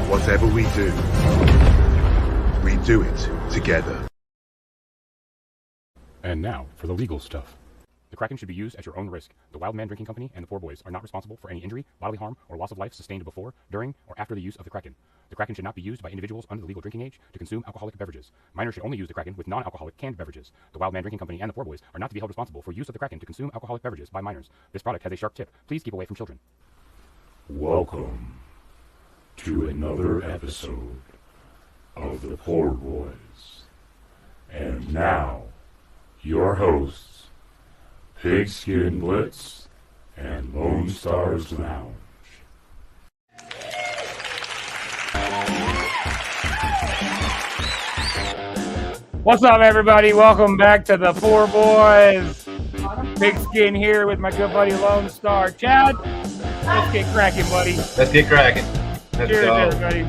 Whatever we do it together. And now for the legal stuff. The Kraken should be used at your own risk. The Wild Man Drinking Company and the Pour Boys are not responsible for any injury, bodily harm, or loss of life sustained before, during, or after the use of the Kraken. The Kraken should not be used by individuals under the legal drinking age to consume alcoholic beverages. Minors should only use the Kraken with non-alcoholic canned beverages. The Wild Man Drinking Company and the Pour Boys are not to be held responsible for use of the Kraken to consume alcoholic beverages by minors. This product has a sharp tip. Please keep away from children. Welcome to another episode of the Pour Boys. And now, your hosts, Pigskin Blitz and Lone Stars Lounge. What's up, everybody? Welcome back to the Pour Boys. Pigskin here with my good buddy Lone Star. Chad, let's get cracking, buddy. Let's get cracking. Let's Cheers, go. everybody.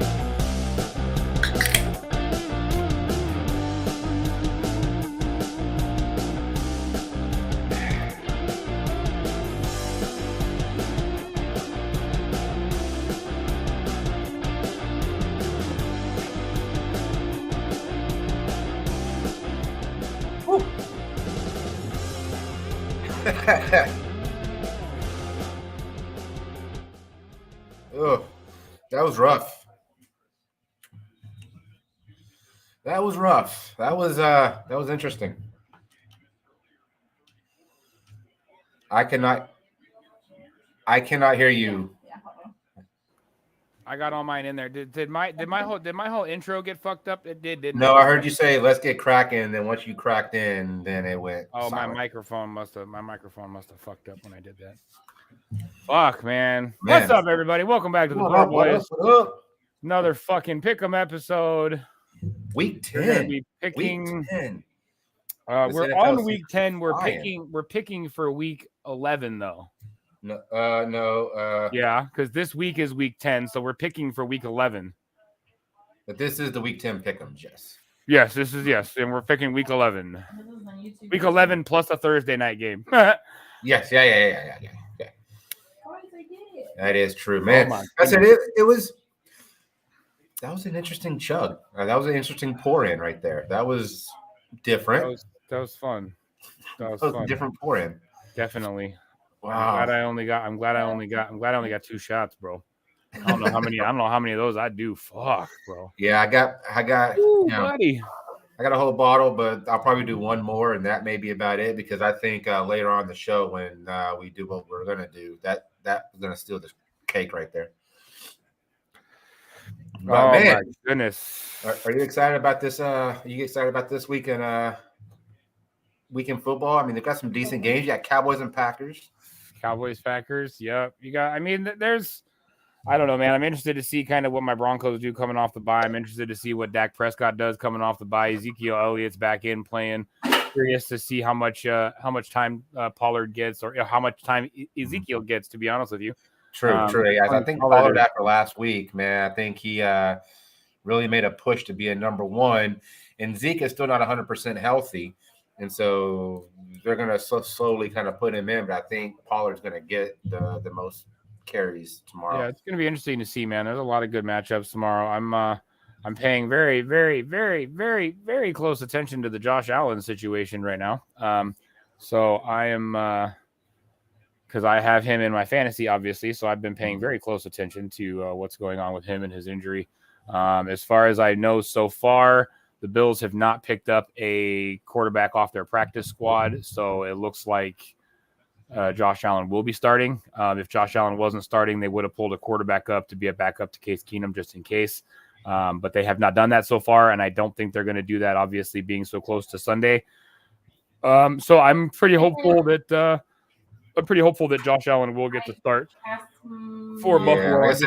Oh, that was rough. That was rough. That was interesting. I cannot hear you. I got all mine in there. Did my whole intro get fucked up? It did, didn't it? No, I heard you say let's get cracking. Then once you cracked in, then it went. Oh, silent. my microphone must have fucked up when I did that. Fuck, man. What's up, everybody? Welcome back to the Poor Boys. What up? Another fucking pick'em episode. Week 10. We're gonna be picking. Week 10. We're on week 10. We're picking for week 11 though. No. Yeah, because this week is week 10, so we're picking for week 11. But this is the week 10 pick'em, Jess. Yes, and we're picking week 11. Week 11 plus a Thursday night game. Yes, yeah. That is true, man. I said it was. That was an interesting chug. That was an interesting pour in right there. That was different. That was fun. That was a fun. different pour in. Definitely. Wow. I'm glad I only got 2 shots, bro. I don't know how many of those I do. Fuck, bro. Yeah, I got Ooh, buddy. I got a whole bottle, but I'll probably do one more, and that may be about it because I think later on the show when we do what we're gonna do, that's gonna steal the cake right there. But man, my goodness. Are you excited about this? Are you excited about this weekend football? I mean, they've got some decent games. You got Cowboys and Packers. Packers. Yep. I don't know, man. I'm interested to see kind of what my Broncos do coming off the bye. I'm interested to see what Dak Prescott does coming off the bye. Ezekiel Elliott's back in playing. Curious to see how much time Pollard gets or how much time Ezekiel gets, to be honest with you. True. I think Pollard after last week, man, I think he really made a push to be a number one. And Zeke is still not 100% healthy. And so they're going to slowly kind of put him in. But I think Pollard's going to get the most carries tomorrow. Yeah, it's going to be interesting to see, man. There's a lot of good matchups tomorrow. I'm paying very, very, very, very, very close attention to the Josh Allen situation right now. So I am because I have him in my fantasy, obviously. So I've been paying very close attention to what's going on with him and his injury. As far as I know so far, the Bills have not picked up a quarterback off their practice squad. So it looks like Josh Allen will be starting. If Josh Allen wasn't starting, they would have pulled a quarterback up to be a backup to Case Keenum just in case. But they have not done that so far, and I don't think they're going to do that, obviously, being so close to Sunday. So I'm pretty hopeful that Josh Allen will get to start for Buffalo. It's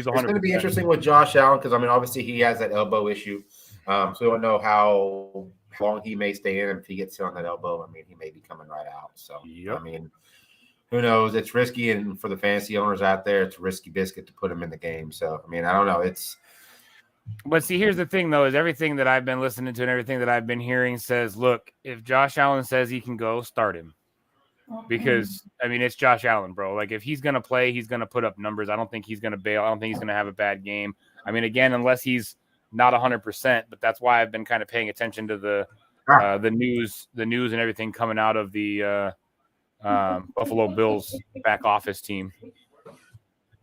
going to be interesting with Josh Allen because, I mean, obviously he has that elbow issue. So we don't know how long he may stay in. If he gets hit on that elbow, I mean, he may be coming right out. So, I mean, who knows? It's risky, and for the fantasy owners out there, it's a risky biscuit to put him in the game. So, I mean, I don't know. But see, here's the thing, though, is everything that I've been listening to and everything that I've been hearing says, look, if Josh Allen says he can go, start him. Because, I mean, it's Josh Allen, bro. Like, if he's going to play, he's going to put up numbers. I don't think he's going to bail. I don't think he's going to have a bad game. I mean, again, unless he's not 100%, but that's why I've been kind of paying attention to the news and everything coming out of the Buffalo Bills back office team.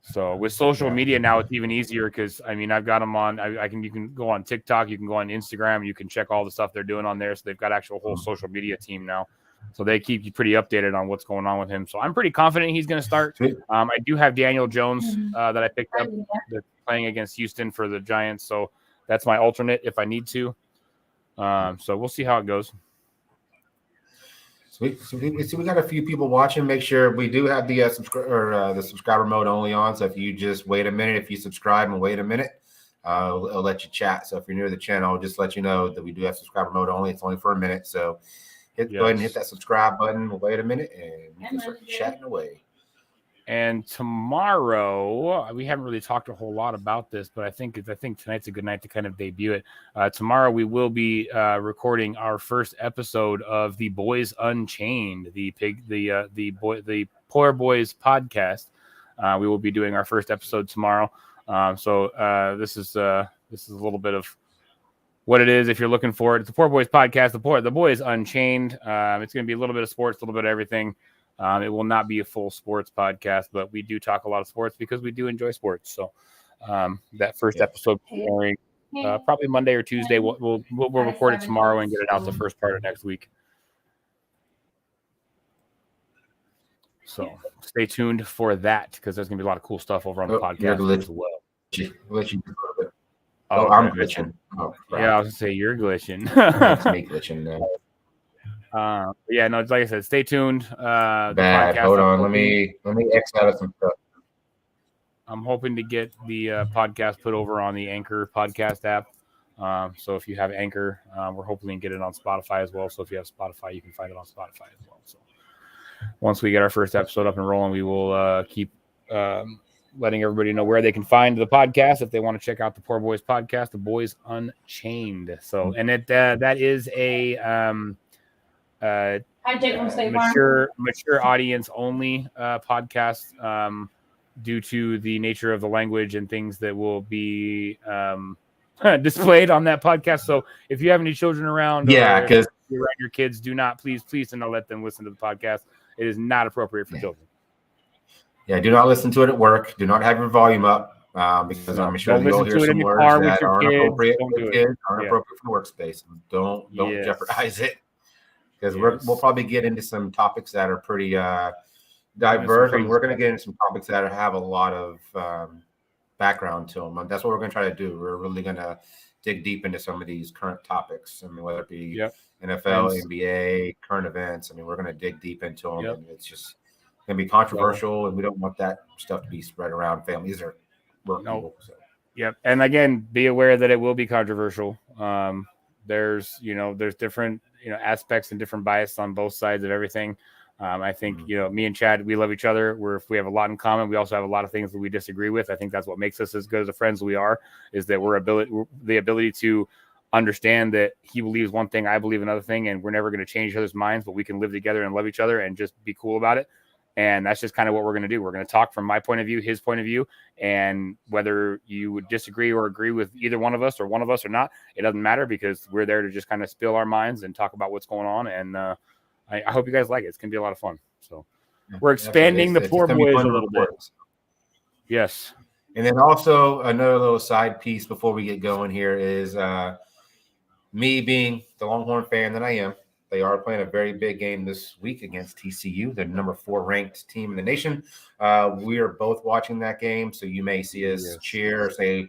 So with social media now, it's even easier because, I mean, I've got them on. You can go on TikTok, you can go on Instagram, you can check all the stuff they're doing on there. So they've got actual whole social media team now. So they keep you pretty updated on what's going on with him. So I'm pretty confident he's going to start. I do have Daniel Jones that I picked up that's playing against Houston for the Giants. So that's my alternate if I need to. So we'll see how it goes. So we got a few people watching. Make sure we do have the subscriber mode only on. So if you just wait a minute, if you subscribe and wait a minute, it'll let you chat. So if you're new to the channel, I'll just let you know that we do have subscriber mode only. It's only for a minute. So go ahead and hit that subscribe button. We'll wait a minute and you can start chatting away. And tomorrow, we haven't really talked a whole lot about this, but I think tonight's a good night to kind of debut it. Tomorrow we will be recording our first episode of the Boys Unchained, the Poor Boys podcast. We will be doing our first episode tomorrow. So this is a little bit of what it is if you're looking for it. It's the Poor Boys podcast, the Boys Unchained. It's going to be a little bit of sports, a little bit of everything. It will not be a full sports podcast, but we do talk a lot of sports because we do enjoy sports. So that first episode airing probably Monday or Tuesday. We'll record it tomorrow and get it out the first part of next week. So stay tuned for that because there's gonna be a lot of cool stuff over on the podcast as well. Glitching a little bit. Oh, I'm okay. glitching. Oh, crap. Yeah, I was gonna say you're glitching. It's me glitching now. Yeah, no, like I said, stay tuned. The Bad. podcast, Hold on. Let me X out of some stuff. I'm hoping to get the podcast put over on the Anchor podcast app. So if you have Anchor, we're hoping to get it on Spotify as well. So if you have Spotify, you can find it on Spotify as well. So once we get our first episode up and rolling, we will keep letting everybody know where they can find the podcast if they want to check out the Poor Boys podcast, The Boys Unchained. So, and that is a mature audience only podcast due to the nature of the language and things that will be displayed on that podcast. So if you have any children around, because your kids, do not please do not let them listen to the podcast. It is not appropriate for children. Yeah, do not listen to it at work. Do not have your volume up because I'm sure you'll hear some words that aren't appropriate for kids, aren't appropriate for the workspace. Don't jeopardize it because we'll probably get into some topics that are pretty diverse, and we're going to get into some topics that have a lot of background to them. And that's what we're going to try to do. We're really going to dig deep into some of these current topics. I mean, whether it be NFL, NBA, current events. I mean, we're going to dig deep into them. And it's just going to be controversial, and we don't want that stuff to be spread around families or work people. So. Yep. And again, be aware that it will be controversial. There's different, aspects and different bias on both sides of everything. I think, me and Chad, we love each other. We have a lot in common. We also have a lot of things that we disagree with. I think that's what makes us as good as the friends we are, is that the ability to understand that he believes one thing, I believe another thing, and we're never going to change each other's minds, but we can live together and love each other and just be cool about it. And that's just kind of what we're going to do. We're going to talk from my point of view, his point of view, and whether you would disagree or agree with either one of us or not, it doesn't matter because we're there to just kind of spill our minds and talk about what's going on. And I hope you guys like it. It's going to be a lot of fun. So we're expanding the Poor Boys a little bit. Yes. And then also another little side piece before we get going here is me being the Longhorn fan that I am. They are playing a very big game this week against TCU, the number 4 ranked team in the nation. We are both watching that game, so you may see us cheer, say,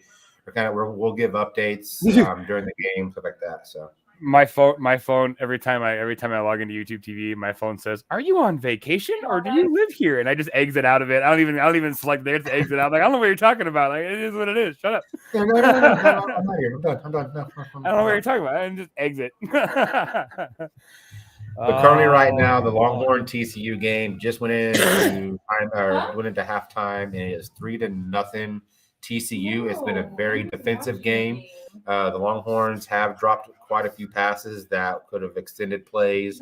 we'll give updates during the game, stuff like that. So my phone, every time I log into YouTube TV, my phone says, "Are you on vacation or do you live here?" And I just exit out of it. I don't even select there to exit out. Like, I don't know what you're talking about. Like, it is what it is. Shut up. No, I'm not here. I'm done. No, I don't know what you're talking about. And just exit. But currently, right now, the Longhorn TCU game just went into halftime, and it is 3-0 TCU. It's been a very defensive game. The Longhorns have dropped quite a few passes that could have extended plays.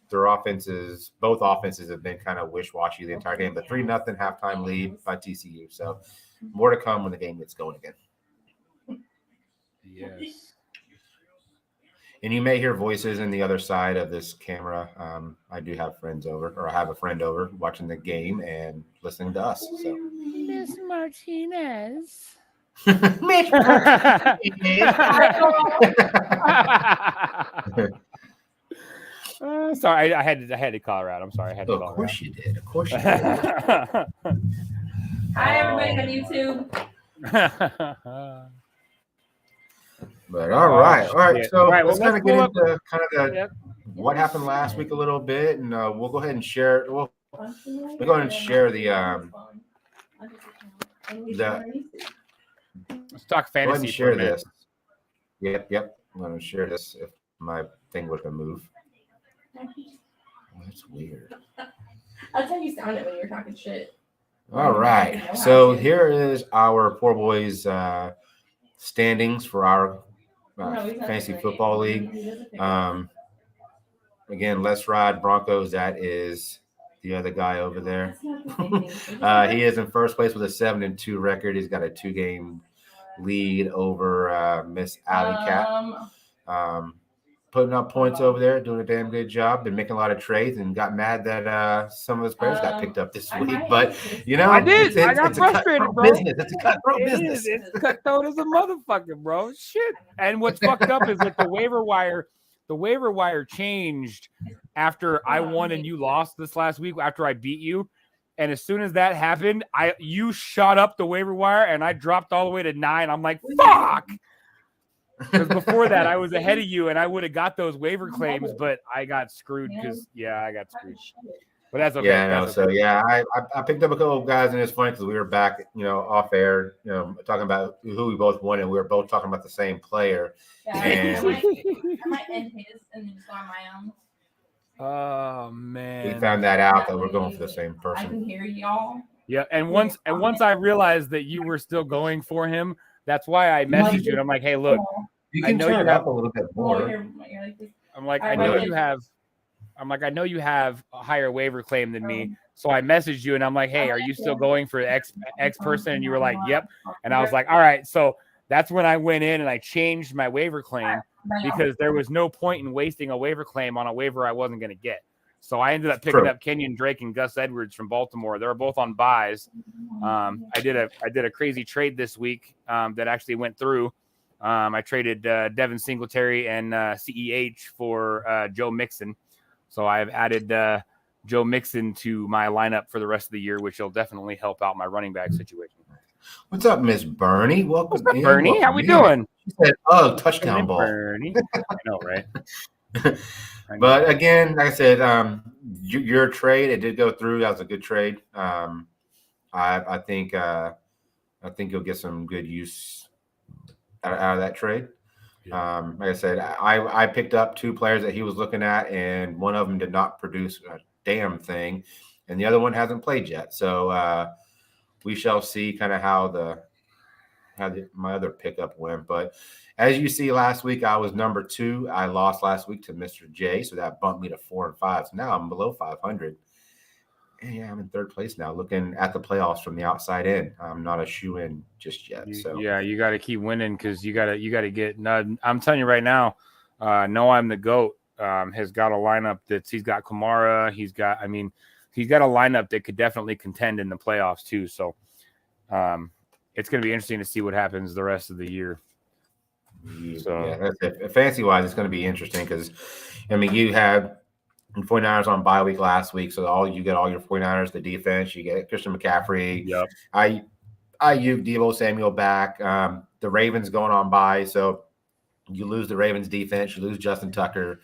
Their offenses, both offenses, have been kind of wish-washy the entire game. But 3-0 halftime lead by TCU. So more to come when the game gets going again. Yes. And you may hear voices in the other side of this camera. I do have friends over, or I have a friend over watching the game and listening to us. So, Miss Martinez. Miss Martinez. Sorry, I had to call her out. I'm sorry, I had to call her out. Of course you did. Hi, everybody on YouTube. But all right. So let's kind of get into what happened last week a little bit, and we'll go ahead and share. We'll go ahead and share the. Let's talk fantasy. Go ahead and share this. Yep. I'm going to share this if my thing was going to move. Oh, that's weird. That's how you sounded when you were talking shit. All right. So here is our Poor Boys standings for our fantasy football league. Again, Let's Ride Broncos. That is the other guy over there. He is in first place with a 7-2 record. He's got a 2-game lead over Miss Alley Cat. Putting up points over there, doing a damn good job. Been making a lot of trades and got mad that some of his players got picked up this week. But I did. I got frustrated, bro. It's a cutthroat business. It's cutthroat as a motherfucker, bro. Shit. And what's fucked up is that the waiver wire changed after I won and you lost this last week after I beat you. And as soon as that happened, you shot up the waiver wire and I dropped all the way to 9. I'm like, fuck. Because before that, I was ahead of you and I would have got those waiver claims, but I got screwed because, I got screwed. But that's okay. Yeah, I know. That's So okay. yeah, I picked up a couple of guys, and it's funny because we were back, off air, talking about who we both wanted. We were both talking about the same player. Yeah, And I might end his and then just go on my own. Oh man, we found that out that we're going for the same I person. can hear y'all. Yeah, and once I realized that you were still going for him, that's why I messaged you and I'm like, hey, look, You I can know turn you it have- up a little bit Well, more. you're like this. I'm like, I I know really- you have. I'm like, I know you have a higher waiver claim than me. So I messaged you and I'm like, hey, are you still going for X person? And you were like, yep. And I was like, all right. So that's when I went in and I changed my waiver claim because there was no point in wasting a waiver claim on a waiver I wasn't going to get. So I ended up picking up Kenyon Drake and Gus Edwards from Baltimore. They were both on buys. I did a crazy trade this week that actually went through. I traded Devin Singletary and CEH for Joe Mixon. So I've added Joe Mixon to my lineup for the rest of the year, which will definitely help out my running back situation. What's up, Miss Bernie? Welcome, What's up, Bernie? How we doing? She said, "Oh, touchdown ball." Bernie. I know, right? But again, like I said, your trade, it did go through. That was a good trade. I think you'll get some good use out of that trade. Yeah. Like I said, I picked up 2 players that he was looking at, and one of them did not produce a damn thing, and the other one hasn't played yet. So we shall see kind of how my other pickup went. But as you see, last week I was number 2. I lost last week to Mr. J, so that bumped me to 4 and 5. So now I'm below 500. And yeah, I'm in 3rd place now, looking at the playoffs from the outside in. I'm not a shoe in just yet. So yeah, you got to keep winning because you got to get. I'm telling you right now, No, I'm the GOAT. Has got a lineup he's got Kamara. He's got a lineup that could definitely contend in the playoffs too. So it's going to be interesting to see what happens the rest of the year. So yeah, that's it. Fantasy wise, it's going to be interesting because, you had 49ers on bye week last week, so you get all your 49ers, the defense, you get Christian McCaffrey. Yep. IU, Deebo Samuel back. The Ravens going on bye, so you lose the Ravens defense, you lose Justin Tucker.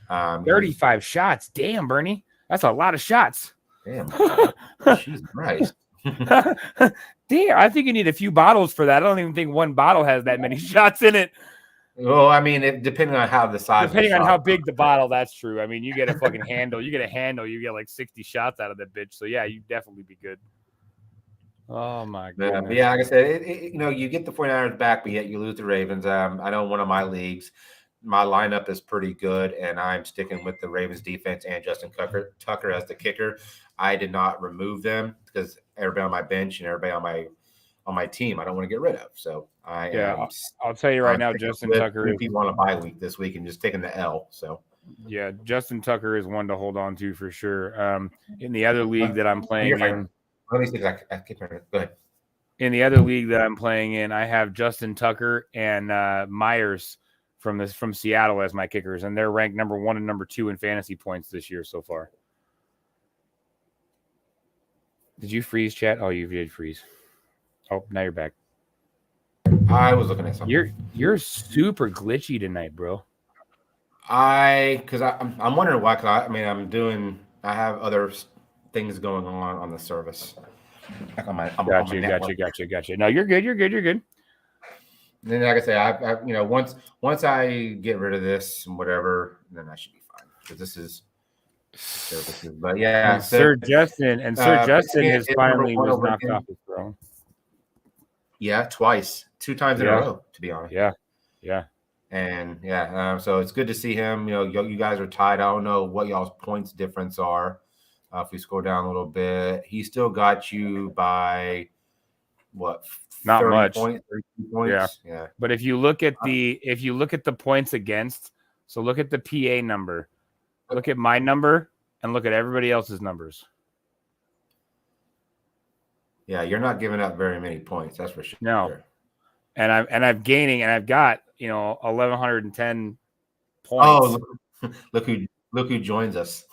35 shots. Damn, Bernie. That's a lot of shots. Damn. Jesus Christ. Damn, I think you need a few bottles for that. I don't even think one bottle has that many shots in it. Well, depending on how the size. Depending on how big the bottle, that's true. You get a fucking handle. You get a handle, you get like 60 shots out of that bitch. So yeah, you definitely be good. Oh my god. But yeah, like I said, you get the 49ers back, but yet you lose the Ravens. I know one of my leagues, my lineup is pretty good, and I'm sticking with the Ravens defense and Justin Tucker as the kicker. I did not remove them because everybody on my bench and everybody on my team I don't want to get rid of. So I'll tell you right now, Justin Tucker is people on a bye week this week and just taking the L. So yeah, Justin Tucker is one to hold on to for sure. In the other league that I'm playing in, let me see. Go ahead. In the other league that I'm playing in, I have Justin Tucker and Myers from Seattle as my kickers, and they're ranked number 1 and number 2 in fantasy points this year so far. Did you freeze, chat? Oh, you did freeze. Oh, now you're back. I was looking at something. You're super glitchy tonight, bro. Because I'm wondering why. Because I have other things going on the service. Like on my Gotcha. No, you're good. And then, like I say, I once I get rid of this and whatever, then I should be fine. Because this is services. But yeah, and Sir Justin has finally was knocked off his throne. Yeah, twice, 2 times in a row, to be honest. Yeah. And so it's good to see him. You guys are tied. I don't know what y'all's points difference are. If we scroll down a little bit, he still got you by what? Not 30 much. points, 32 points. Yeah. But if you look at the points against, so look at the PA number, look at my number, and look at everybody else's numbers. Yeah, you're not giving up very many points. That's for sure. No. And I'm gaining, and I've got 1,110 points. Oh, look Look who joins us.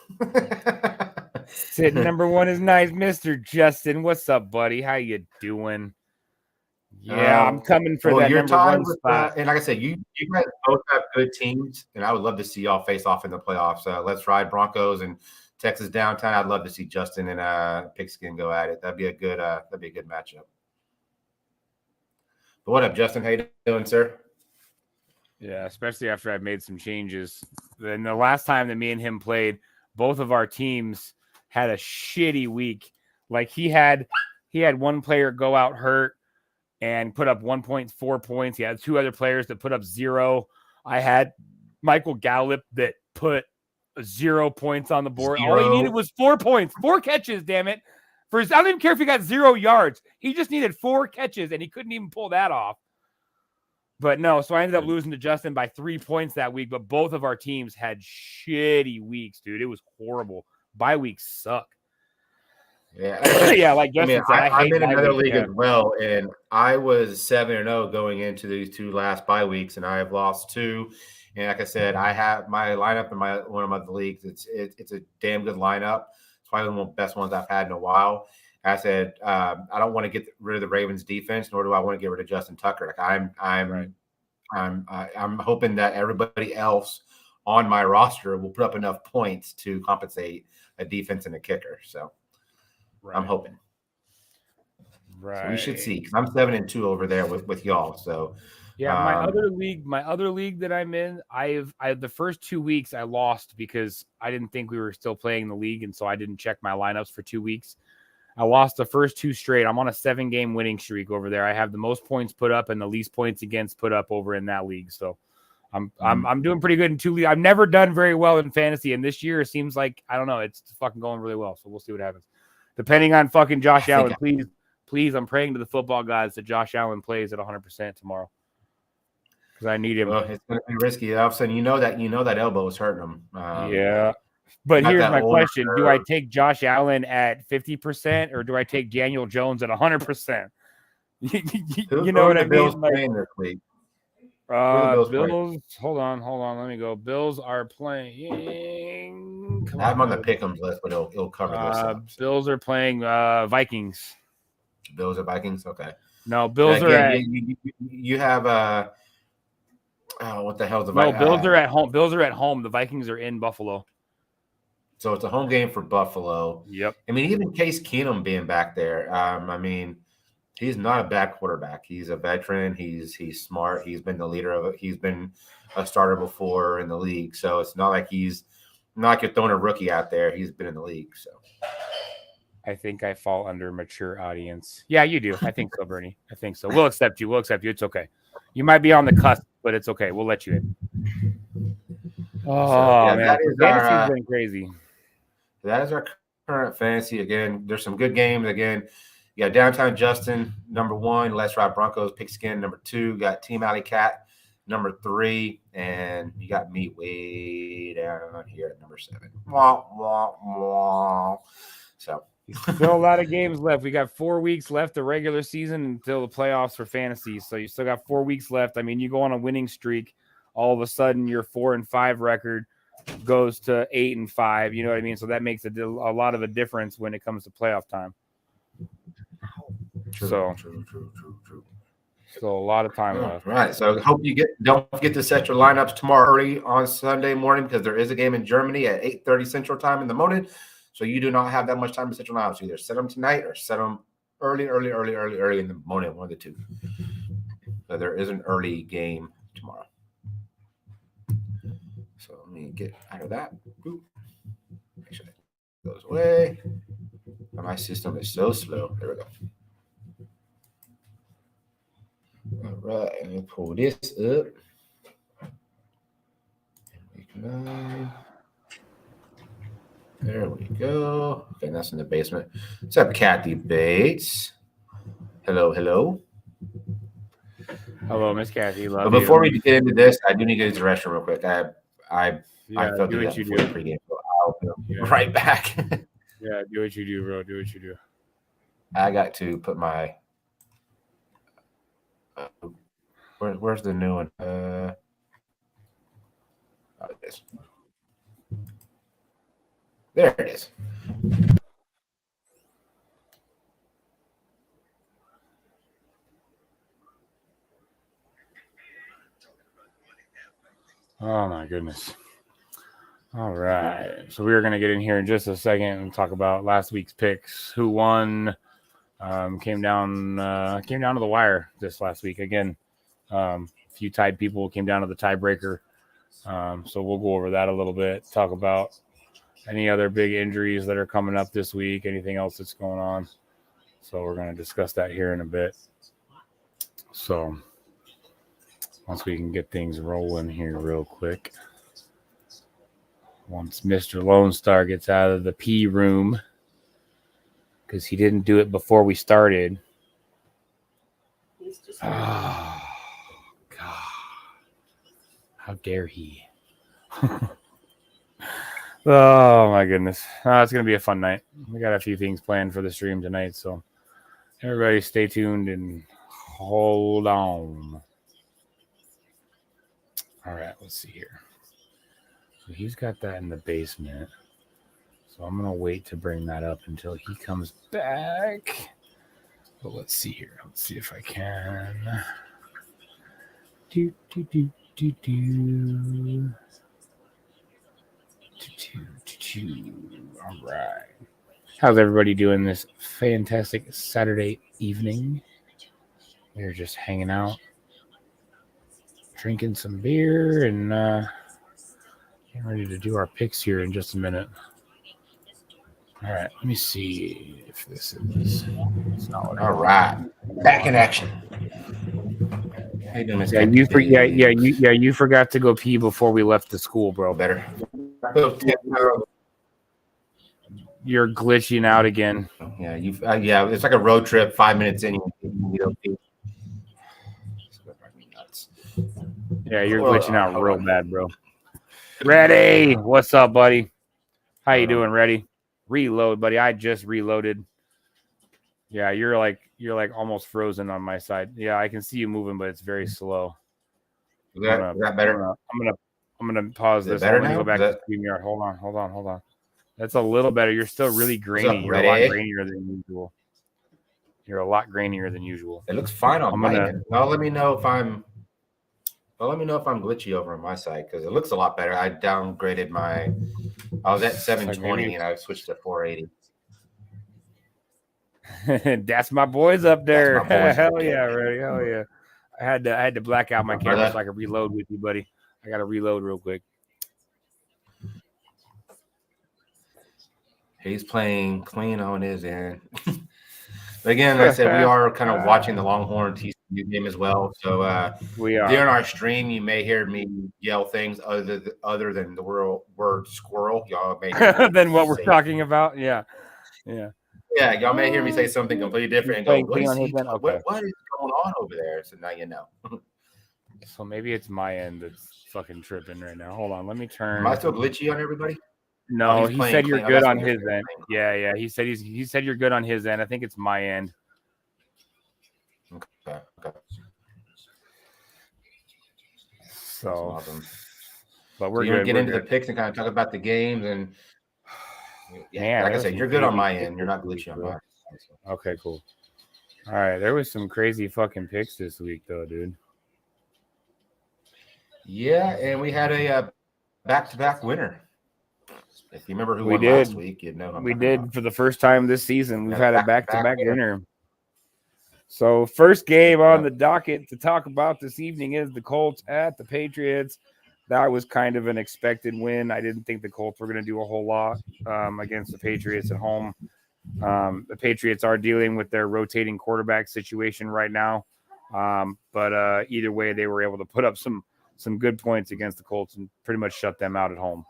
Sitting number one is nice, Mr. Justin. What's up, buddy? How you doing? Yeah, I'm coming for that you're number tied one with, spot. and like I said, you guys both have good teams, and I would love to see y'all face off in the playoffs. Let's ride Broncos and Texas downtown. I'd love to see Justin and Pigskin go at it. That'd be a good matchup. But what up, Justin? How you doing, sir? Yeah, especially after I've made some changes. Then the last time that me and him played, both of our teams had a shitty week. Like he had one player go out hurt and put up 1.4 points. He had two other players that put up 0. I had Michael Gallup that put 0 points on the board. 0. All he needed was 4 points, 4 catches, damn it. I don't even care if he got 0 yards. He just needed 4 catches, and he couldn't even pull that off. But no, so I ended up losing to Justin by 3 points that week, but both of our teams had shitty weeks, dude. It was horrible. Bye weeks suck. Yeah, yeah, like Justin said, I'm in another league as well, and I was 7-0 going into these 2 last bye weeks, and I have lost 2. And like I said, I have my lineup in one of my leagues. It's a damn good lineup. It's probably one of the best ones I've had in a while. I said I don't want to get rid of the Ravens defense, nor do I want to get rid of Justin Tucker. Like I'm hoping that everybody else on my roster will put up enough points to compensate a defense and a kicker. So I'm hoping. Right. So we should see, because I'm 7-2 over there with y'all. So yeah, my other league that I'm in, I the first 2 weeks I lost because I didn't think we were still playing the league, and so I didn't check my lineups for 2 weeks. I lost the first 2 straight. I'm on a 7-game winning streak over there. I have the most points put up and the least points against put up over in that league. So I'm doing pretty good in 2 leagues. I've never done very well in fantasy, and this year it seems like, I don't know, it's fucking going really well. So we'll see what happens. Depending on fucking Josh Allen, please, I'm praying to the football gods that Josh Allen plays at 100% tomorrow, because I need him. Well, it's going to be risky. All of a sudden, you know that elbow is hurting him. Yeah. But here's my question. Do I take Josh Allen at 50% or do I take Daniel Jones at 100%? You know what I mean? Like, this week? Bills, hold on. Let me go. Bills are playing. I have him on the pick'ems list, but it'll cover this up. Bills are playing Vikings. Bills are Vikings? Okay. No, Bills are at... You have what the hell's the Vikings? No, Bills are at home. Bills are at home. The Vikings are in Buffalo. So it's a home game for Buffalo. Yep. I mean, even Case Keenum being back there, I mean, he's not a bad quarterback. He's a veteran. He's smart. He's been the leader of it. He's been a starter before in the league. So it's not like you're throwing a rookie out there. He's been in the league. So I think I fall under mature audience. Yeah, you do. I think so, Bernie. I think so. We'll accept you. It's okay. You might be on the cusp, but it's okay. We'll let you in. Oh, man. Fantasy's been crazy. That is our current fantasy. Again, there's some good games. Again, you got Downtown Justin, number 1. Let's Ride Broncos, Pigskin, number 2. You got Team Alley Cat, number 3. And you got me way down here at number 7. Wah, wah, wah. So still a lot of games left. We got 4 weeks left the regular season until the playoffs for fantasy. So you still got 4 weeks left. I mean, you go on a winning streak, all of a sudden your 4-5 record goes to 8-5. You know what I mean? So that makes a lot of a difference when it comes to playoff time. True. So a lot of time left. Right. So hope don't forget to set your lineups tomorrow early on Sunday morning, because there is a game in Germany at 8:30 Central Time in the morning. So you do not have that much time to set your lineups. Either set them tonight or set them early in the morning, one of the two. So there is an early game tomorrow. So let me get out of that. Boop. Make sure that goes away. My system is so slow. There we go. All right, let me pull this up. There we go. Okay, that's in the basement. What's up, Kathy Bates? Hello. Hello, Miss Kathy. But before we get into this, I do need to go to the restroom real quick. I felt do what you do. Pregame, so I'll be right back. Yeah, do what you do, bro. Do what you do. I got to put my. Where's the new one? This. There it is. Oh my goodness. All right. So we are going to get in here in just a second and talk about last week's picks. Who won? Came down to the wire this last week. Again, a few tied people came down to the tiebreaker. So we'll go over that a little bit. Talk about any other big injuries that are coming up this week. Anything else that's going on. So we're going to discuss that here in a bit. So once we can get things rolling here real quick. Once Mr. Lone Star gets out of the P room, because he didn't do it before we started. Oh, God. How dare he? Oh, my goodness. It's going to be a fun night. We got a few things planned for the stream tonight, so everybody stay tuned and hold on. All right, let's see here. So he's got that in the basement. So I'm going to wait to bring that up until he comes back. But let's see here. Let's see if I can. All right. How's everybody doing this fantastic Saturday evening? We're just hanging out, drinking some beer, and getting ready to do our picks here in just a minute. All right, let me see if this is. All right, back in action. How you doing, Miss Ken? You forgot to go pee before we left the school, bro. Better. You're glitching out again. Yeah, yeah. It's like a road trip. 5 minutes in, you don't pee. Yeah, you're glitching out real bad, bro. Ready? What's up, buddy? How you doing? Ready? Reload, buddy. I just reloaded. Yeah, you're like almost frozen on my side. Yeah, I can see you moving, but it's very slow. Is that better? I'm gonna pause this. Better I'm gonna now? go back to StreamYard. Hold on. That's a little better. You're still really grainy. You're a lot grainier than usual. It looks fine on my end. Well, let me know if I'm glitchy over on my side, because it looks a lot better. I downgraded I was at 720 and I switched to 480. That's my boys up there. Hell yeah, ready. Hell yeah. I had to black out my camera so I could reload with you, buddy. I gotta reload real quick. He's playing clean on his end. But again, like I said, we are kind of watching the Longhorn TCU game as well. So we are. During our stream, you may hear me yell things other than the word squirrel. Y'all may than what we're talking about. Yeah. Y'all may hear me say something completely different and go, what is going on over there? So now you know. So maybe it's my end that's fucking tripping right now. Hold on, let me turn. Am I still glitchy on everybody? No, he said you're good on his end. Yeah. He said you're good on his end. I think it's my end. Okay. So, awesome. But we're going to good. Get into the picks and kind of talk about the games, and like I said, you're good on my end. You're not glitchy on mine. Okay, cool. All right, there was some crazy fucking picks this week, though, dude. Yeah, and we had a back-to-back winner. If you remember who won last week, you'd know. We did for the first time this season. We've had a back-to-back winner. So first game on the docket to talk about this evening is the Colts at the Patriots. That was kind of an expected win. I didn't think the Colts were going to do a whole lot against the Patriots at home. The Patriots are dealing with their rotating quarterback situation right now. But either way, they were able to put up some good points against the Colts and pretty much shut them out at home.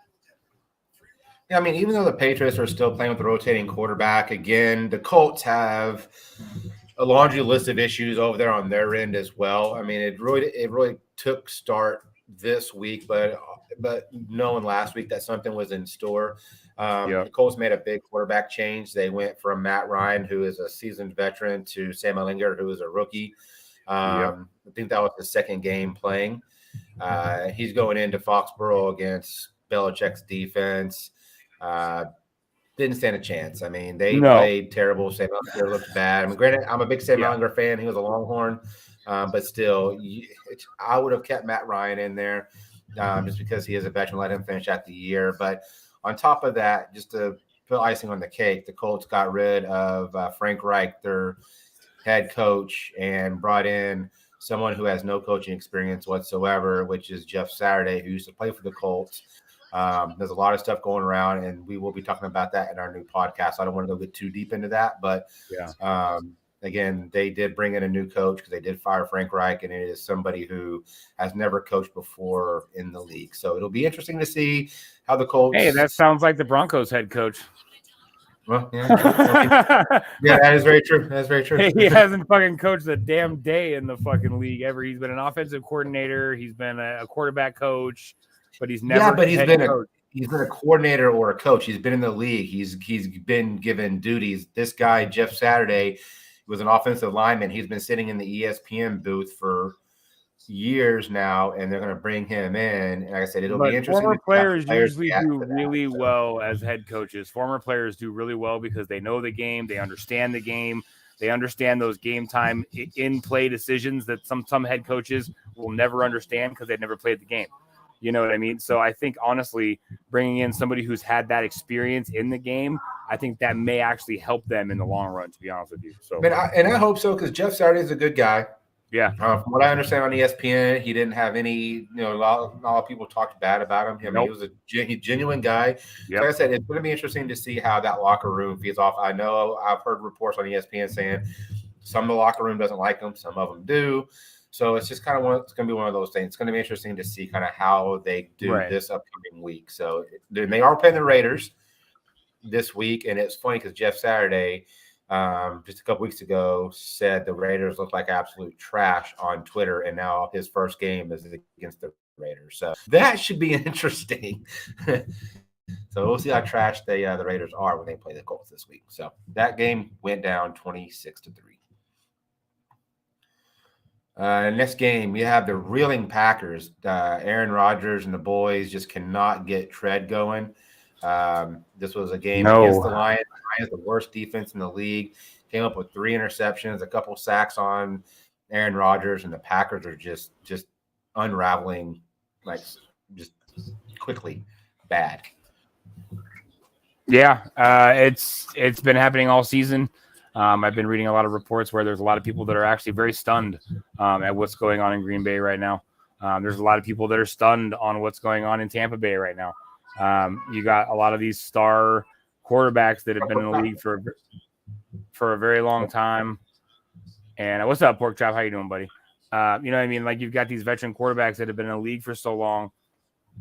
Yeah, I mean, even though the Patriots are still playing with the rotating quarterback, again, the Colts have a laundry list of issues over there on their end as well. I mean, it really took start this week, but knowing last week that something was in store. The Colts made a big quarterback change. They went from Matt Ryan, who is a seasoned veteran, to Sam Ehlinger, who is a rookie. I think that was the second game playing. He's going into Foxborough against Belichick's defense. didn't stand a chance. I mean, they No. played terrible. Sam Ehlinger looked bad. I mean, granted, I'm a big Sam Ehlinger fan. He was a Longhorn, but still, I would have kept Matt Ryan in there just because he is a veteran. Let him finish out the year. But on top of that, just to put icing on the cake, the Colts got rid of Frank Reich, their head coach, and brought in someone who has no coaching experience whatsoever, which is Jeff Saturday, who used to play for the Colts. There's a lot of stuff going around, and we will be talking about that in our new podcast. I don't want to go get too deep into that, but again, they did bring in a new coach because they did fire Frank Reich, and it is somebody who has never coached before in the league. So it'll be interesting to see how the Colts. Hey, that sounds like the Broncos head coach. Well, yeah, that is very true. That's very true. He hasn't fucking coached a damn day in the fucking league ever. He's been an offensive coordinator. He's been a quarterback coach, but he's never. Yeah, but he's been a coordinator or a coach. He's been in the league. He's been given duties. This guy, Jeff Saturday, was an offensive lineman. He's been sitting in the ESPN booth for years now, and they're going to bring him in. And like I said, it'll be interesting. Former players usually do really well as head coaches. Former players do really well because they know the game, they understand the game, they understand those game time in play decisions that some head coaches will never understand because they've never played the game. You know what I mean? So I think honestly, bringing in somebody who's had that experience in the game, I think that may actually help them in the long run. To be honest with you, so I hope so because Jeff Saturday is a good guy. Yeah. From what I understand on ESPN, he didn't have any, a lot of people talked bad about him. He was a genuine guy. Yep. Like I said, it's going to be interesting to see how that locker room feeds off. I know I've heard reports on ESPN saying some of the locker room doesn't like him, some of them do. So it's just kind of it's going to be one of those things. It's going to be interesting to see kind of how they do this upcoming week. So they are playing the Raiders this week, and it's funny because Jeff Saturday – just a couple weeks ago said the Raiders look like absolute trash on Twitter, and now his first game is against the Raiders. So that should be interesting. So we'll see how trash the Raiders are when they play the Colts this week. So that game went down 26-3. Next game, we have the reeling Packers. Aaron Rodgers and the boys just cannot get tread going. This was a game against the Lions. The Lions, the worst defense in the league, came up with 3 interceptions, a couple sacks on Aaron Rodgers, and the Packers are just unraveling, like just quickly bad. Yeah, it's been happening all season. I've been reading a lot of reports where there's a lot of people that are actually very stunned at what's going on in Green Bay right now. There's a lot of people that are stunned on what's going on in Tampa Bay right now. You got a lot of these star quarterbacks that have been in the league for a very long time. And what's up, Pork Chop? How you doing, buddy? You know what I mean? Like, you've got these veteran quarterbacks that have been in the league for so long,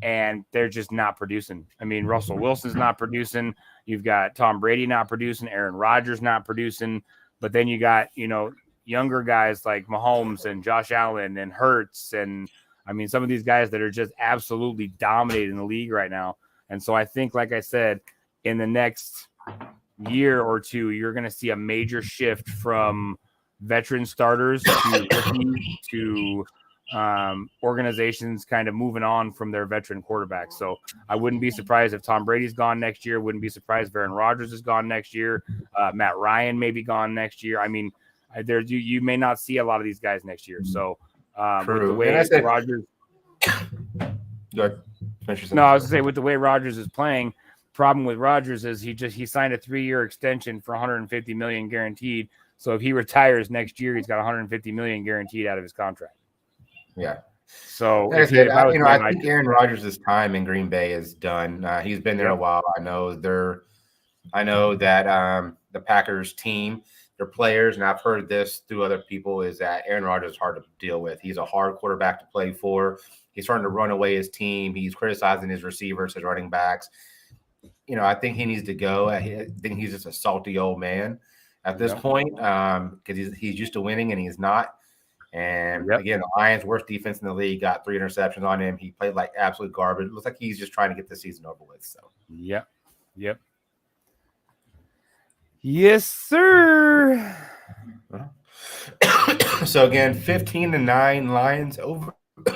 and they're just not producing. I mean, Russell Wilson's not producing. You've got Tom Brady not producing. Aaron Rodgers not producing. But then you got, younger guys like Mahomes and Josh Allen and Hurts. And, I mean, some of these guys that are just absolutely dominating the league right now. And so I think, like I said, in the next year or two, you're going to see a major shift from veteran starters to organizations kind of moving on from their veteran quarterbacks. So I wouldn't be surprised if Tom Brady's gone next year. Wouldn't be surprised if Aaron Rodgers is gone next year. Matt Ryan may be gone next year. I mean, you may not see a lot of these guys next year. So with the way Rodgers, no, I was gonna say with the way Rodgers is playing. Problem with Rodgers is he signed a 3-year extension for $150 million guaranteed. So if he retires next year, he's got $150 million guaranteed out of his contract. Yeah. So I think Aaron Rodgers' time in Green Bay is done. He's been there a while. I know that the Packers team, their players, and I've heard this through other people, is that Aaron Rodgers is hard to deal with. He's a hard quarterback to play for. He's starting to run away his team. He's criticizing his receivers, his running backs. I think he needs to go. I think he's just a salty old man at this point because he's used to winning and he's not. And again, the Lions' worst defense in the league got 3 interceptions on him. He played like absolute garbage. It looks like he's just trying to get the season over with. So Yep. Yes, sir. So again, 15-9 Lions over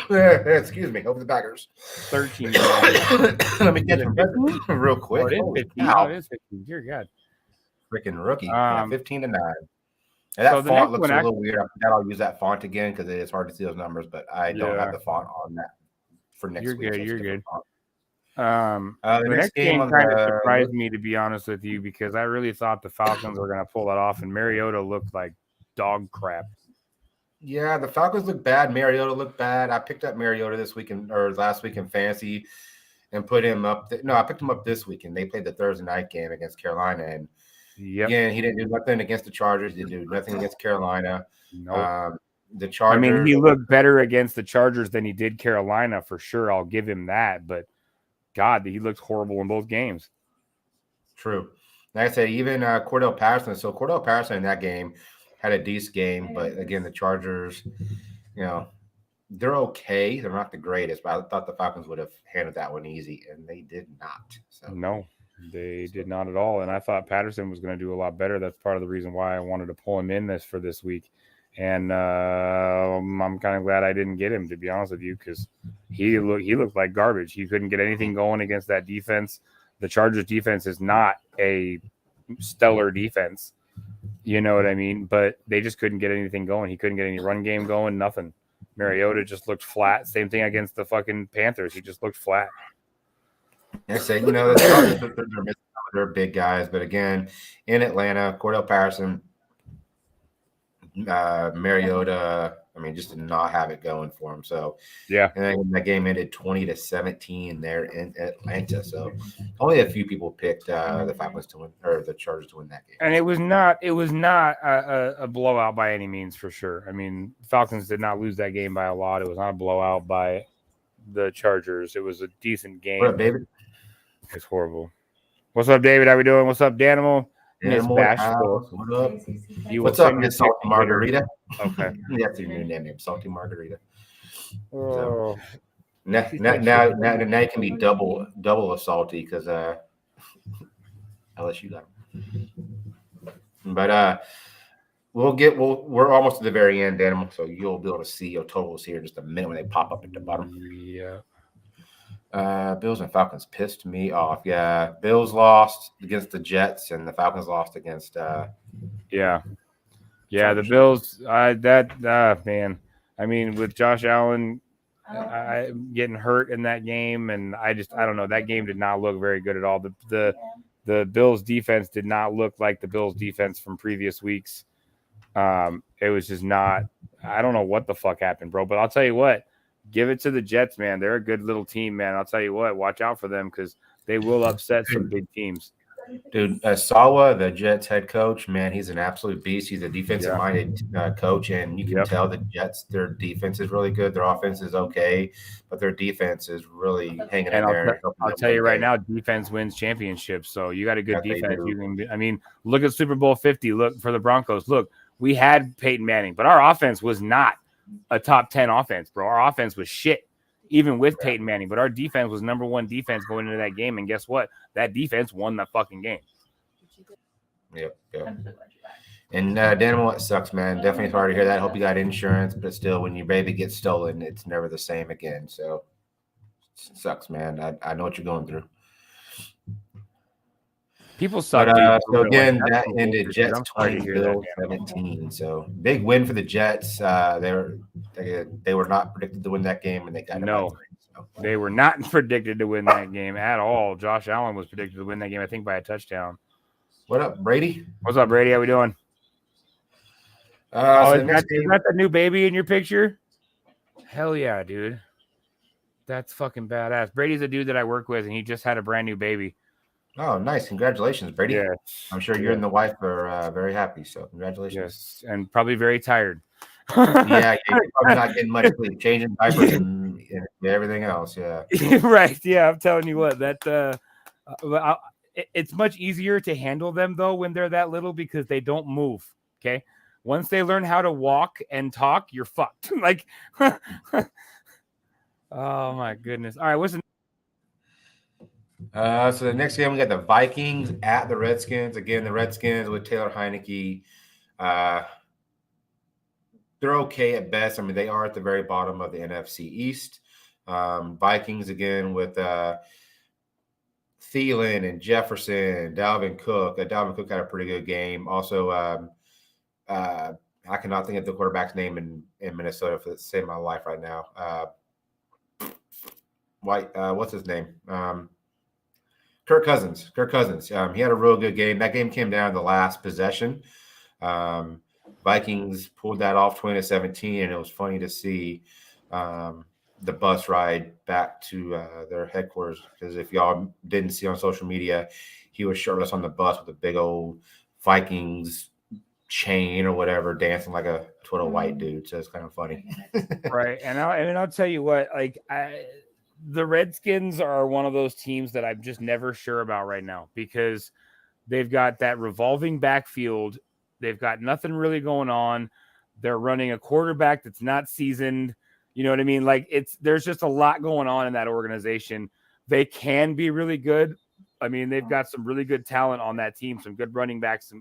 Excuse me, over the Packers. 13. Let me get them real quick. Oh, it is Holy 15. cow. Oh, it is 15. Dear God. Freaking rookie. Yeah, 15-9. And so that the font next looks one a little weird. I forgot I'll use that font again because it is hard to see those numbers, but I don't have the font on that for next week. Good. You're good. The The next game on kind of surprised me, to be honest with you, because I really thought the Falcons were going to pull it off, and Mariota looked like dog crap. Yeah, the Falcons look bad. Mariota looked bad. I picked up Mariota this week or last week in fantasy and put him up. I picked him up this week, and they played the Thursday night game against Carolina. And again, he didn't do nothing against the Chargers. He didn't do nothing against Carolina. No. The Chargers. I mean, he looked better against the Chargers than he did Carolina for sure. I'll give him that. But God, he looked horrible in both games. True. Like I said, even Cordell Patterson. So Cordell Patterson in that game had a decent game, but again, the Chargers, they're okay. They're not the greatest, but I thought the Falcons would have handled that one easy, and they did not. So no, they did not at all. And I thought Patterson was going to do a lot better. That's part of the reason why I wanted to pull him in for this week. And I'm kind of glad I didn't get him, to be honest with you, because he looked like garbage. He couldn't get anything going against that defense. The Chargers defense is not a stellar defense. You know what I mean? But they just couldn't get anything going. He couldn't get any run game going, nothing. Mariota just looked flat. Same thing against the fucking Panthers. He just looked flat. I say, the Chargers, they're missing some of their big guys. But again, in Atlanta, Cordell Patterson, Mariota, just did not have it going for him. So yeah, and then that game ended 20-17 there in Atlanta. So only a few people picked the Falcons to win or the Chargers to win that game. And it was not a blowout by any means, for sure. I mean, Falcons did not lose that game by a lot. It was not a blowout by the Chargers. It was a decent game. What up, David? It's horrible. What's up, David? How we doing? What's up, Danimal? Miss Bashful. What up? What's up, Miss Salty Margarita? Okay. That's your new name, Salty Margarita. Oh. So, now you can be double of salty because LSU got them. But we're almost at the very end, Animal. So you'll be able to see your totals here in just a minute when they pop up at the bottom. Yeah. Bills and Falcons pissed me off. Yeah, Bills lost against the Jets, and the Falcons lost against. The Bills. Man. I mean, with Josh Allen getting hurt in that game, and I don't know. That game did not look very good at all. The Bills defense did not look like the Bills defense from previous weeks. It was just not. I don't know what the fuck happened, bro. But I'll tell you what. Give it to the Jets, man. They're a good little team, man. I'll tell you what. Watch out for them because they will upset some big teams. Dude, Sawa, the Jets head coach, man, he's an absolute beast. He's a defensive-minded coach, and you can tell the Jets, their defense is really good. Their offense is okay, but their defense is really hanging in there. I'll tell you right now, defense wins championships. So you got a good defense. Look at Super Bowl 50. Look for the Broncos. Look, we had Peyton Manning, but our offense was not a top 10 offense, bro. Our offense was shit, even with Peyton Manning. But our defense was number one defense going into that game. And guess what? That defense won that fucking game. Yep. And Danimal, it sucks, man. Definitely sorry to hear that. I hope you got insurance, but still, when your baby gets stolen, it's never the same again. So it sucks, man. I know what you're going through. People suck. But, so again, that ended Jets 20, Bills 17. So big win for the Jets. They were not predicted to win that game, and they got They were not predicted to win that game at all. Josh Allen was predicted to win that game, I think, by a touchdown. What up, Brady? What's up, Brady? How we doing? Is that the new baby in your picture? Hell yeah, dude. That's fucking badass. Brady's a dude that I work with, and he just had a brand new baby. Oh, nice. Congratulations, Brady. Yeah. I'm sure you and the wife are very happy. So congratulations. Yes, and probably very tired. Yeah, you're probably not getting much sleep, changing diapers and everything else. Yeah. Right. Yeah, I'm telling you what, it's much easier to handle them, though, when they're that little because they don't move. Okay. Once they learn how to walk and talk, you're fucked. Oh, my goodness. All right. What's the So the next game, we got the Vikings at the Redskins. Again, the Redskins with Taylor Heineke. they're okay at best. I mean, they are at the very bottom of the NFC East. Vikings again with Thielen and Jefferson, Dalvin Cook. Dalvin Cook had a pretty good game. Also, I cannot think of the quarterback's name in Minnesota for the sake of my life right now. What's his name? Kirk Cousins. He had a real good game. That game came down to the last possession. Vikings pulled that off 20-17, and it was funny to see the bus ride back to their headquarters, because if y'all didn't see on social media, he was shirtless on the bus with a big old Vikings chain or whatever, dancing like a total white dude. So it's kind of funny. Right. And I'll tell you what, like the Redskins are one of those teams that I'm just never sure about right now, because they've got that revolving backfield. They've got nothing really going on. They're running a quarterback that's not seasoned. You know what I mean? Like there's just a lot going on in that organization. They can be really good. I mean, they've got some really good talent on that team, some good running backs.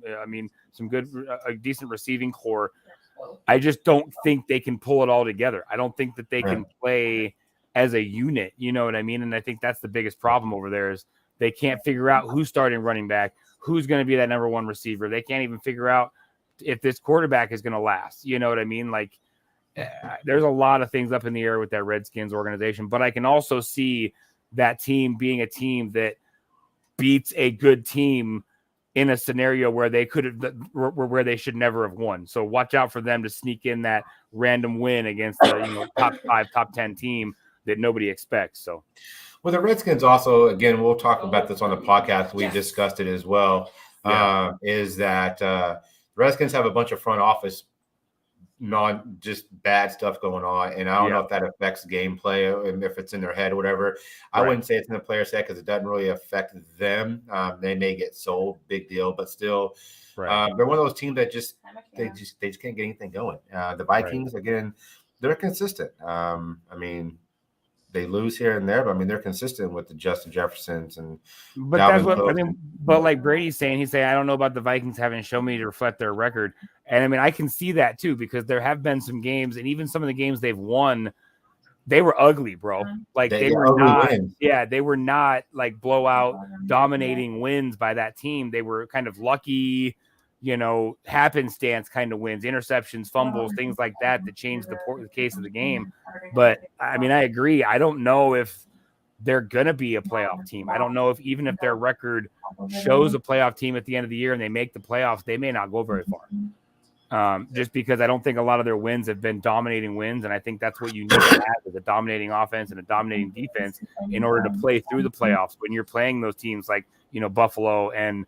Some good, a decent receiving core. I just don't think they can pull it all together. I don't think that they can play as a unit. You know what I mean? And I think that's the biggest problem over there is they can't figure out who's starting running back, who's going to be that number one receiver. They can't even figure out if this quarterback is going to last. You know what I mean? Like there's a lot of things up in the air with that Redskins organization, but I can also see that team being a team that beats a good team in a scenario where they could have, where they should never have won. So watch out for them to sneak in that random win against the top 5, top 10 team that nobody expects. So, well, the Redskins also, again, we'll talk about this on the podcast. We discussed it as well. Is that the Redskins have a bunch of front office just bad stuff going on, and I don't know if that affects gameplay and if it's in their head or whatever. I wouldn't say it's in the player's head because it doesn't really affect them. They may get sold, big deal, but still, they're one of those teams that they just can't get anything going. The Vikings again, they're consistent. I mean, they lose here and there, but I mean they're consistent with the Justin Jeffersons and. But Dalvin that's what Cook. I mean. But like Brady's saying, he's saying I don't know about the Vikings having shown me to reflect their record, and I mean I can see that too because there have been some games, and even some of the games they've won, they were ugly, bro. Like they were not. They were not like blowout, dominating wins by that team. They were kind of lucky, happenstance kind of wins, interceptions, fumbles, things like that changed the case of the game. But I mean, I agree. I don't know if they're going to be a playoff team. I don't know if even if their record shows a playoff team at the end of the year and they make the playoffs, they may not go very far. Just because I don't think a lot of their wins have been dominating wins. And I think that's what you need to have is a dominating offense and a dominating defense in order to play through the playoffs. When you're playing those teams like, Buffalo and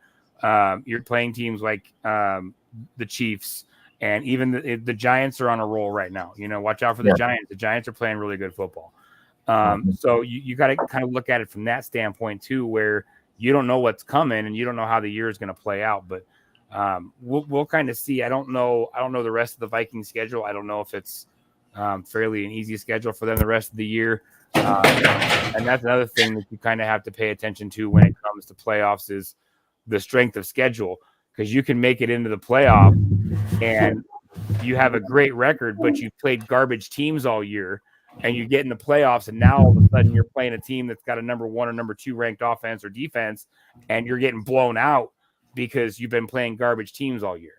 you're playing teams like the Chiefs and even the Giants are on a roll right now. Watch out for the Giants. The Giants are playing really good football. So you got to kind of look at it from that standpoint too, where you don't know what's coming and you don't know how the year is going to play out. But we'll kind of see. I don't know the rest of the Viking schedule. I don't know if it's fairly an easy schedule for them the rest of the year. And that's another thing that you kind of have to pay attention to when it comes to playoffs is the strength of schedule, because you can make it into the playoff and you have a great record, but you played garbage teams all year and you get in the playoffs and now all of a sudden you're playing a team that's got a number 1 or number 2 ranked offense or defense and you're getting blown out because you've been playing garbage teams all year.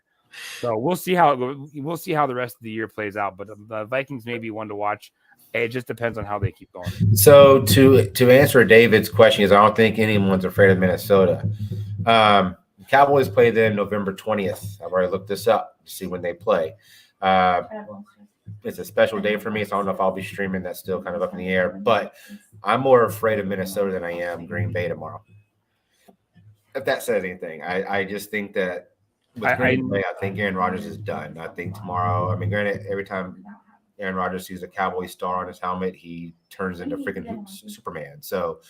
So we'll see how the rest of the year plays out, but the Vikings may be one to watch. It just depends on how they keep going. So to answer David's question is I don't think anyone's afraid of Minnesota. Cowboys play them November 20th. I've already looked this up to see when they play. It's a special day for me, so I don't know if I'll be streaming. That's still kind of up in the air. But I'm more afraid of Minnesota than I am Green Bay tomorrow. If that says anything, I just think that with Green Bay, I think Aaron Rodgers is done. I think tomorrow, I mean, granted, every time Aaron Rodgers sees a Cowboy star on his helmet, he turns into freaking Superman. So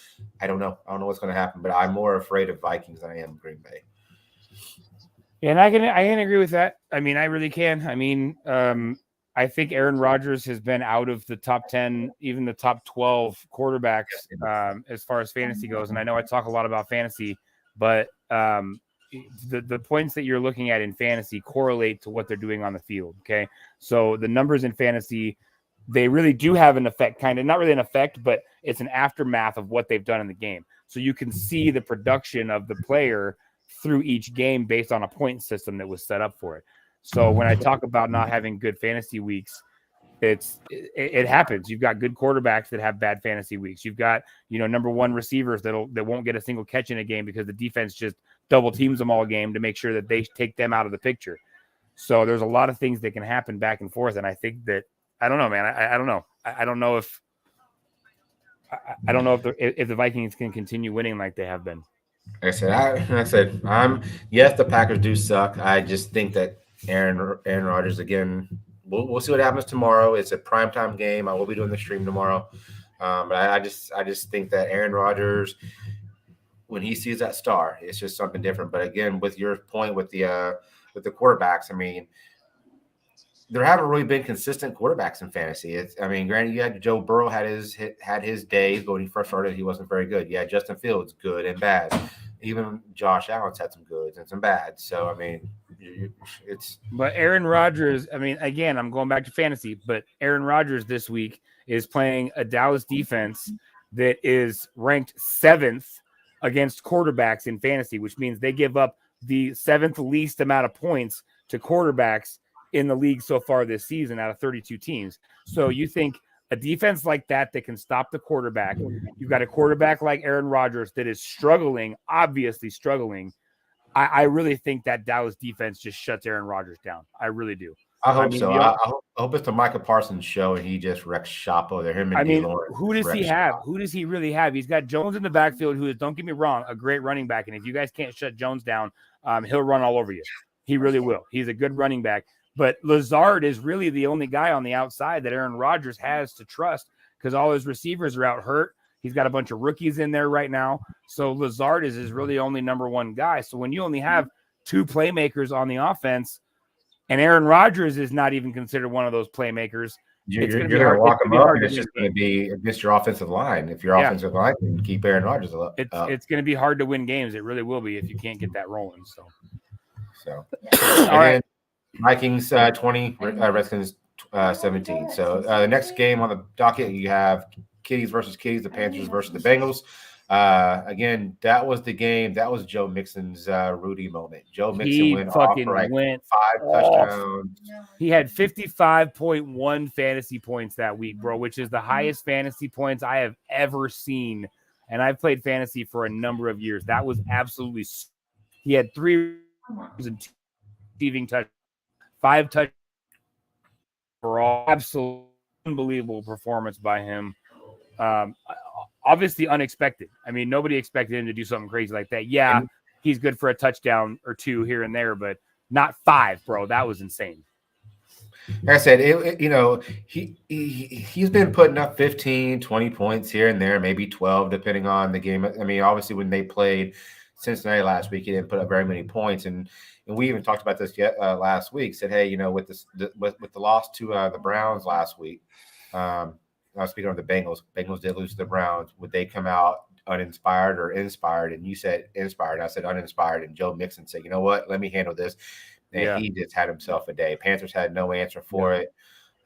I don't know. I don't know what's going to happen, but I'm more afraid of Vikings than I am Green Bay. Yeah, and I can agree with that. I mean, I really can. I mean, I think Aaron Rodgers has been out of the top 10, even the top 12 quarterbacks as far as fantasy goes. And I know I talk a lot about fantasy, but the points that you're looking at in fantasy correlate to what they're doing on the field. Okay. So the numbers in fantasy, they really do have an effect, kind of not really an effect, but it's an aftermath of what they've done in the game. So you can see the production of the player through each game based on a point system that was set up for it. So when I talk about not having good fantasy weeks, it happens. You've got good quarterbacks that have bad fantasy weeks. You've got, number one receivers that won't get a single catch in a game because the defense just double teams them all game to make sure that they take them out of the picture. So there's a lot of things that can happen back and forth. And I think that, I don't know, man. I don't know. I don't know if the Vikings can continue winning like they have been. Like I said, yes, the Packers do suck. I just think that Aaron Rodgers again. We'll see what happens tomorrow. It's a primetime game. I will be doing the stream tomorrow. But I just think that Aaron Rodgers, when he sees that star, it's just something different. But again, with your point with the quarterbacks, I mean, there haven't really been consistent quarterbacks in fantasy. Granted, you had Joe Burrow had his days, but when he first started, he wasn't very good. Yeah, Justin Fields, good and bad. Even Josh Allen's had some goods and some bads. So But Aaron Rodgers, again, I'm going back to fantasy, but Aaron Rodgers this week is playing a Dallas defense that is ranked 7th against quarterbacks in fantasy, which means they give up the 7th least amount of points to quarterbacks in the league so far this season out of 32 teams. So you think a defense like that can stop the quarterback. You've got a quarterback like Aaron Rodgers that is struggling, obviously struggling. I really think that Dallas defense just shuts Aaron Rodgers down. I really do. I hope so. I hope it's the Micah Parsons show and he just wrecks shop over there. Him and who does he have? Who does he really have? He's got Jones in the backfield, who is, don't get me wrong, a great running back. And if you guys can't shut Jones down, he'll run all over you. He really will. He's a good running back. But Lazard is really the only guy on the outside that Aaron Rodgers has to trust because all his receivers are out hurt. He's got a bunch of rookies in there right now. So Lazard is his really only number one guy. So when you only have 2 playmakers on the offense and Aaron Rodgers is not even considered one of those playmakers, you're going to walk him up and it's just going to be against your offensive line. If your offensive line can keep Aaron Rodgers up. It's going to be hard to win games. It really will be if you can't get that rolling. So. All right. Vikings 20, Redskins 17. So the next game on the docket, you have Kitties versus Kitties, the Panthers versus the Bengals. Again, that was the game. That was Joe Mixon's Rudy moment. Joe Mixon went 5 touchdowns. He had 55.1 fantasy points that week, bro, which is the highest fantasy points I have ever seen. And I've played fantasy for a number of years. That was absolutely. He had 3 receiving touchdowns. 5 touchdowns overall. Absolutely unbelievable performance by him. Obviously unexpected. Nobody expected him to do something crazy like that. Yeah, he's good for a touchdown or 2 here and there, but not 5, bro. That was insane. Like I said, he's been putting up 15, 20 points here and there, maybe 12, depending on the game. Obviously, when they played Cincinnati last week, he didn't put up very many points, and we even talked about this last week. Said, hey, with the loss to the Browns last week, I was speaking of the Bengals. Bengals did lose to the Browns. Would they come out uninspired or inspired? And you said inspired. I said uninspired. And Joe Mixon said, you know what? Let me handle this. And he just had himself a day. Panthers had no answer for it.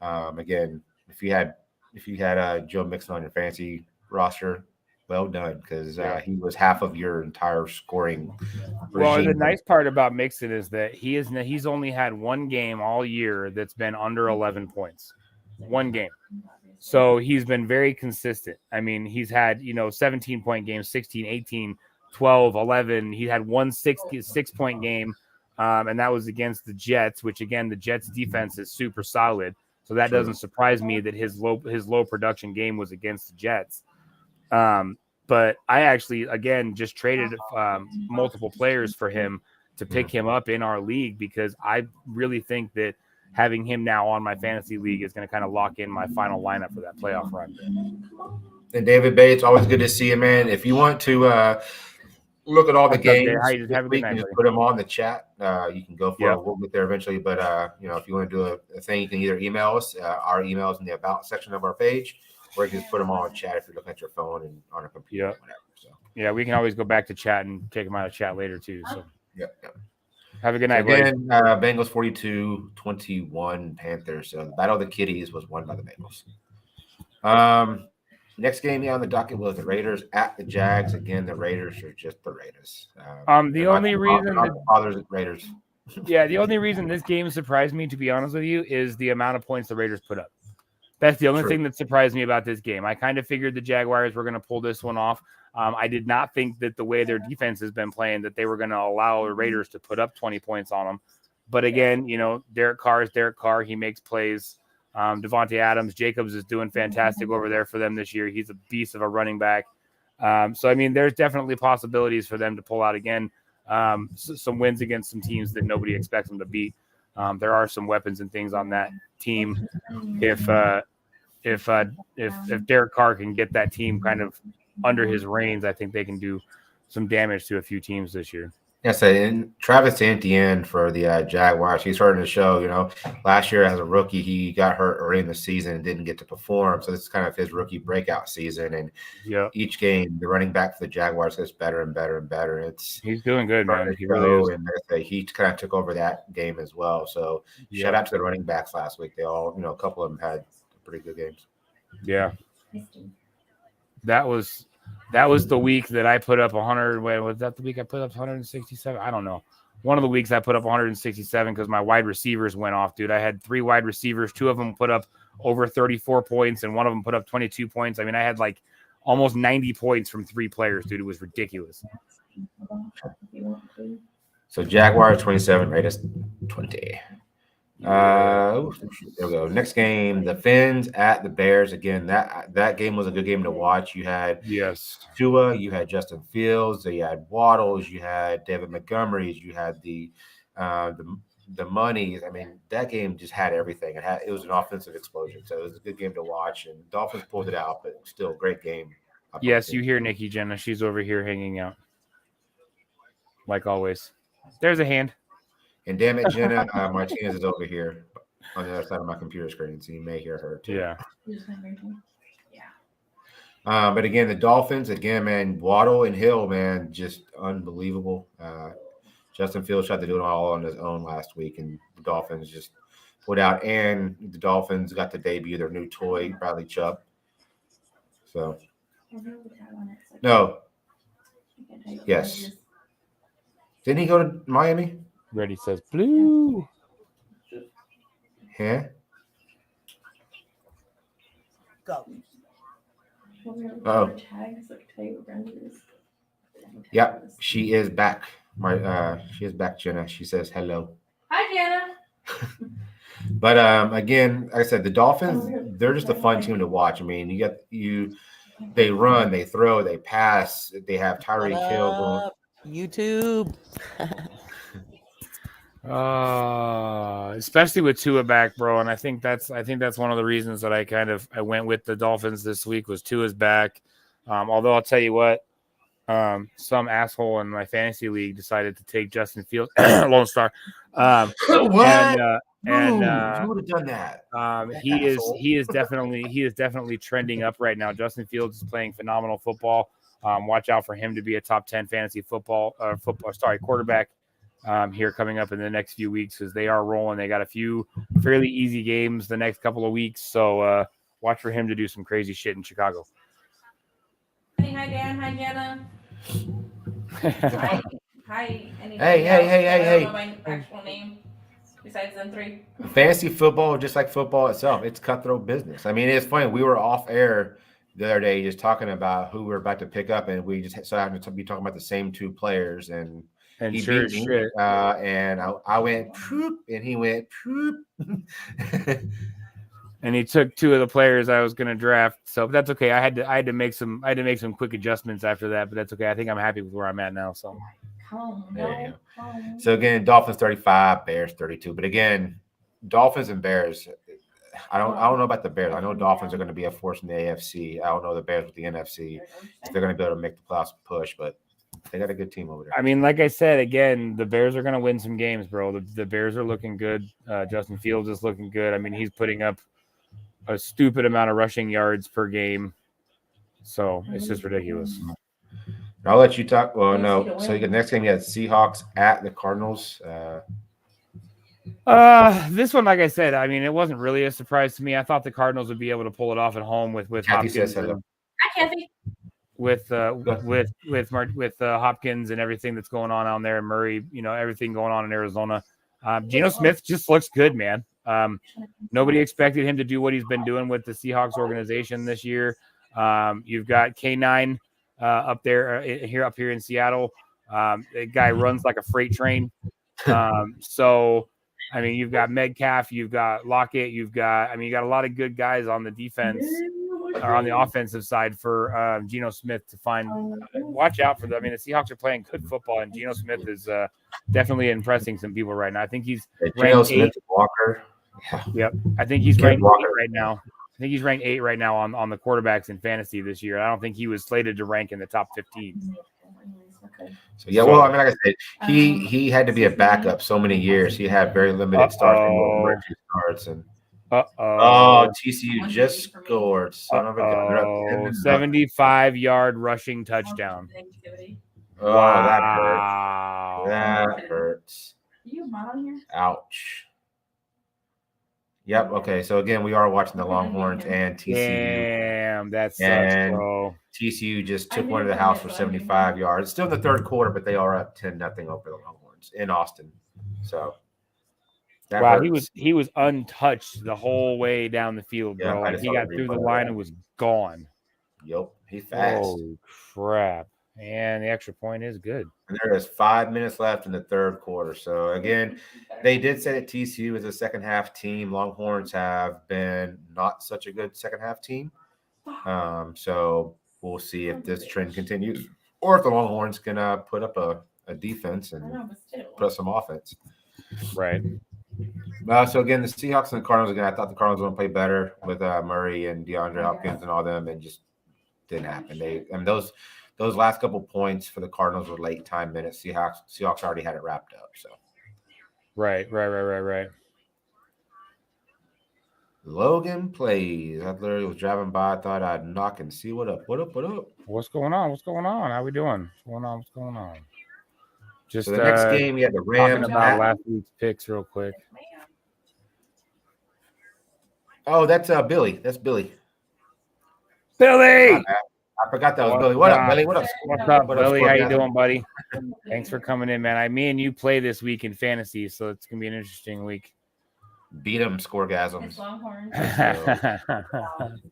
Again, if you had Joe Mixon on your fantasy roster, well done, because he was half of your entire scoring regime. Well, the nice part about Mixon is that he's only had 1 game all year that's been under 11 points. 1 game. So he's been very consistent. He's had, 17-point games, 16, 18, 12, 11. He had 1 6-point game, and that was against the Jets, which, again, the Jets defense is super solid. So that doesn't surprise me that his low production game was against the Jets. But I actually, again, just traded multiple players for him to pick him up in our league because I really think that having him now on my fantasy league is going to kind of lock in my final lineup for that playoff run. And David Bates, always good to see you, man. If you want to look at all the games, you can just put them on the chat. You can go for it. We'll get there eventually. But, if you want to do a thing, you can either email us. Our email is in the About section of our page. Or you can just put them all in chat if you're looking at your phone and on a computer or whatever. So we can always go back to chat and take them out of chat later too. So Yep. Have a good So night, buddy. again, Bengals 42-21 Panthers. So the Battle of the Kitties was won by the Bengals. Next game here on the docket was the Raiders at the Jags. Again, the Raiders are just the Raiders. The only reason fathers Raiders. Yeah, the only reason this game surprised me, to be honest with you, is the amount of points the Raiders put up. That's the only thing that surprised me about this game. I kind of figured the Jaguars were going to pull this one off. I did not think that the way their defense has been playing, that they were going to allow the Raiders to put up 20 points on them. But again, Derek Carr is Derek Carr. He makes plays. Devontae Adams, Jacobs is doing fantastic over there for them this year. He's a beast of a running back. So, I mean, there's definitely possibilities for them to pull out again some wins against some teams that nobody expects them to beat. There are some weapons and things on that team. If Derek Carr can get that team kind of under his reins, I think they can do some damage to a few teams this year. Yes, and Travis Etienne for the Jaguars, he's starting to show, last year as a rookie, he got hurt early in the season and didn't get to perform. So this is kind of his rookie breakout season. And each game, the running back for the Jaguars gets better and better and better. He's doing good, man. He really is. And he kind of took over that game as well. So shout out to the running backs last week. They all, a couple of them had pretty good games. Yeah. That was the week that I put up 100. Wait, was that the week I put up 167? I don't know. One of the weeks I put up 167 because my wide receivers went off, dude. I had 3 wide receivers. 2 of them put up over 34 points, and one of them put up 22 points. I mean, I had like almost 90 points from 3 players, dude. It was ridiculous. So Jaguars 27, Raiders 20. There we go. Next game, the Fins at the Bears. Again, that game was a good game to watch. You had Tua, you had Justin Fields, you had Waddles, you had David Montgomery, you had the Monies. I mean, that game just had everything. It was an offensive explosion. So it was a good game to watch, and Dolphins pulled it out, but still a great game. Yes, you hear Nikki Jenna. She's over here hanging out, like always. There's a hand. And damn it, Jenna, Martinez is over here on the other side of my computer screen, so you may hear her too. Yeah. But again, the Dolphins, man, Waddle and Hill, man, just unbelievable. Justin Fields tried to do it all on his own last week, and the Dolphins just put out. And the Dolphins got to debut their new toy, Bradley Chubb. So, no. Yes. Didn't he go to Miami? Ready says blue. Yeah. Go. Oh. Yep, she is back. She is back, Jenna. She says hello. Hi, Jenna. But again, like I said, the Dolphins, they're just a fun team to watch. I mean, they run, they throw, they pass, they have Tyreek Hill going. YouTube. Especially with Tua back, bro, and I think that's one of the reasons that I went with the Dolphins this week was Tua's back. Although I'll tell you what, some asshole in my fantasy league decided to take Justin Fields, Lone Star. What? You would have done that. He is definitely trending up right now. Justin Fields is playing phenomenal football. Watch out for him to be a top 10 fantasy quarterback here coming up in the next few weeks because they are rolling. They got a few fairly easy games the next couple of weeks. So watch for him to do some crazy shit in Chicago. Hi, Dan. Hi, Jenna. Hi. Hey. I don't know my actual name besides them 3. Fantasy football, just like football itself, it's cutthroat business. I mean, it's funny. We were off air the other day just talking about who we were about to pick up, and we just so happened to be talking about the same 2 players, and he sure beat me, and I went poop, and he went poop. And he took 2 of the players I was going to draft, so that's okay. I had to make some quick adjustments after that, but that's okay. I think I'm happy with where I'm at now. So, So again, Dolphins 35, Bears 32. But again, Dolphins and Bears. I don't know about the Bears. I know Dolphins are going to be a force in the AFC. I don't know the Bears with the NFC if they're going to be able to make the playoffs push, but they got a good team over there. I mean, like I said, again, the Bears are going to win some games, bro. The Bears are looking good. Justin Fields is looking good. I mean, he's putting up a stupid amount of rushing yards per game. So it's just ridiculous. I'll let you talk. Well, Who you see no. to So win? the next game you had Seahawks at the Cardinals. This one, like I said, I mean, it wasn't really a surprise to me. I thought the Cardinals would be able to pull it off at home with Kathy says Hopkins hello. and Hi, Kathy. with Hopkins and everything that's going on there in Murray, everything going on in Arizona. Geno Smith just looks good, man. Nobody expected him to do what he's been doing with the Seahawks organization this year. You've got K9 up here in Seattle. The guy runs like a freight train. So I mean, you've got Metcalf, you've got Lockett, you got a lot of good guys on the defense or on the offensive side for Geno Smith to find. Watch out for them. I mean, the Seahawks are playing good football, and Geno Smith is definitely impressing some people right now. I think he's ranked 8. Walker. Yeah. Yep, I think he's Kent ranked Walker. 8 right now. I think he's ranked 8 right now on the quarterbacks in fantasy this year. I don't think he was slated to rank in the top 15. So yeah, well, I mean, like I said, he had to be a backup so many years. He had very limited starts, and TCU just scored. Son of a gun. They're up 10-0. 75-yard rushing touchdown. Oh, Wow. that hurts. You mod on here? Ouch. Yep. Okay. So again, we are watching the Longhorns and TCU. Damn, that sucks, And bro. TCU just took one to the house for 75 yards. It's still in the third quarter, but they are up 10-0 over the Longhorns in Austin. So that Wow, hurts. he was untouched the whole way down the field, Yeah, bro. I Like, just he saw got the through the replay. line and was gone. Yep. He's fast. Oh crap. And the extra point is good. And there is 5 minutes left in the third quarter. So again, they did say that TCU is a second half team. Longhorns have been not such a good second half team. So we'll see if this trend continues or if the Longhorns can put up a defense and put up some offense. Right. So again, the Seahawks and the Cardinals, again, I thought the Cardinals were going to play better with Murray and DeAndre Hopkins and all them, and just didn't happen. Those last couple points for the Cardinals were late time minutes. Seahawks already had it wrapped up. So Right. Logan plays. I literally was driving by. I thought I'd knock and see what up. What's going on? How we doing? What's going on? Just So the next game, you had the Rams. talking about last week's picks real quick. Oh, that's Billy. That's Billy. Billy! I forgot that was Billy. What up, Billy? What up? What's up, What up, Billy? How you Scorpion? doing, buddy? Thanks for coming in, man. Me and you play this week in fantasy, so it's gonna be an interesting week. Beat him, Scoregasms. It's Longhorns. Oh,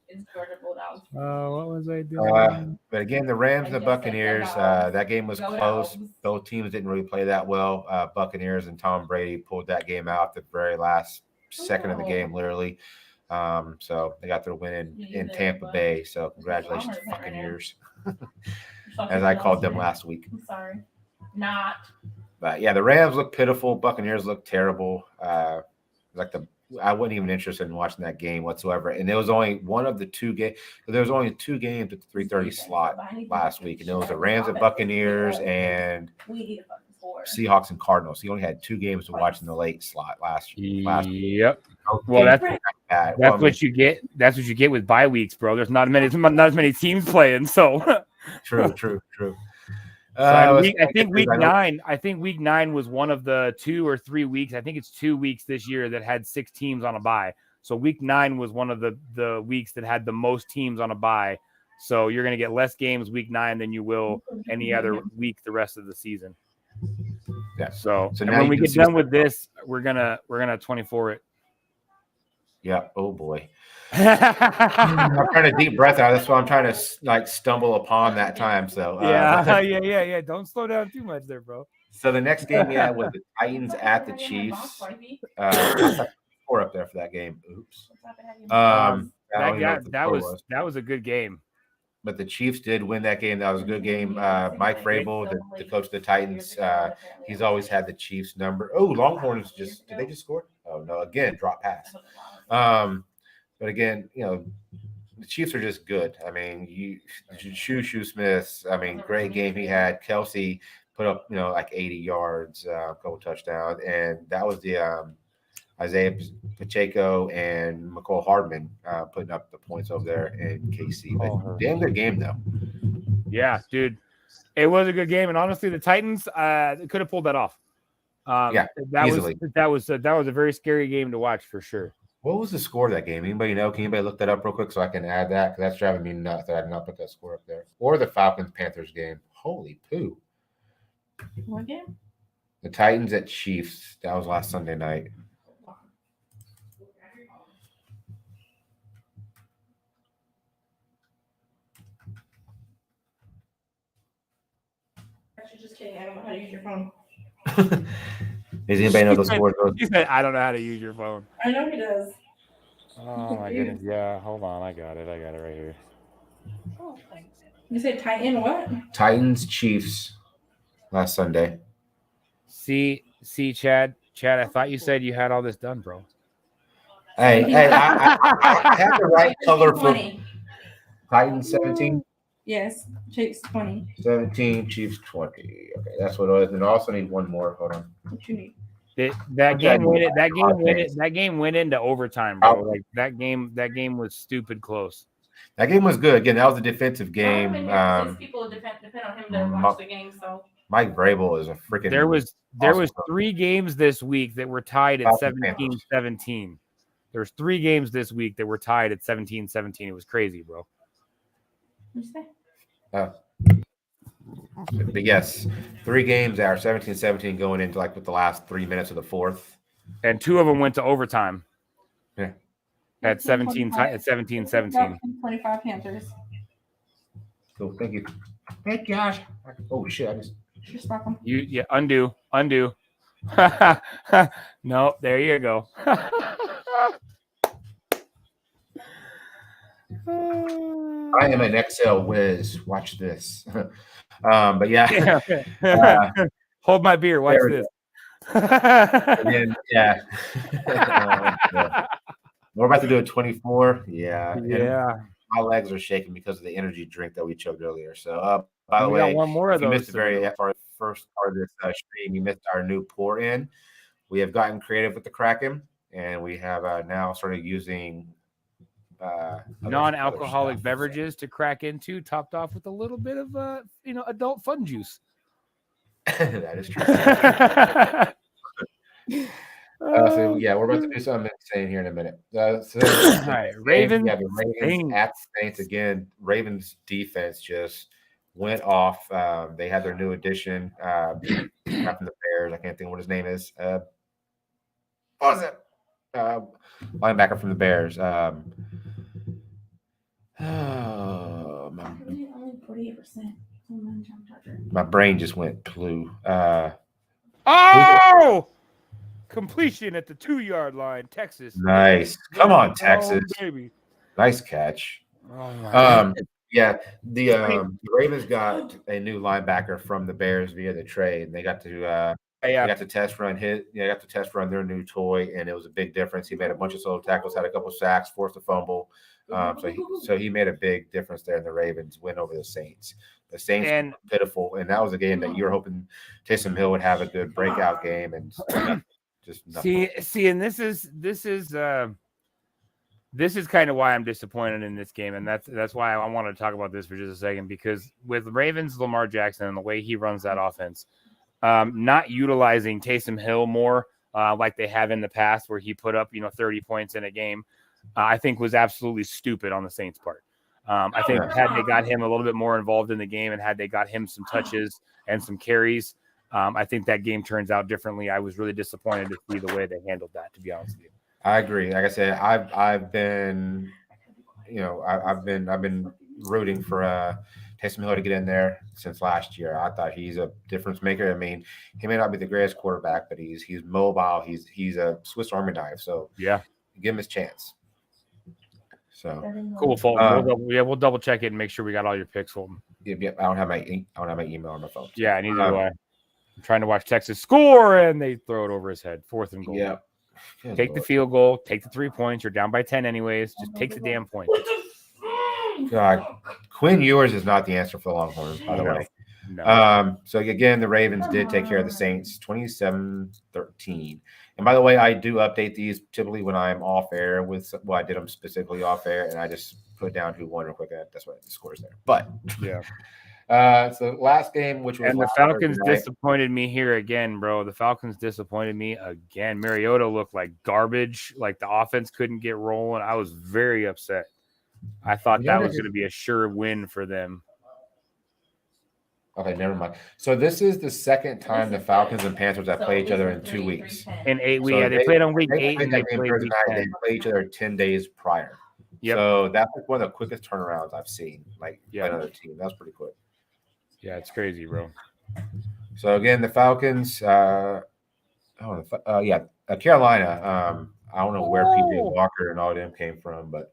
It's Georgia Bulldogs. what was I doing? But again, the Rams and the Buccaneers, that game was close. Both teams didn't really play that well. Buccaneers and Tom Brady pulled that game out the very last second of the game, literally. So they got their win in Tampa Bay. So congratulations, Buccaneers, as I called them last week. I'm sorry. Not. But yeah, the Rams look pitiful. Buccaneers look terrible. I wasn't even interested in watching that game whatsoever. And there was only one of the two games. There was only 2 games at the 3:30 slot last week, and it was the Rams and Buccaneers and Seahawks and Cardinals. He only had 2 games to watch in the late slot last week. Yep. Well, that's what you get. That's what you get with bye weeks, bro. There's not as many teams playing. So true. I think week 9 was one of the 2 or 3 weeks. I think it's 2 weeks this year that had 6 teams on a bye. So week 9 was one of the weeks that had the most teams on a bye. So you're going to get less games week 9 than you will any other week the rest of the season. Yeah. So now when we get done with this, we're gonna 24 it. Yeah. Oh boy. I'm trying to deep breath out. That's why I'm trying to stumble upon that time. So yeah. Don't slow down too much there, bro. So the next game we had was the Titans at the Chiefs. 4 up there for that game. Oops. That was a good game. But the Chiefs did win that game. That was a good game. Mike Vrabel, the coach of the Titans, he's always had the Chiefs number. Oh, Longhorns did they just score? Oh no, again, drop pass. But again, the Chiefs are just good. I mean, Shoo Smith, I mean, great game he had. Kelsey put up, like 80 yards, a couple touchdowns. And that was the Isaiah Pacheco and McCall Hardman putting up the points over there in KC. But damn good game, though. Yeah, dude. It was a good game, and honestly, the Titans could have pulled that off. Yeah, that easily. was a very scary game to watch for sure. What was the score of that game? Anybody know? Can anybody look that up real quick so I can add that? Because that's driving me nuts that I did not put that score up there. Or the Falcons-Panthers game. Holy poo. What game? The Titans at Chiefs. That was last Sunday night. Actually, just kidding. I don't know how to use your phone. Does anybody know the scores? He said, I don't know how to use your phone. I know he does. Oh my goodness. Yeah, hold on. I got it right here. You say Titan what? Titans, Chiefs last Sunday. See, Chad, I thought you said you had all this done, bro. Hey, I have the right color for 20. Titans 17. Yes, Chiefs 20. 17, Chiefs 20. Okay, that's what it was. And I also need one more. Hold on. What you need? That game went into overtime, bro. Like that game was stupid close. That game was good. Again, that was a defensive game. People depend on him to watch the game. So Mike Vrabel is a freaking. There was awesome 3 games this week that were tied at 17-17. There's 3 games this week that were tied at 17-17. It was crazy, bro. what you say? But yes, 3 games that are 17-17 going into like with the last 3 minutes of the fourth. And 2 of them went to overtime. Yeah. At 17-17. 25 Panthers. Cool. Thank you. Hey, Josh. Oh shit! I just. Undo. No, there you go. I am an Excel whiz. Watch this. But yeah. Hold my beer. Watch this. Then, yeah. Yeah. We're about to do a 24. Yeah. Yeah. My legs are shaking because of the energy drink that we chugged earlier. So, by the We way, got one more of you those. missed the very first part of this stream. You missed our new pour in. We have gotten creative with the Kraken, and we have now started using non-alcoholic other stuff. beverages to crack into, topped off with a little bit of adult fun juice. That is true. So yeah, we're about to do something insane here in a minute. All right, Ravens. Yeah, the Ravens at Saints again. Ravens defense just went off. They had their new addition from the Bears. I can't think what his name is. What was it? Linebacker from the Bears. Only 48%. My brain just went blue. Completion at the 2-yard line, Texas. Nice. Come on, Texas. Baby. Nice catch. Oh, yeah, the Ravens got a new linebacker from the Bears via the trade, and they got to they got to test run their new toy, and it was a big difference. He made a bunch of solo tackles, had a couple sacks, forced a fumble. So he made a big difference there in the Ravens win over the Saints. The Saints were pitiful, and that was a game that you were hoping Taysom Hill would have a good breakout game, and just nothing. See, and this is kind of why I'm disappointed in this game, and that's why I want to talk about this for just a second, because with Ravens, Lamar Jackson and the way he runs that offense, not utilizing Taysom Hill more like they have in the past, where he put up 30 points in a game, I think was absolutely stupid on the Saints' part. I think had they got him a little bit more involved in the game, and had they got him some touches and some carries, I think that game turns out differently. I was really disappointed to see the way they handled that, to be honest with you. I agree. Like I said, I've been rooting for Taysom Hill to get in there since last year. I thought he's a difference maker. I mean, he may not be the greatest quarterback, but he's mobile. He's a Swiss Army knife. So yeah, give him his chance. So cool, Fulton. We'll double check it and make sure we got all your picks, Fulton. Yep. I don't have my email on my phone. Yeah, neither do I. I'm trying to watch Texas score, and they throw it over his head. 4th and goal. Yeah. Take the field goal. Take the 3 points. You're down by 10 anyways. Just take the damn point. God, Quinn Ewers is not the answer for the Longhorns, by the way. No. So again, the Ravens did take care of the Saints, 27-13. And by the way, I do update these typically when I'm off air I did them specifically off air, and I just put down who won real quick. That's why the score's there. But yeah. So last game, which was And the last Falcons Thursday night, disappointed me here again, bro. The Falcons disappointed me again. Mariota looked like garbage. Like the offense couldn't get rolling. I was very upset. I thought that was going to be a sure win for them. Okay, never mind. So this is the second time the Falcons and Panthers have So played each at other least in a 2 3, weeks. 3, 10. In 8 weeks, So yeah, they played on week they 8 played and they that game played Thursday week night. 10. They played each other 10 days prior. Yep. So that's like one of the quickest turnarounds I've seen. Like Yeah. another team. That was pretty quick. Yeah, it's crazy, bro. So again, the Falcons. Carolina. I don't know where PJ Walker and all them came from, but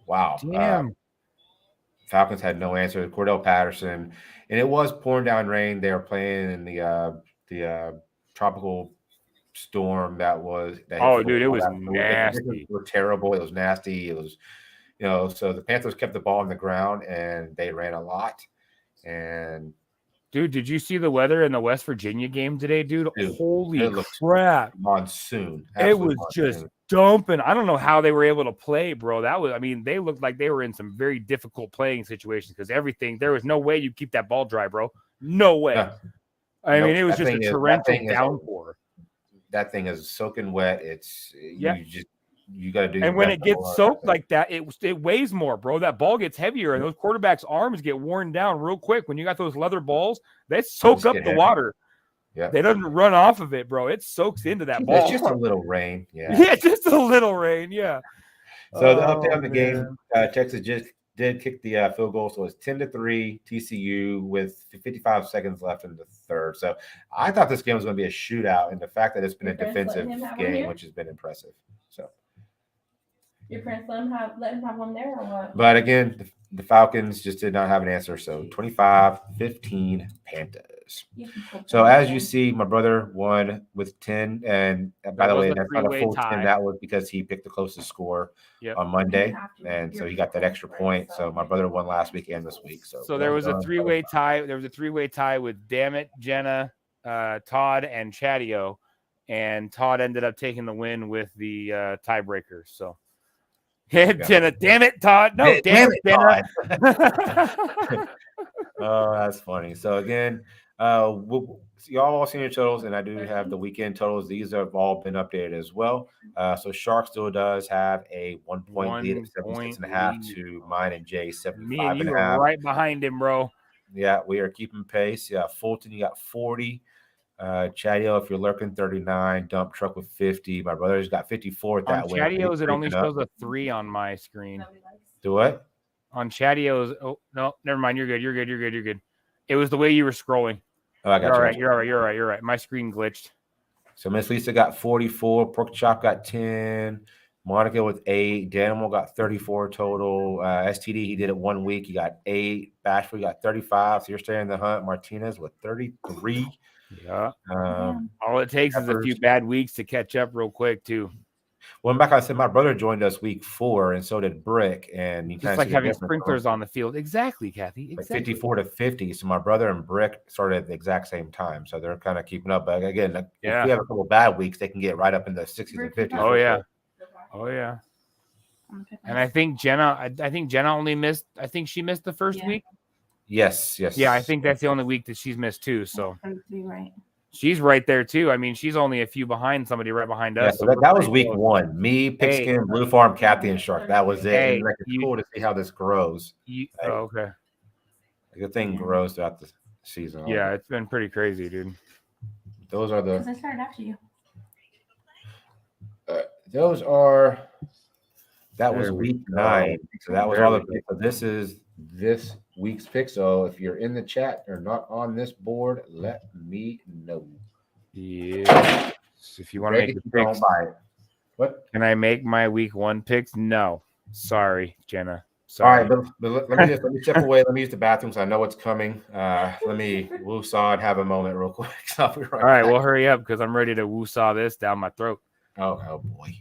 wow. Damn. Falcons had no answer. Cordell Patterson, and it was pouring down rain. They were playing in the tropical storm that was. That Oh, hit dude, it was The nasty. conditions were terrible. It was nasty. It was, so the Panthers kept the ball on the ground and they ran a lot. And Dude, did you see the weather in the West Virginia game today, dude? Holy it looked crap. monsoon. It was Absolute just monsoon. dumping. I don't know how they were able to play, bro. They looked like they were in some very difficult playing situations because there was no way you keep that ball dry, bro. No way. Yeah. I mean, Nope, it was that just a thing is- torrential that thing is- downpour. That thing is soaking wet. It's Yeah. you got to do. And when it gets soaked like like that, it weighs more, bro. That ball gets heavier, and those quarterbacks' arms get worn down real quick. When you got those leather balls, they soak just up get the heavy. water. Yeah. They doesn't run off of it, bro. It soaks into that ball. It's just a little rain. Yeah. Yeah, just a little rain. Yeah. So the update on the man. game, Texas just did kick the field goal, so it's 10-3 TCU with 55 seconds left in the third. So I thought this game was going to be a shootout, and the fact that it's been a Your parents defensive letting him have one game, here? which has been impressive. So, Your parents let him have one there or what? but again, the Falcons just did not have an answer. So 25-15 Panthers. So as you see, my brother won with 10, and by the was way, a that's not a three-way full tie. 10. That was because he picked the closest score Yep. on Monday, and so he got that extra point. So my brother won last week and this week. So there was a well done. three-way tie. There was a three-way tie with Dammit, Jenna, Todd, and Chadio, and Todd ended up taking the win with the tiebreaker. So, yeah, Jenna, damn it, Todd. No, damn it, Jenna. Oh, that's funny. So again, y'all all seen your totals, and I do have the weekend totals. These have all been updated as well. So Shark still does have a 1 point lead at 76.5 to mine and Jay 75.5. Me and you are right behind him, bro. Yeah, we are keeping pace. Yeah, Fulton, you got 40. Chadio, if you're lurking, 39. Dump Truck with 50. My brother's got 54 at that On win. Chatio's, it only Creeping up. shows a 3 on my screen. Do what? On Chatio's, oh no, never mind. You're good. You're good. You're good. You're good. It was the way you were scrolling. Oh, I got You're you. all right. You're all right. You're all right. You're right. My screen glitched. So Miss Lisa got 44. Pork Chop got 10. Monica with 8. Danimal got 34 total. STD, he did it 1 week. He got 8. Bashford got 35. So you're staying in the hunt. Martinez with 33. Yeah. Um, All it takes is a few bad weeks to catch up real quick, too. Well, back I said my brother joined us week 4, and so did Brick. And you Just like having sprinklers on the field. Exactly, Kathy. like Exactly. 54-50. So my brother and Brick started at the exact same time. So they're kind of keeping up. But again, Yeah. if we have a couple bad weeks, they can get right up in the 60s and 50s. Oh, yeah. Oh, yeah. And I think Jenna, only missed, I think she missed the first week. Yes. Yeah, I think that's the only week that she's missed too. So Right. she's right there too. I mean, she's only a few behind somebody right behind Yeah, us. so So that was we're week close. 1. Me, Pigskin, Blue Farm, Kathy, and Shark. That was it. Hey, And like, it's cool to see how this grows. Okay. Like, the thing grows throughout the season. Yeah, it's been pretty crazy, dude. Those are Because the. I started after you. Those are. That was There we week go. 9. So that was There all we the picks. So this is this week's pick. So if you're in the chat or not on this board, let me know. Yeah. If you want to Greg, make if the you don't picks, buy it. What? can I make my week 1 picks? No. Sorry, Jenna. All Sorry. right, but let me step away. Let me use the bathroom so I know what's coming. Let me woo-saw and have a moment real quick. So I'll be right All right, back. well, hurry up because I'm ready to woo-saw this down my throat. Oh boy.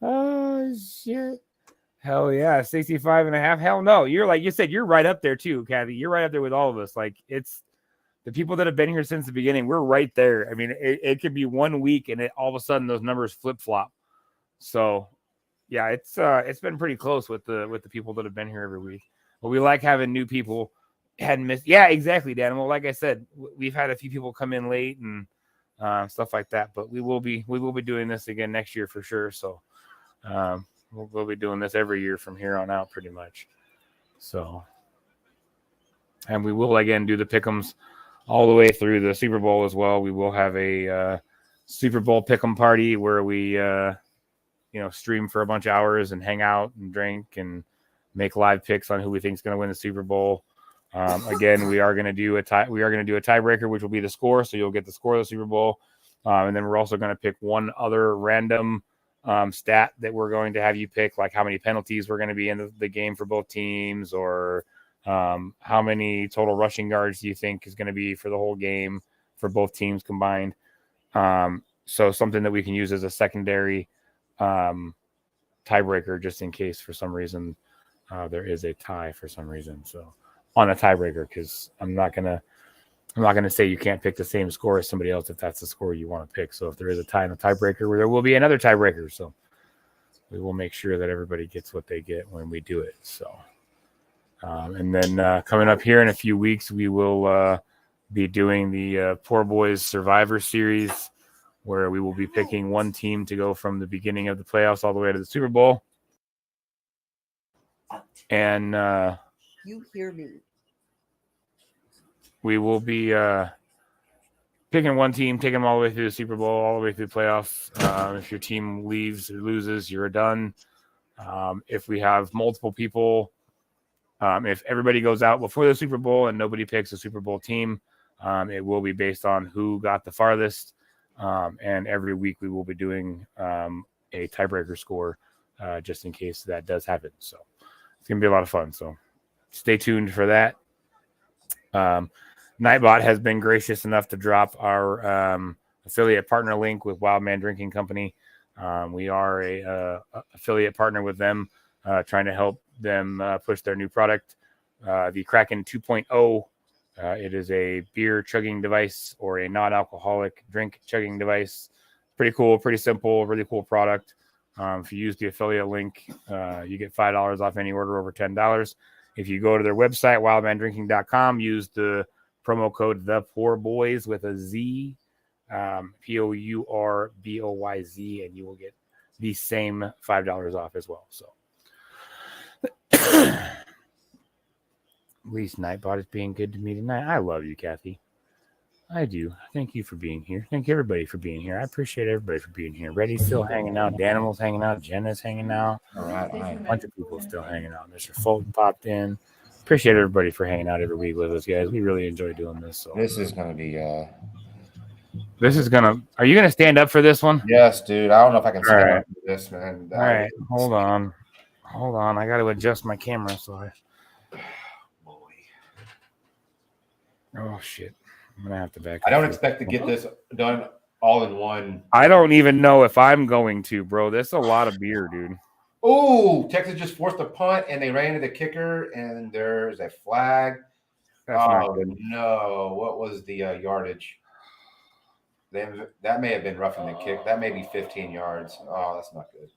Oh shit. Hell yeah. 65.5. Hell no. You're like you said, you're right up there too, Kathy. You're right up there with all of us. Like it's the people that have been here since the beginning. We're right there. I mean, it could be 1 week and all of a sudden those numbers flip-flop. So yeah, it's been pretty close with the people that have been here every week. But we like having new people. Hadn't missed. Yeah, exactly, Dan. Well, like I said, we've had a few people come in late and stuff like that. But we will be doing this again next year for sure. So we'll be doing this every year from here on out, pretty much. So, and we will again do the pick'ems all the way through the Super Bowl as well. We will have a Super Bowl pick'em party where we stream for a bunch of hours and hang out and drink and make live picks on who we think is going to win the Super Bowl. Again, we are going to do a tiebreaker, which will be the score. So you'll get the score of the Super Bowl. And then we're also going to pick one other random stat that we're going to have you pick, like how many penalties we're going to be in the game for both teams, or how many total rushing yards do you think is going to be for the whole game for both teams combined. So something that we can use as a secondary tiebreaker, just in case for some reason there is a tie for some reason. So on a tiebreaker, because I'm not gonna say you can't pick the same score as somebody else if that's the score you want to pick. So if there is a tie in a tiebreaker, there will be another tiebreaker. So we will make sure that everybody gets what they get when we do it. So and then coming up here in a few weeks, we will be doing the Poor Boys Survivor Series, where we will be picking one team to go from the beginning of the playoffs all the way to the Super Bowl. And You hear me. we will be picking one team, taking them all the way through the Super Bowl, all the way through the playoffs. If your team leaves or loses, you're done. If we have multiple people, if everybody goes out before the Super Bowl and nobody picks a Super Bowl team, it will be based on who got the farthest. And every week we will be doing a tiebreaker score just in case that does happen. So it's going to be a lot of fun. So stay tuned for that. Nightbot has been gracious enough to drop our affiliate partner link with Wildman Drinking Company. We are a affiliate partner with them, trying to help them push their new product, the Kraken 2.0. It is a beer chugging device or a non-alcoholic drink chugging device. Pretty cool, pretty simple, really cool product. If you use the affiliate link, you get $5 off any order over $10. If you go to their website, wildmandrinking.com, use the promo code The Poor Boys with a Z, POURBOYZ, and you will get the same $5 off as well. So at least Nightbot is being good to me tonight. I love you, Kathy. I do. Thank you for being here. Thank everybody for being here. I appreciate everybody for being here. Reddy's still hanging out. Danimal's hanging out. Jenna's hanging out. All right. A bunch of people still hanging out. Mr. Fulton popped in. Appreciate everybody for hanging out every week with us, guys. We really enjoy doing this. So This is going to be. Are you gonna stand up for this one? Yes, dude. I don't know if I can stand right. up for this, man. All right. Hold on. I got to adjust my camera. Oh shit. I'm gonna have to back. I don't expect to get this done all in one. I don't even know if I'm going to, bro. That's a lot of beer, dude. Oh, Texas just forced a punt and they ran into the kicker, and there's a flag. That's not good. No. What was the yardage? That may have been roughing the kick. That may be 15 yards. Oh, that's not good.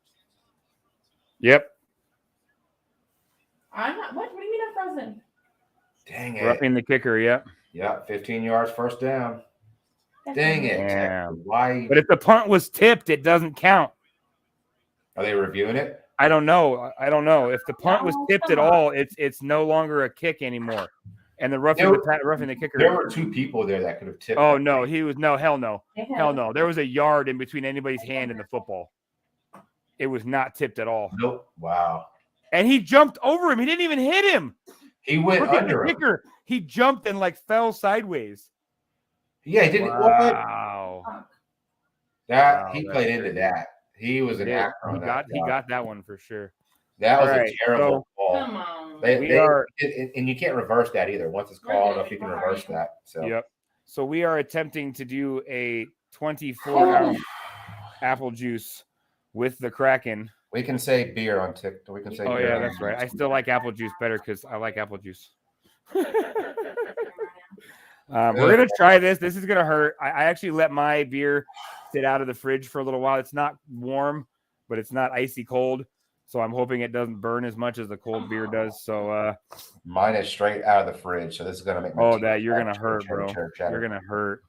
Yep. I'm not. What do you mean I'm frozen? Dang it. Roughing the kicker, yep. Yeah, 15 yards, first down. Dang it. Damn. Why? But if the punt was tipped, it doesn't count. Are they reviewing it? I don't know. If the punt was tipped at all, it's no longer a kick anymore. And the roughing the kicker. There were two people there that could have tipped. Oh no, hell no. Hell no. There was a yard in between anybody's hand and the football. It was not tipped at all. Nope. Wow. And he jumped over him. He didn't even hit him. He went Look at under the him. kicker. He jumped and fell sideways. Yeah, he didn't. Wow. He played into that. He was an actor on that. He got that one for sure. That was Right, a terrible ball. Come on. And you can't reverse that either. Once it's called, I don't know if you can reverse that. So Yep. So we are attempting to do a 24-ounce apple juice with the Kraken. we can say beer on TikTok. We can say. Oh beer yeah, on that's right. I still like apple juice better because I like apple juice. We're gonna try this. This is gonna hurt. I actually let my beer sit out of the fridge for a little while. It's not warm, but it's not icy cold. So I'm hoping it doesn't burn as much as the cold beer does. So Mine is straight out of the fridge, so this is gonna make. Oh, that you're gonna hurt, bro. You're gonna hurt.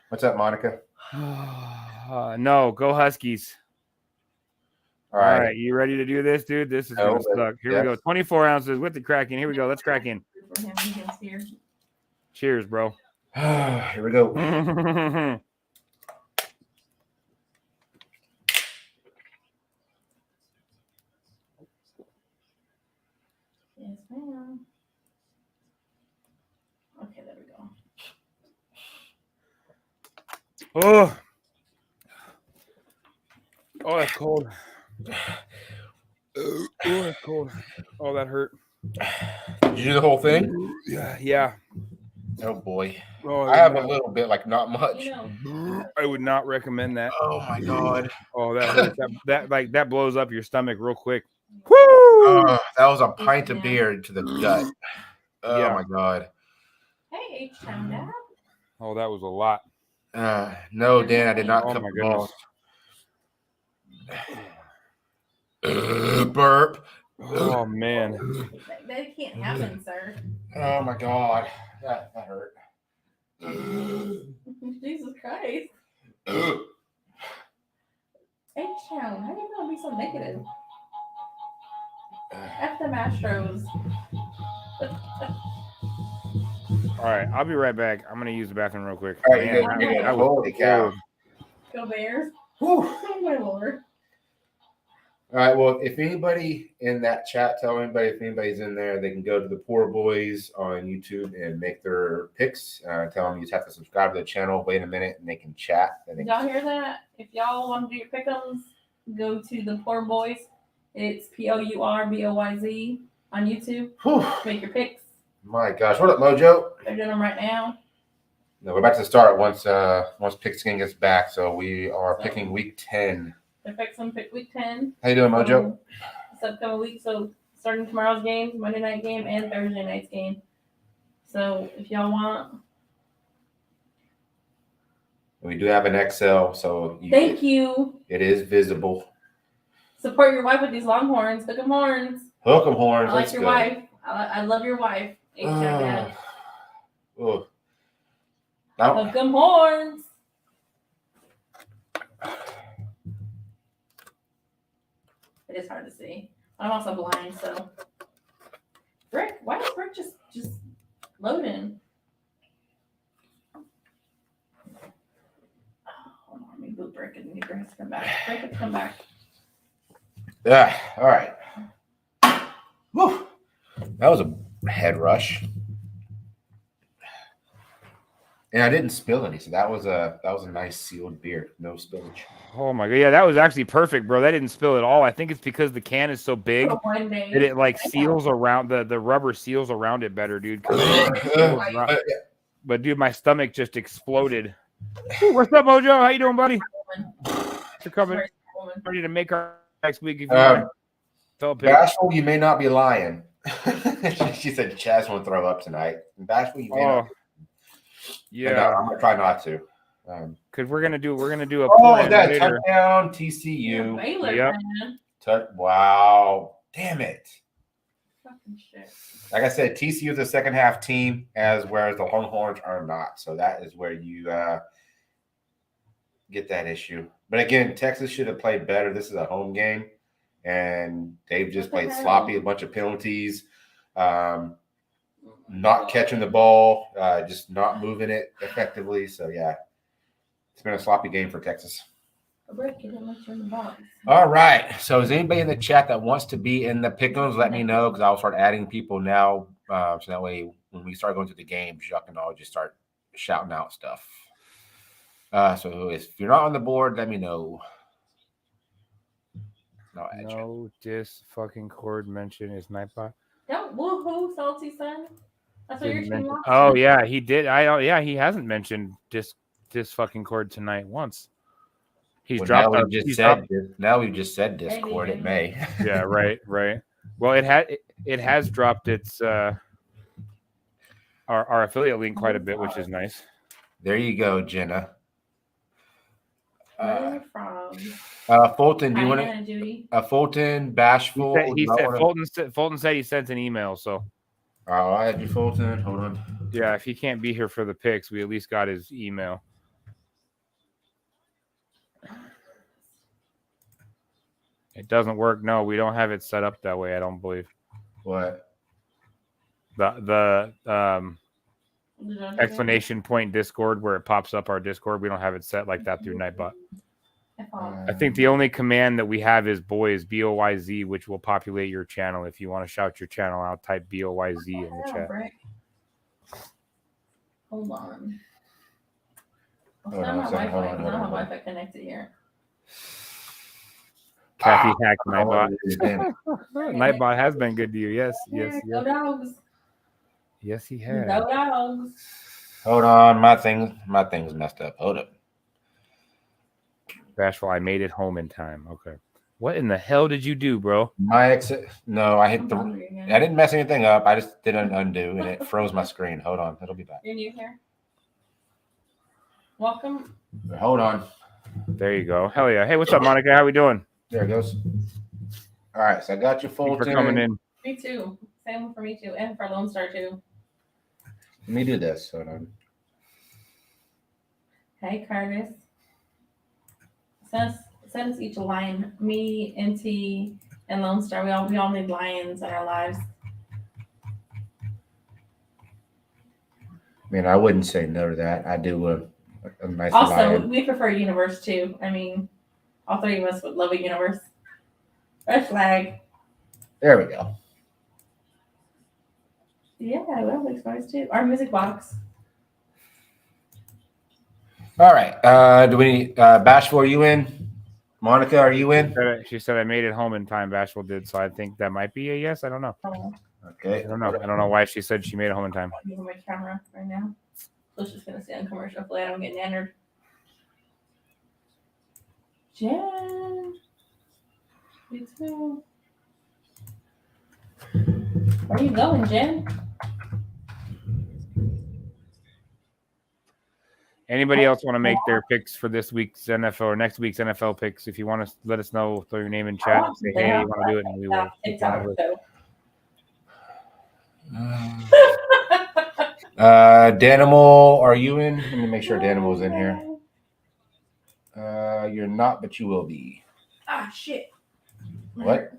What's up, Monica? No, go Huskies. All right. You ready to do this, dude? This is gonna suck. Here we go. 24 ounces with the Kraken. Here we go. Let's crack in. Cheers, bro. Here we go. Yes, ma'am. Okay, there we go. Oh, that's cold. Oh, that's cold. Oh, that hurt. Did you do the whole thing? Yeah. Oh boy. Oh, I have a little bit, like not much. You know, I would not recommend that. Oh my god. Oh, that hurts. that blows up your stomach real quick. Woo! That was a pint of beer to the gut. Oh Yeah. my god. hey, H-Town Dad. Oh, that was a lot. No, Dan, I did not Oh come my balls. goodness. Burp. Oh man. That can't happen, sir. Oh my god. That hurt. Jesus Christ. H-Town, how are you gonna be so negative? F the Astros. All right, I'll be right back. I'm gonna use the bathroom real quick. All right, you Man, good, you good. I was Holy cow. cold. Go Bears. Whew. Oh my lord. All right. Well, if anybody in that chat, tell anybody if anybody's in there, they can go to the Poor Boys on YouTube and make their picks. Tell them you just have to subscribe to the channel. Wait a minute, and they can chat. And they Y'all hear that? If y'all want to do your pick'ems, go to the Poor Boys. It's POURBOYZ on YouTube. Whew. Make your picks. My gosh, what up, Mojo? They're doing them right now. No, we're about to start once Pigskin gets back. So we are picking week 10. They're fixing pick week 10. How you doing, Mojo? This upcoming week. So starting tomorrow's games, Monday night game and Thursday night's game. So if y'all want, We do have an Excel, so thank you. It is visible. Support your wife with these Longhorns. Hook 'em horns. Hook 'em horns. I like Let's your go. wife. I love your wife. H-Town Dad. Oh. Now, Hook 'em horns. It is hard to see. I'm also blind, so. Brick, why is Brick just loading? Oh, hold on, let me boot Brick and Brick has to come back. Brick has to come back. yeah. All right. Whew. That was a head rush. And I didn't spill any, so that was a nice sealed beer. No spillage. Oh my god, yeah, that was actually perfect, bro. That didn't spill at all. I think it's because the can is so big For one day. that it like seals around the rubber seals around it better, dude. But dude, my stomach just exploded. Ooh, what's up, Mojo? How you doing, buddy? You're coming ready to make our next week if you want. Bashful, you may not be lying. She said Chaz won't throw up tonight. Bashful, you may not. Yeah, I'm gonna try not to. Because we're gonna do a that later. touchdown Yeah, TCU. Baylor, Yep. man. Wow, damn it! Fucking shit. Like I said, TCU is a second half team, whereas the Longhorns are not. So that is where you get that issue. But again, Texas should have played better. This is a home game, and they've just played sloppy. A bunch of penalties. Not catching the ball, just not moving it effectively. So, yeah, it's been a sloppy game for Texas. All right. So, is anybody in the chat that wants to be in the pick'ems? Let me know because I'll start adding people now. So that way, when we start going to the games, y'all can all just start shouting out stuff. So, if you're not on the board, let me know. No, this fucking cord mention is Nightbot. Don't woohoo, salty son. That's what your team wants. Oh yeah, he did. He hasn't mentioned this fucking cord tonight once. He's dropped. Now we've just said Discord. It may. Yeah, right. Well, it has dropped its our affiliate link quite a bit, which is nice. There you go, Jenna. Mother Frog. Fulton, do you want Hannah, Judy. Fulton, Bashful? He do I said wanna- Fulton said he sent an email. So Oh, I had you, Fulton. Hold on. yeah, if he can't be here for the picks, we at least got his email. It doesn't work. No, we don't have it set up that way. I don't believe What? the explanation point Discord where it pops up our Discord. We don't have it set like that through Nightbot. I think the only command that we have is boys, BOYZ, which will populate your channel. If you want to shout your channel out, type BOYZ in the chat. Hold on. Hold on a second, hold on, I don't hold on. have Wi-Fi connected here. Kathy hacked Oh, Nightbot. damn it. Nightbot has been good to you. Yes, yes, Go yes. dogs. Yes, he has. Go dogs. Hold on, my thing's messed up. Hold up. Bashful, I made it home in time. Okay. What in the hell did you do, bro? My exit. No, I hit I'm the. hungry again. I didn't mess anything up. I just did an undo and it froze my screen. Hold on, it'll be back. You're new here. Welcome. Hold on. There you go. Hell yeah. Hey, what's up, Monica? How we doing? There it goes. All right, so I got your Thanks Fulton. for coming in. Me too. Same one for me too, and for Lone Star too. Let me do this. Hold on. Hey, Curtis. Send us each a line. Me, NT, and Lone Star. We all need lions in our lives. I mean, I wouldn't say no to that. I do a nice Also, lion. we prefer universe too. I mean, all three of us would love a universe. Red flag. There we go. Yeah, well, looks nice too. Our music box. All right. Do we need Bashful? Are you in? Monica, are you in? She said I made it home in time. Bashful did, so I think that might be a yes. I don't know. Oh, Okay. I don't know why she said she made it home in time. I'm using my camera right now. So it's just gonna stay on commercial. Hopefully, I don't get nannered. Jen. Me too. Where are you going, Jen? Anybody else want to make their picks for this week's NFL or next week's NFL picks? If you want to let us know, throw your name in chat. Say, hey, you want to do it, and we will. TikTok, so. Danimal, are you in? Let me make sure Danimal's in here. You're not, but you will be. Ah, shit. What?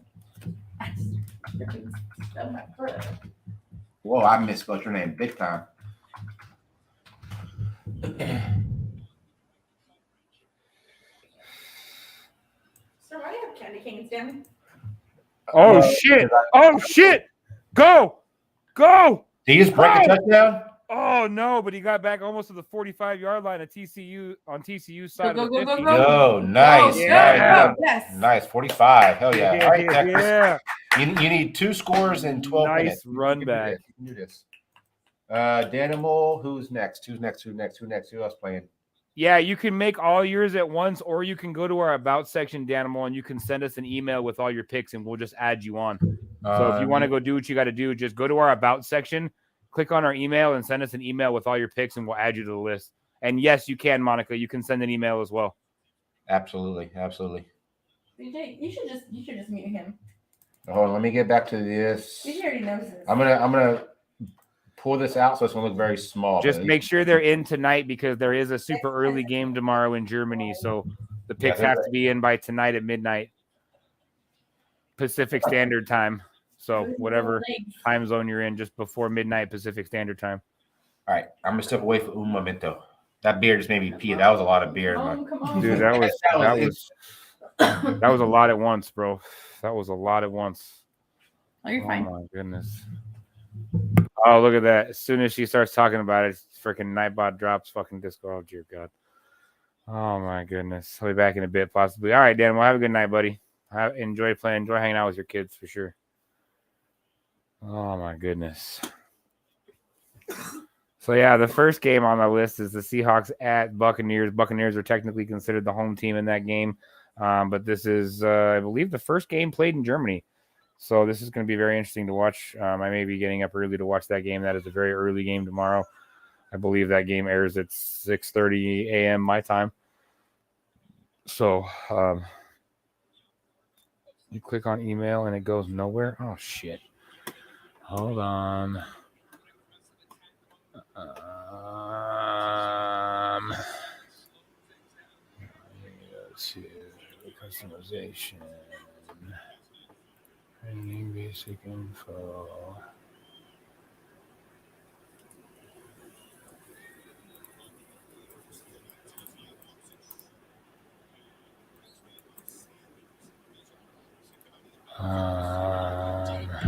Whoa, I misspelled your name big time. Sir, why do you have candy canes down? Oh shit! Oh shit! Go! Go! Did he just break a touchdown? Oh no! But he got back almost to the 45-yard line at TCU on TCU's side Go, of go, the go, 50. go, go. Yo, nice. Oh, yeah. Nice. Yes. Nice. 45. Hell yeah. All right, Texas. Yeah. You need 2 scores in 12 Nice minutes. run You can do back. this. You can do this. Danimal, who's next? Who else playing? Yeah, you can make all yours at once, or you can go to our About section, Danimal, and you can send us an email with all your picks, and we'll just add you on. So if you want to go do what you got to do, just go to our About section, click on our email, and send us an email with all your picks, and we'll add you to the list. And yes, you can, Monica. You can send an email as well. Absolutely. Absolutely. BJ, you should just mute him. Hold on, let me get back to this. BJ already knows this. I'm gonna pull this out so it's gonna look very small. Just make sure they're in tonight because there is a super early game tomorrow in Germany. So the picks have to be in by tonight at midnight Pacific Standard Time. So whatever time zone you're in, just before midnight Pacific Standard Time. All right, I'm gonna step away for un momento. That beer just made me pee. That was a lot of beer. Come on. Dude, that was a lot at once, bro. That was a lot at once. Oh, you're fine. Oh my goodness. Oh, look at that. As soon as she starts talking about it, freaking Nightbot drops fucking Discord. Oh, dear God. Oh, my goodness. I'll be back in a bit, possibly. All right, Dan. Well, have a good night, buddy. Enjoy playing. Enjoy hanging out with your kids, for sure. Oh, my goodness. So, yeah, the first game on the list is the Seahawks at Buccaneers. Buccaneers are technically considered the home team in that game. But this is, I believe, the first game played in Germany. So this is going to be very interesting to watch. I may be getting up early to watch that game. That is a very early game tomorrow. I believe that game airs at 6:30 a.m. my time. So you click on email and it goes nowhere. Oh shit. Hold on. To customization. Training basic info.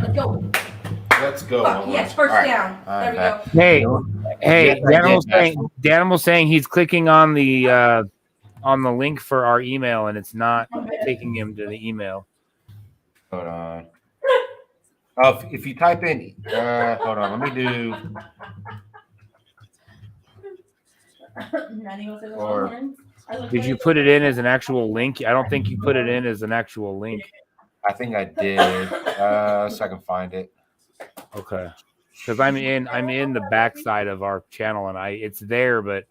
Let's go. Let's go. Fuck, yes, first All right. down. All There we right, go. Hey, Yes, I did, Danimal's saying he's clicking on the link for our email and it's not taking him to the email. Hold on. Oh, if you type in, hold on, let me do. Did you put it in as an actual link? I don't think you put it in as an actual link. I think I did. So I can find it. Okay. Because I'm in the backside of our channel and it's there, but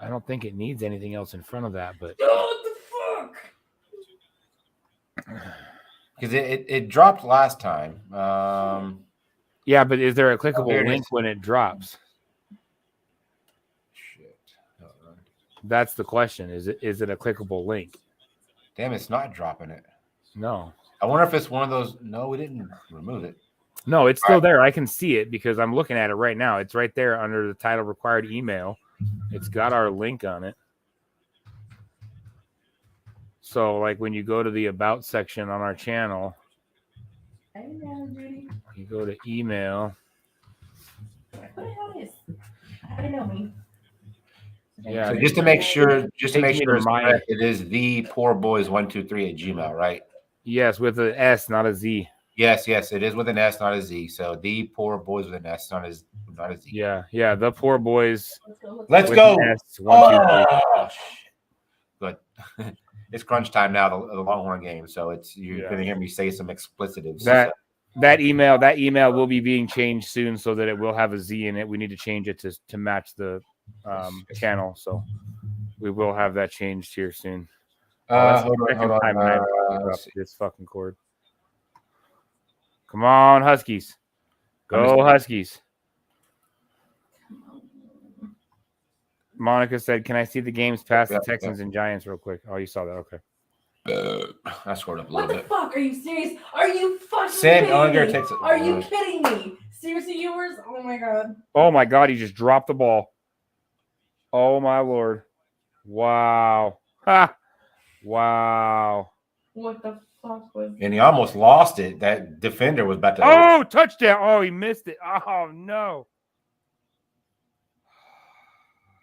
I don't think it needs anything else in front of that. But what the fuck? Because it dropped last time. yeah, but is there a clickable here it link is. when it drops? Shit. Hold on. That's the question. Is it a clickable link? Damn, it's not dropping it. No. I wonder if it's one of those. No, we didn't remove it. No, it's still there. I can see it because I'm looking at it right now. It's right there under the title required email. It's got our link on it. So like when you go to the about section on our channel, you go to email. I know me. Yeah. So just to make sure, it's my correct, it is the POURBOYZ123@gmail, right? Yes, with an S, not a Z. Yes, it is with an S, not a Z. So the Poor Boys with an S, not a Z. Yeah. The Poor Boys. Let's with go. an S, 1, 2, 3. Oh, shit. Good. It's crunch time now, the Longhorn game. So you're gonna hear me say some explicitives. That email will be being changed soon so that it will have a Z in it. We need to change it to match the channel. So we will have that changed here soon. Hold on. This fucking cord. Come on, Huskies. Go Huskies. Monica said, "Can I see the games past the Texans and Giants real quick?" Oh, you saw that. Okay. I scored up a little bit. What the fuck? Are you serious? Are you fucking kidding me? Are you kidding me? Seriously, viewers? Oh my god. Oh my god, he just dropped the ball. Oh my lord. Wow. Ha. Wow. What the fuck was And he almost lost it. That defender was about to. Oh, touchdown. Oh, he missed it. Oh no.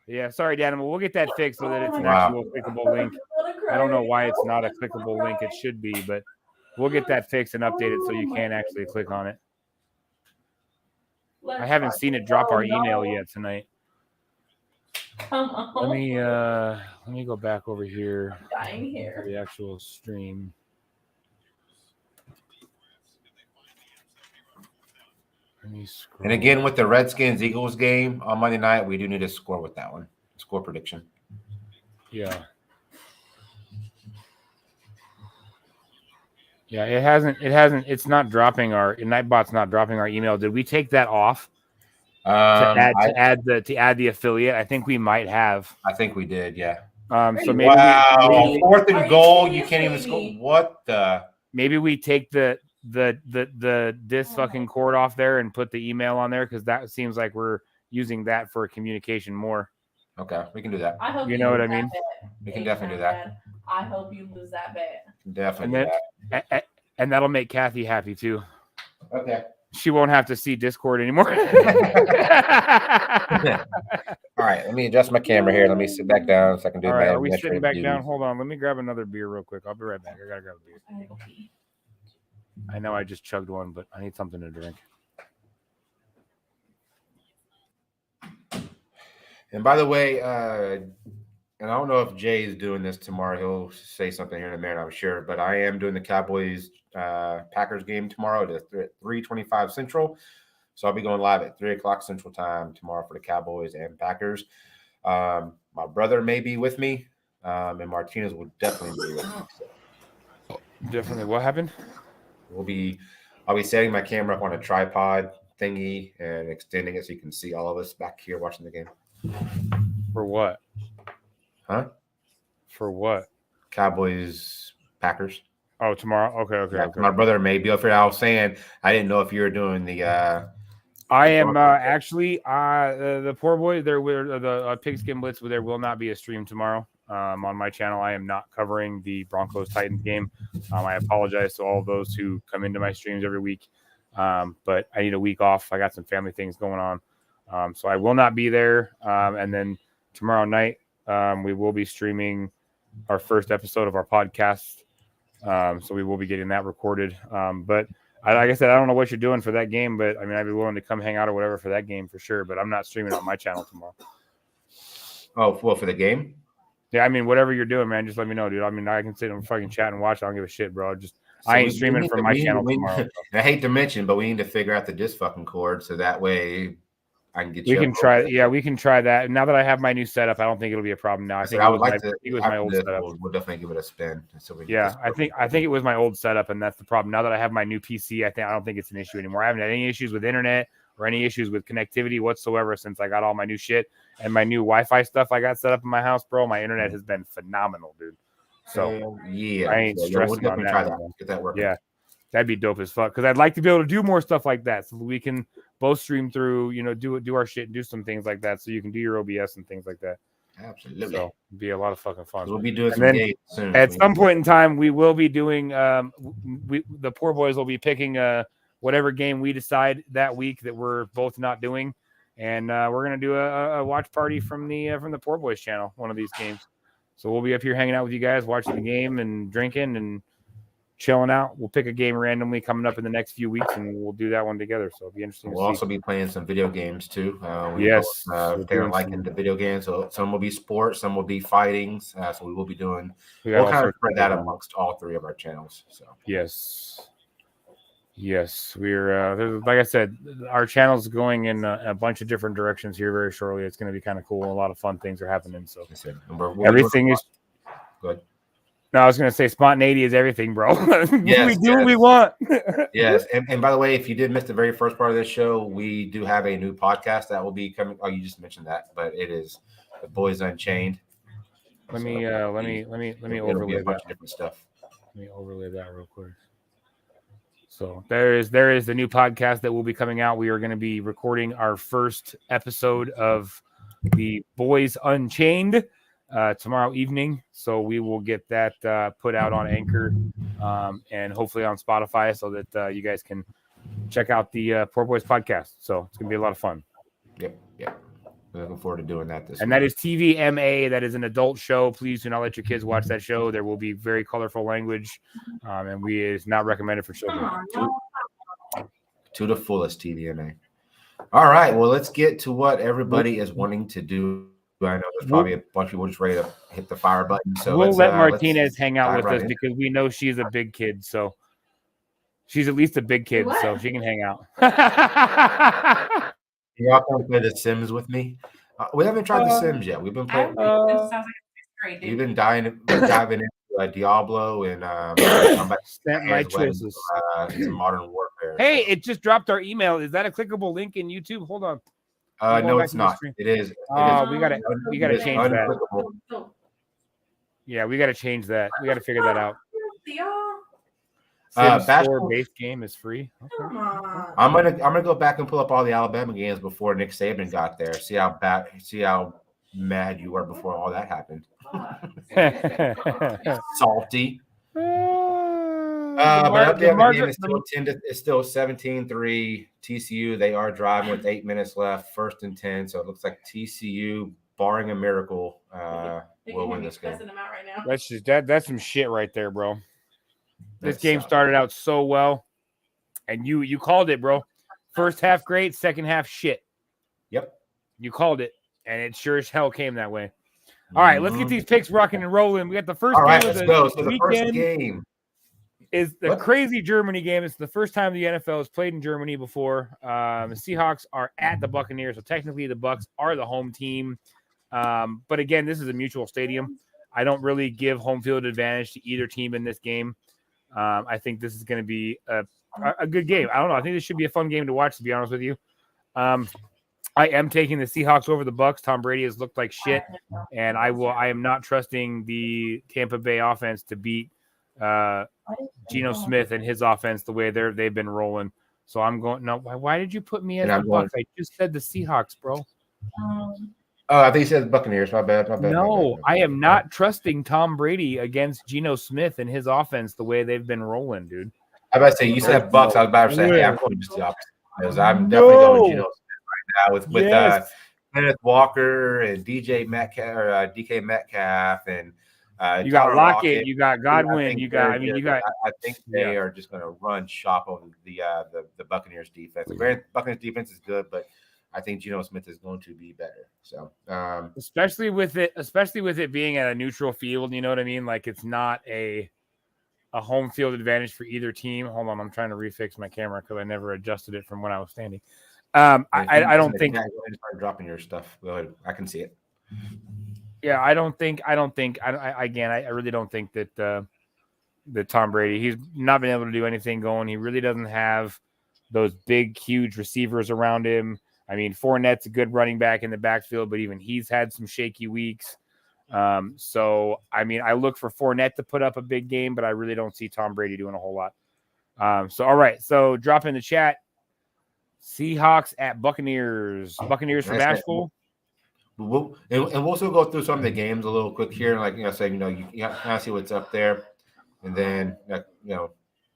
Yeah, sorry, Danimal. We'll get that fixed so that it's an actual clickable link. I don't know why it's not a clickable link. It should be, but we'll get that fixed and update it so you can actually click on it. I haven't seen it drop our email yet tonight. Let me go back over here. Dying here. The actual stream. And again, with the Redskins Eagles game on Monday night, we do need to score with that one. Score prediction. Yeah. Yeah, it's not dropping Nightbot's not dropping our email. Did we take that off? To add the affiliate? I think we might have. I think we did, yeah. So maybe fourth and goal, you can't even score. What the? Maybe we take the this fucking cord off there and put the email on there because that seems like we're using that for communication more. Okay, we can do that. I hope you know what I mean. We can definitely do that. I hope you lose that bet. Definitely. And that'll make Kathy happy too. Okay. She won't have to see Discord anymore. All right, let me adjust my camera here. Let me sit back down so I can do. All right, are we sitting back down? Hold on, let me grab another beer real quick. I'll be right back. I gotta grab a beer. I know I just chugged one, but I need something to drink. And by the way, and I don't know if Jay is doing this tomorrow. He'll say something here in a minute, I'm sure. But I am doing the Cowboys Packers game tomorrow at 3:25 Central. So I'll be going live at 3 o'clock Central time tomorrow for the Cowboys and Packers. My brother may be with me, and Martinez will definitely be with me. So Definitely. What happened? I'll be setting my camera up on a tripod thingy and extending it so you can see all of us back here watching the game. For what? Huh? For what? Cowboys, Packers. Oh, tomorrow. Okay. Yeah, my brother may be up here. I was saying I didn't know if you were doing the. I am actually the poor boy. There were the Pigskin Blitz. There will not be a stream tomorrow on my channel. I am not covering the Broncos Titans game. I apologize to all of those who come into my streams every week, but I need a week off. I got some family things going on, so I will not be there. And then tomorrow night we will be streaming our first episode of our podcast. So we will be getting that recorded. But like I said, I don't know what you're doing for that game, but I mean, I'd be willing to come hang out or whatever for that game for sure. But I'm not streaming on my channel tomorrow. Oh, well, for the game? Yeah, I mean, whatever you're doing, man, just let me know, dude. I mean, I can sit and fucking chat and watch. I don't give a shit, bro. I ain't streaming from my channel tomorrow. I hate to mention, but we need to figure out the disc fucking cord so that way I can get you. We can try. Yeah, we can try that. Now that I have my new setup, I don't think it'll be a problem. Now I think I would like to. it was my old setup. We'll definitely give it a spin. So yeah, I think it was my old setup, and that's the problem. Now that I have my new PC, I don't think it's an issue anymore. I haven't had any issues with internet or any issues with connectivity whatsoever since I got all my new shit and my new Wi-Fi stuff I got set up in my house, bro. My internet has been phenomenal, dude. So yeah, I ain't stressing on that. Try that. Get that working. Yeah, that'd be dope as fuck. Because I'd like to be able to do more stuff like that, so we can both stream through, do our shit and do some things like that, so you can do your OBS and things like that. Absolutely. So it'd be a lot of fucking fun. We'll be doing some games soon. At some point in time, we will be doing. The poor boys will be picking whatever game we decide that week that we're both not doing, and we're gonna do a watch party from the Poor Boys channel one of these games. So we'll be up here hanging out with you guys, watching the game and drinking and chilling out. We'll pick a game randomly coming up in the next few weeks, and we'll do that one together. So it'll be interesting. We'll also be playing some video games too. Yes, they're liking the video games. So some will be sports, some will be fighting. So we will be doing. We'll kind of spread that amongst all three of our channels. So yes, we're like I said, our channel's going in a bunch of different directions here very shortly. It's going to be kind of cool. A lot of fun things are happening. So everything is good. No, I was going to say spontaneity is everything, bro. Yes, we do what we want. Yes. And by the way, if you did miss the very first part of this show, we do have a new podcast that will be coming. Oh, you just mentioned that, but it is The Boys Unchained. Let me overlay a bunch of different stuff. Let me overlay that real quick. So there is the new podcast that will be coming out. We are going to be recording our first episode of The Boys Unchained tomorrow evening. So we will get that put out on Anchor and hopefully on Spotify so that you guys can check out the Poor Boys podcast. So it's going to be a lot of fun. Yep. We're looking forward to doing that this week. That is TVMA. That is an adult show. Please do not let your kids watch that show. There will be very colorful language, and it's not recommended for children. To the fullest, TVMA. All right. Well, let's get to what everybody is wanting to do. I know there's probably a bunch of people just ready to hit the fire button. So we'll let Martinez hang out with us because we know she's a big kid. So she's at least a big kid, so she can hang out. Y'all come play The Sims with me? We haven't tried The Sims yet. We've been playing. We've been diving into Diablo and my choices. Some Modern Warfare. Hey, it just dropped our email. Is that a clickable link in YouTube? Hold on. No, it's not. It is. We gotta change that. Yeah, we gotta change that. We gotta figure that out. Sims 4 base game is free. Okay. I'm gonna go back and pull up all the Alabama games before Nick Saban got there. See how mad you were before all that happened. Salty. But up there, the game is still 17-3 TCU. They are driving with 8 minutes left, 1st and 10. So it looks like TCU, barring a miracle, will win this game. That's some shit right there, bro. This game started out so well, and you called it, bro. First half great, second half shit. Yep. You called it, and it sure as hell came that way. All right, let's get these picks rocking and rolling. We got the first game of the weekend. First game is the crazy Germany game. It's the first time the NFL has played in Germany before. The Seahawks are at the Buccaneers, so technically the Bucs are the home team. But again, this is a mutual stadium. I don't really give home field advantage to either team in this game. I think this is going to be a good game. I don't know. I think this should be a fun game to watch, to be honest with you. I am taking the Seahawks over the Bucks. Tom Brady has looked like shit, and I am not trusting the Tampa Bay offense to beat Geno Smith and his offense the way they've been rolling. So I'm going. No, why did you put me as the Bucks? I just said the Seahawks, bro. Oh, I think he said Buccaneers. My bad. No, I am not trusting Tom Brady against Geno Smith and his offense the way they've been rolling, dude. I was about to say, you said Bucks. I was about to say, hey, I'm going just the opposite because I'm definitely going Geno Smith right now with Kenneth Walker and DK Metcalf and you got Tyler Lockett, you got Godwin, I think they are just going to run shop on the Buccaneers defense. The Buccaneers defense is good, but I think Geno Smith is going to be better. So, especially with it being at a neutral field, you know what I mean? Like it's not a home field advantage for either team. Hold on, I'm trying to refix my camera because I never adjusted it from when I was standing. I don't think start dropping your stuff. Go ahead, I can see it. Yeah, I really don't think that Tom Brady, he's not been able to do anything going. He really doesn't have those big, huge receivers around him. I mean, Fournette's a good running back in the backfield, but even he's had some shaky weeks. So, I mean, I look for Fournette to put up a big game, but I really don't see Tom Brady doing a whole lot. All right. So, drop in the chat. Seahawks at Buccaneers. Buccaneers for Bashful. We'll still go through some of the games a little quick here. Like, you kind of see what's up there. And then, kind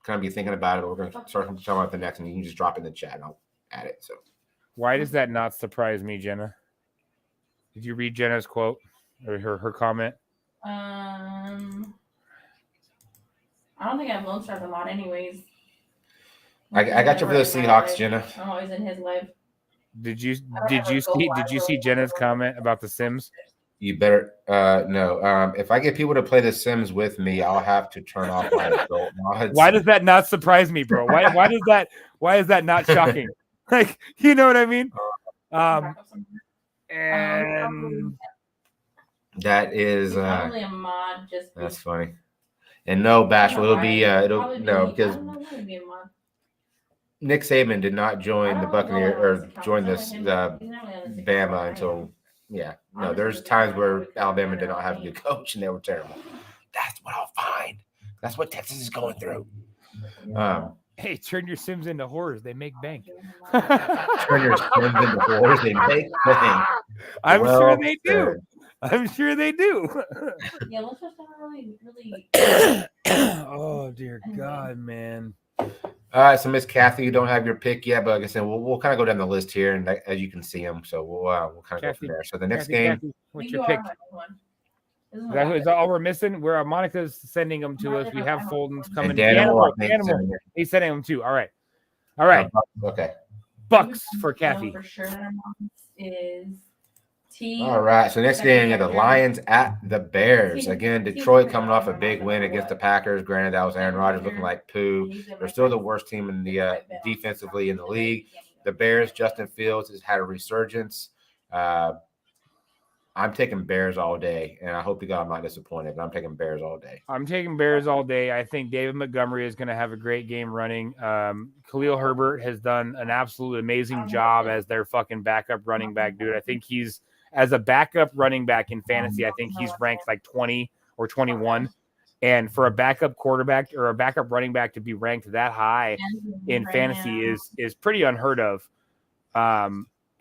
of be thinking about it. We're going to start talking about the next, and you can just drop in the chat and I'll add it. So, why does that not surprise me, Jenna? Did you read Jenna's quote or her comment? I don't think I've loan sharp a lot, anyways. I got you for the Seahawks, Jenna. I'm always in his life. Did you see Jenna's comment about the Sims? You better no. If I get people to play the Sims with me, I'll have to turn off my adult mods. Why does that not surprise me, bro? Why is that not shocking? Like, you know what I mean? And that is probably a mod. Just that's funny. And no, Bashful, because Nick Saban did not join the Buccaneers or join this Bama until there's times where Alabama did not have a good coach and they were terrible. That's what I'll find. That's what Texas is going through. Hey, turn your Sims into whores. They make bank. Turn your Sims into whores. They make bank. I'm sure they do. I'm sure they do. Yeah, let's just really. Oh, dear God, man. All right, so Miss Kathy, you don't have your pick yet, but like I said, we'll kind of go down the list here, and as you can see them, so we'll kind of go from there. So the next game, Kathy, what's your pick? Is that all we're missing? Where Monica's sending them to us. We have Foldens coming. And Animal. He's sending them too. All right. Okay. Bucks for Kathy. For sure, is T. All right. So next game, you got the Lions at the Bears. Again, Detroit coming off a big win against the Packers. Granted, that was Aaron Rodgers looking like poo. They're still the worst team in the defensively in the league. The Bears, Justin Fields has had a resurgence. I'm taking Bears all day, and I hope to God I'm not disappointed, but I'm taking Bears all day. I'm taking Bears all day. I think David Montgomery is going to have a great game running. Khalil Herbert has done an absolute amazing job as their fucking backup running back, dude. I think he's, as a backup running back in fantasy, I think he's ranked like 20 or 21. And for a backup quarterback or a backup running back to be ranked that high in fantasy is pretty unheard of.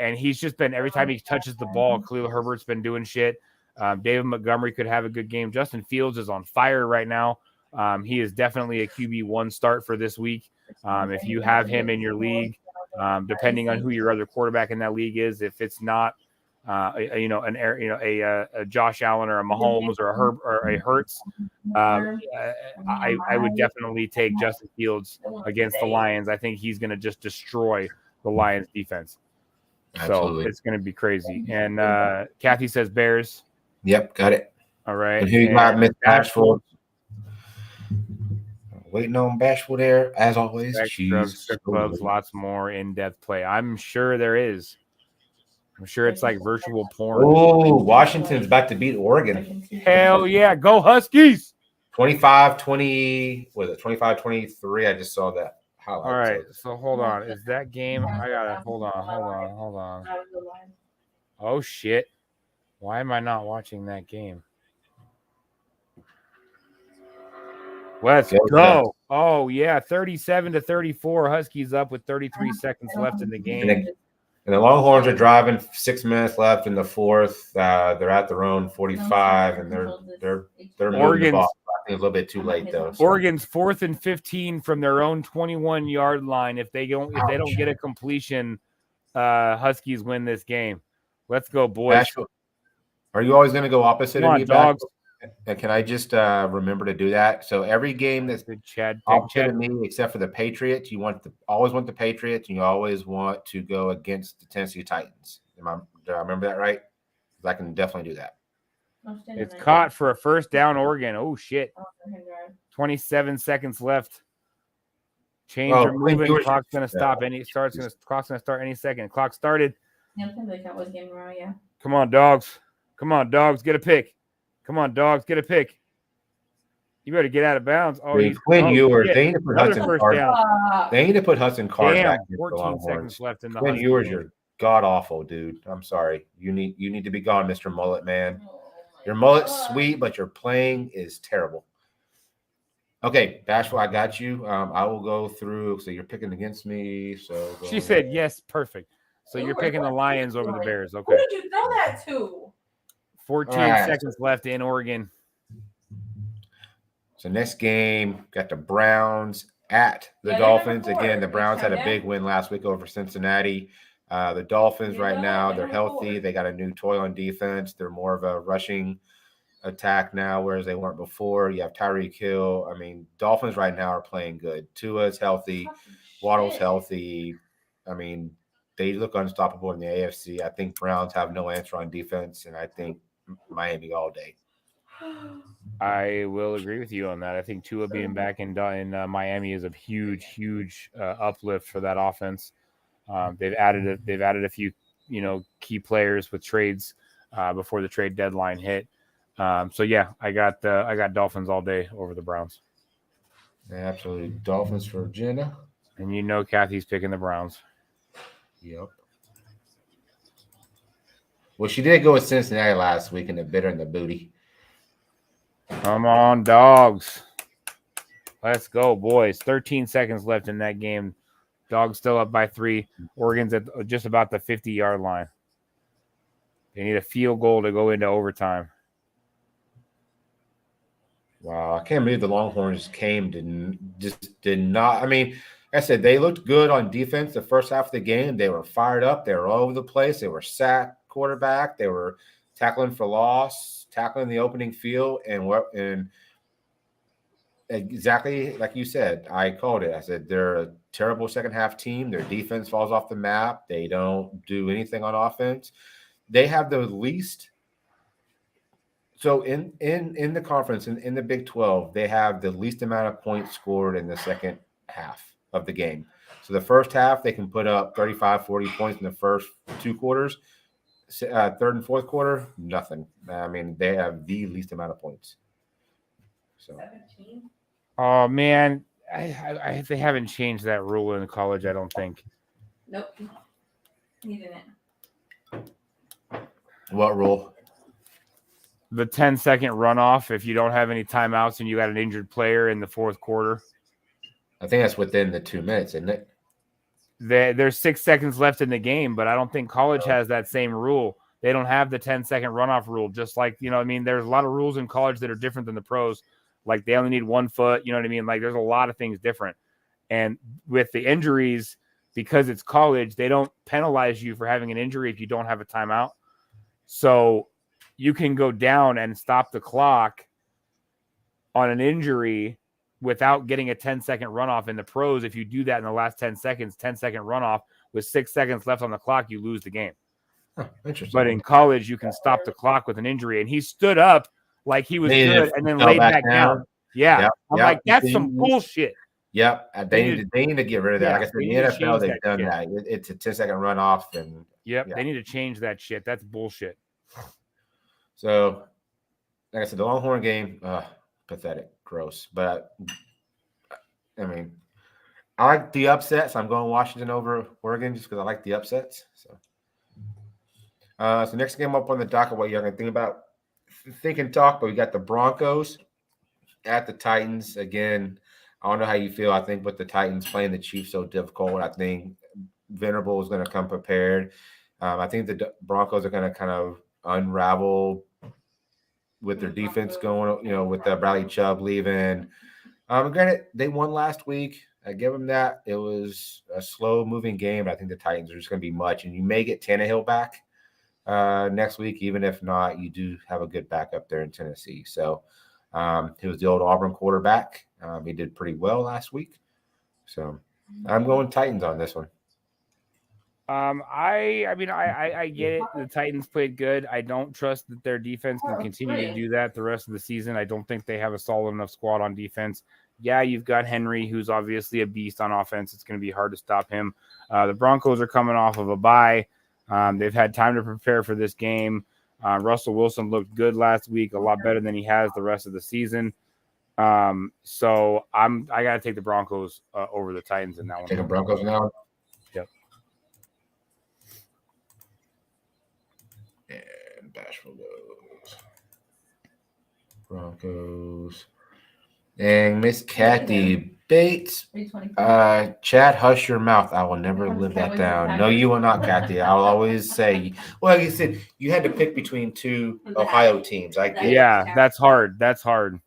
And he's just been, every time he touches the ball, Khalil Herbert's been doing shit. David Montgomery could have a good game. Justin Fields is on fire right now. He is definitely a QB1 start for this week. If you have him in your league, depending on who your other quarterback in that league is, if it's not, a Josh Allen or a Mahomes or a Hertz, I would definitely take Justin Fields against the Lions. I think he's going to just destroy the Lions defense. Absolutely. So it's going to be crazy. And Kathy says Bears. Yep, got it. All right. And who you got, Miss Bashful? Waiting on Bashful there, as always. Strip clubs, lots more in-depth play. I'm sure there is. I'm sure it's like virtual porn. Oh, Washington's about to beat Oregon. Hell yeah. Go Huskies. 25-20. Was it 25-23? I just saw that. All right. So hold on. Is that game? I got to hold on. Oh, shit. Why am I not watching that game? Let's go. Oh, yeah. 37-34. Huskies up with 33 seconds left in the game. And the Longhorns are driving. 6 minutes left in the fourth. They're at their own 45, and they're moving the ball. I think a little bit too late though. So. Oregon's 4th and 15 from their own 21-yard line. If they don't get a completion, Huskies win this game. Let's go, boys. Asheville, are you always going to go opposite Come of on, me, dogs? And can I just remember to do that? So every game that's opposite of me, except for the Patriots, you always want the Patriots, and you always want to go against the Tennessee Titans. Did I remember that right? Because I can definitely do that. It's caught for a first down, Oregon. Oh shit! 27 seconds left. Chains are moving. Clock's gonna stop. Clock's gonna start any second. Clock started. Come on, dogs. Come on, dogs. Get a pick. Come on, dogs. Get a pick. You better get out of bounds. Oh, Quinn Ewers. They need to put Hudson Card. They need to put Hudson Card back. 14 seconds left in the Quinn Ewers, you're god awful, dude. I'm sorry. You need to be gone, Mr. Mullet, man. Your mullet's sweet, but your playing is terrible. Okay, Bashful, I got you. I will go through. So you're picking against me. So she said yes, perfect. So you're picking the Lions over the Bears. Okay. Who did you throw that to? 14 seconds left in Oregon. So next game, got the Browns at the Dolphins. Again, the Browns had a big win last week over Cincinnati. The Dolphins right now, they're healthy. They got a new toy on defense. They're more of a rushing attack now, whereas they weren't before. You have Tyreek Hill. I mean, Dolphins right now are playing good. Tua's healthy. Waddle's healthy. I mean, they look unstoppable in the AFC. I think Browns have no answer on defense, and I think Miami all day. I will agree with you on that. I think Tua being back in Miami is a huge uplift for that offense. They've added a few key players with trades before the trade deadline hit. So yeah, I got Dolphins all day over the Browns. Yeah, absolutely, Dolphins for Jenna. And Kathy's picking the Browns. Yep. Well, she did go with Cincinnati last week in the bitter and the booty. Come on, dogs. Let's go, boys. 13 seconds left in that game. Dogs still up by 3. Oregon's at just about the 50-yard line. They need a field goal to go into overtime. Wow, I can't believe the Longhorns did not. I mean, like I said, they looked good on defense the first half of the game. They were fired up. They were all over the place. They were sacked quarterback. They were tackling for loss, tackling the opening field, and exactly like you said, I called it. I said they're a terrible second half team. Their defense falls off the map. They don't do anything on offense. They have the least. So in the conference, in the Big 12, they have the least amount of points scored in the second half of the game. So the first half, they can put up 35, 40 points in the first 2 quarters. Third and fourth quarter, nothing. I mean, they have the least amount of points. So, 17? Oh man, they haven't changed that rule in college. I don't think. Nope, he didn't. What rule? The 10-second runoff if you don't have any timeouts and you got an injured player in the fourth quarter. I think that's within the 2 minutes, isn't it? There's 6 seconds left in the game, but I don't think college has that same rule. They don't have the 10-second runoff rule. Just like, there's a lot of rules in college that are different than the pros. Like they only need 1 foot, you know what I mean? Like there's a lot of things different. And with the injuries, because it's college, they don't penalize you for having an injury if you don't have a timeout. So you can go down and stop the clock on an injury without getting a 10-second runoff. In the pros, if you do that in the last 10 seconds, 10-second runoff with 6 seconds left on the clock, you lose the game. Huh, interesting. But in college, you can stop the clock with an injury. And he stood up like he was good and then laid back down. Yeah. I'm like, that's some bullshit. Yep, they need to get rid of that. Yeah, Like I said, they in need the to NFL, change they've that done shit. that. It's a 10-second runoff, and Yep, yeah. they need to change that shit. That's bullshit. So, like I said, the Longhorn game, pathetic, gross. But I mean, I like the upsets. I'm going Washington over Oregon just because I like the upsets. So next game up on the docket, what you're going to think about, think and talk. But we got the Broncos at the Titans again. I don't know how you feel. I think with the Titans playing the Chiefs so difficult, I think Venerable is going to come prepared. I think the Broncos are going to kind of unravel with their defense going, with Bradley Chubb leaving. Granted, they won last week. I give them that. It was a slow-moving game. I think the Titans are just going to be much, and you may get Tannehill back next week. Even if not, you do have a good backup there in Tennessee. So he was the old Auburn quarterback. He did pretty well last week. So I'm going Titans on this one. I mean, I get it. The Titans played good. I don't trust that their defense can continue to do that the rest of the season. I don't think they have a solid enough squad on defense. Yeah, you've got Henry, who's obviously a beast on offense. It's going to be hard to stop him. The Broncos are coming off of a bye. They've had time to prepare for this game. Russell Wilson looked good last week, a lot better than he has the rest of the season. So I got to take the Broncos over the Titans in that one. Taking Broncos now. Yep. And Bashful goes Broncos. And Miss Kathy Bates. Chad, hush your mouth. I will never live that down. No, you will not, Kathy. I will always say, well, you said you had to pick between two Ohio teams. I get it. Yeah, that's hard. That's hard.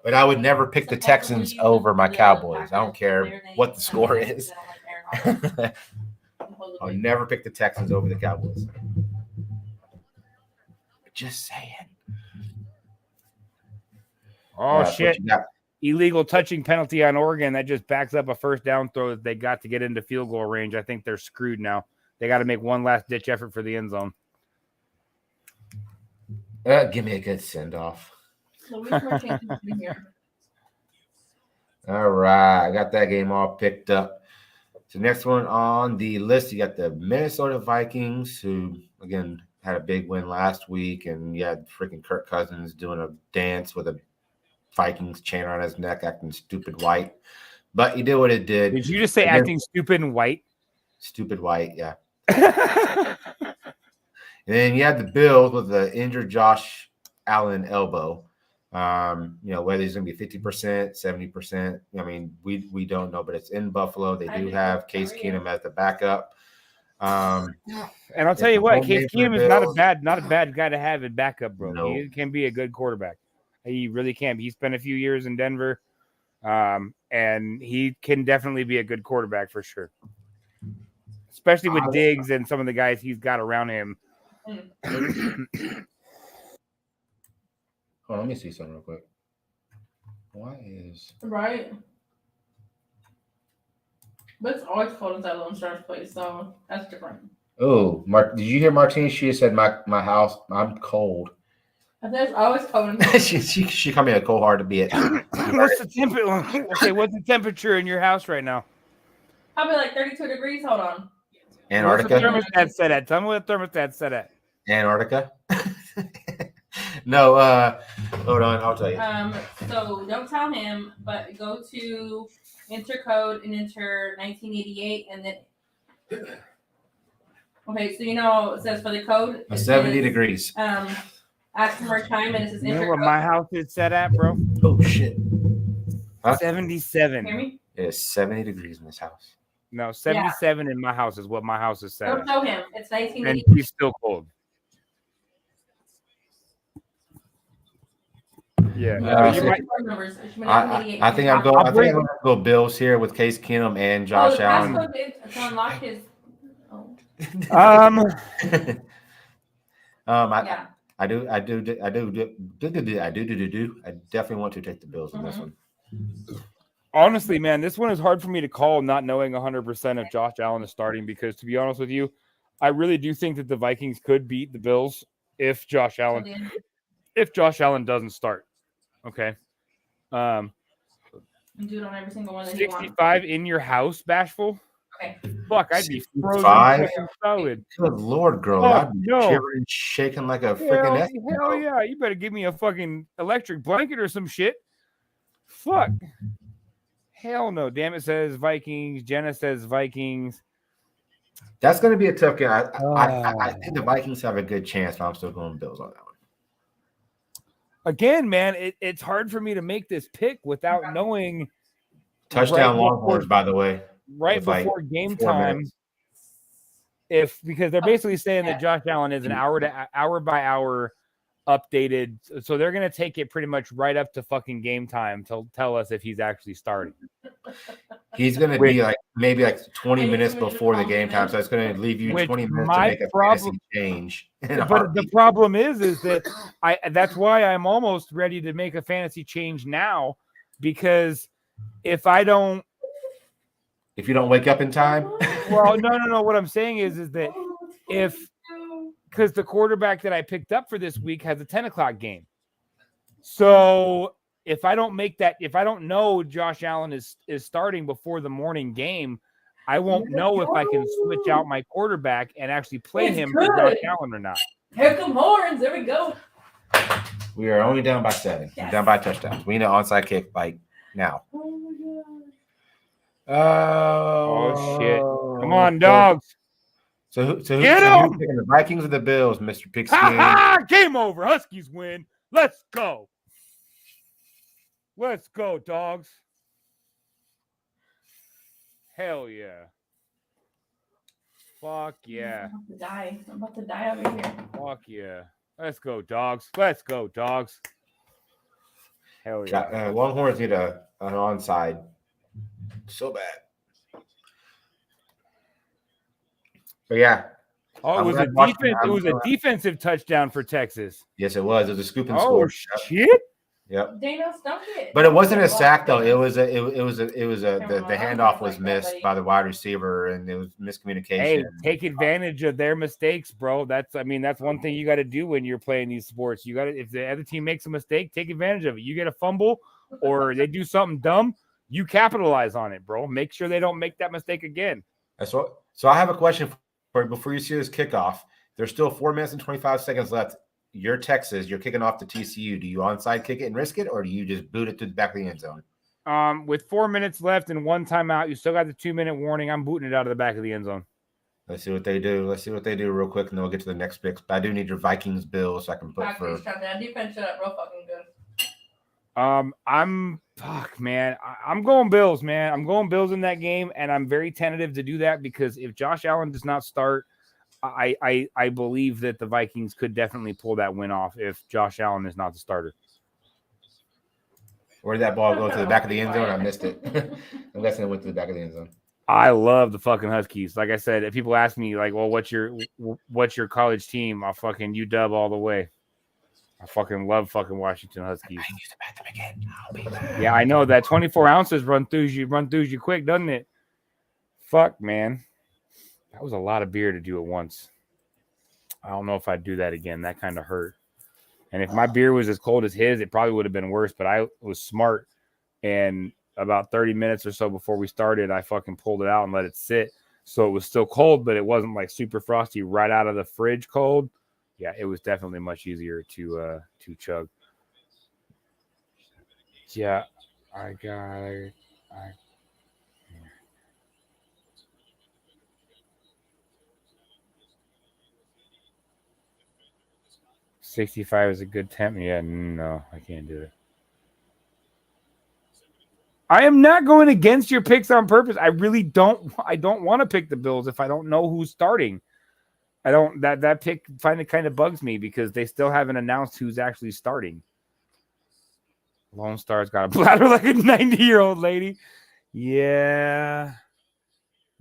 But I would never pick the Texans over my Cowboys. I don't care what the score is. I'll never pick the Texans over the Cowboys. Just saying. Oh, shit. Illegal touching penalty on Oregon. That just backs up a first down throw that they got to get into field goal range. I think they're screwed now. They got to make one last ditch effort for the end zone. Give me a good send-off. All right. I got that game all picked up. So next one on the list, you got the Minnesota Vikings, who, again, had a big win last week. And you had freaking Kirk Cousins doing a dance with a Vikings chain around his neck, acting stupid white. But he did what it did. Did you just say acting stupid and white? Stupid white, yeah. And then you had the Bills with the injured Josh Allen elbow. Whether he's going to be 50%, 70%. I mean, we don't know, but it's in Buffalo. They do have Case Keenum as the backup. And I'll tell you what, Case Keenum is not a bad guy to have in backup, bro. No. He can be a good quarterback. He really can. He spent a few years in Denver, and he can definitely be a good quarterback for sure, especially with Diggs and some of the guys he's got around him. Hold on, let me see something real quick. Why is right? But it's always cold inside Lone Star's place, so that's different. Oh, did you hear Martine? She said my house. I'm cold. There's always cold inside. she called me a cold hard to be at. What's the temperature? Okay, what's the temperature in your house right now? Probably like 32 degrees. Hold on. Antarctica. What's the thermostat set at? Tell me what the thermostat set at. Antarctica. No, hold on, I'll tell you. So don't tell him, but go to enter code and enter 1988, and then. Okay, so it says for the code. 70 degrees. Ask for more time, and it says You know enter where code. my house is set at, bro? Oh shit. Huh? 77. Hear me? It is 70 degrees in this house. No, 77 in my house is what my house is set Don't at. show him. It's 1988. And he's still cold. Yeah. I think I'm going to go Bills here with Case Keenum and Josh Allen. To unlock his. I definitely want to take the Bills in this one. Honestly, man, this one is hard for me to call, not knowing 100% if Josh Allen is starting, because to be honest with you, I really do think that the Vikings could beat the Bills if Josh Allen doesn't start. Okay. And do it on every single one that you want. 65 in your house, Bashful? Okay. Fuck, I'd be frozen 65? fucking solid. Good Lord, girl. Oh, I'd be no. shivering, shaking like a freaking Hell yeah. You better give me a fucking electric blanket or some shit. Fuck. Hell no. Damn it says Vikings. Jenna says Vikings. That's going to be a tough game. I think the Vikings have a good chance, but I'm still going Bills on that one. Again, man, it's hard for me to make this pick without knowing. Touchdown Longhorns, by the way. Right with before like game 4 time. minutes. Because they're basically saying that Josh Allen is an hour by hour updated. So they're going to take it pretty much right up to fucking game time to tell us if he's actually starting. He's going to be like maybe like 20 minutes before the game time. So it's going to leave you 20 minutes to make a fantasy change. But the problem is that that's why I'm almost ready to make a fantasy change now, because if you don't wake up in time. Well, no. What I'm saying is that because the quarterback that I picked up for this week has a 10 o'clock game. So if I don't know Josh Allen is starting before the morning game, I won't know if I can switch out my quarterback and actually play him for Josh Allen or not. Here come horns. There we go. We are only down by 7. Yes. We're down by touchdowns. We need an onside kick like now. Oh my god. Oh shit! Come on, dogs. So who's Get picking him! the Vikings or the Bills, Mr. Pigskin? Game over. Huskies win. Let's go. Let's go, dogs. Hell yeah. Fuck yeah. I'm about to die over here. Fuck yeah. Let's go, dogs. Let's go, dogs. Hell yeah. Longhorns need an onside so bad. But yeah. Oh, it was a defensive touchdown for Texas. Yes, it was. It was a scoop and Oh score. shit. Yep. Daniel stumped it. But it wasn't a sack though. The handoff was missed by the wide receiver, and it was miscommunication. Hey, take advantage of their mistakes, bro. That's one thing you got to do when you're playing these sports. You got to, if the other team makes a mistake, take advantage of it. You get a fumble or they do something dumb, you capitalize on it, bro. Make sure they don't make that mistake again. So I have a question for you before you see this kickoff. There's still 4 minutes and 25 seconds left. You're Texas. You're kicking off the TCU. Do you onside kick it and risk it, or do you just boot it to the back of the end zone? With 4 minutes left and 1 timeout, you still got the 2-minute warning. I'm booting it out of the back of the end zone. Let's see what they do. Real quick, and then we'll get to the next picks. But I do need your Vikings Bills so I can put for. That defense shut up real fucking good. I'm going Bills, man. I'm going Bills in that game, and I'm very tentative to do that because if Josh Allen does not start, I believe that the Vikings could definitely pull that win off if Josh Allen is not the starter. Where did that ball go to the back of the end zone? I missed it. I'm guessing it went to the back of the end zone. I love the fucking Huskies. Like I said, if people ask me, like, well, what's your college team? I'll fucking UW all the way. I fucking love fucking Washington Huskies. I use the bathroom again. I'll be back. Yeah, I know that 24 ounces run through you quick, doesn't it? Fuck, man. That was a lot of beer to do at once. I don't know if I'd do that again. That kind of hurt. And if my beer was as cold as his, it probably would have been worse. But I was smart. And about 30 minutes or so before we started, I fucking pulled it out and let it sit. So it was still cold, but it wasn't like super frosty right out of the fridge cold. Yeah, it was definitely much easier to chug. Yeah, I got 65 is a good temp. Yeah, no, I can't do it. I am not going against your picks on purpose. I really don't. I don't want to pick the Bills if I don't know who's starting. I don't. That pick kind of bugs me because they still haven't announced who's actually starting. Lone Star's got a bladder like a 90-year-old lady. Yeah,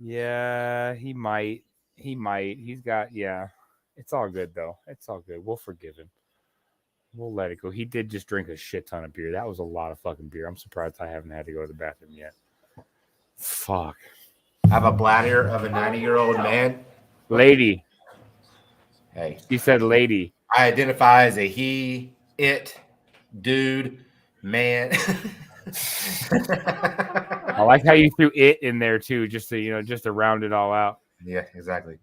he might. He's got. Yeah. It's all good, though. It's all good. We'll forgive him. We'll let it go. He did just drink a shit ton of beer. That was a lot of fucking beer. I'm surprised I haven't had to go to the bathroom yet. Fuck. I have a bladder of a 90-year-old man. Lady. Hey. He said lady. I identify as a he, it, dude, man. I like how you threw it in there too, just to just to round it all out. Yeah, exactly.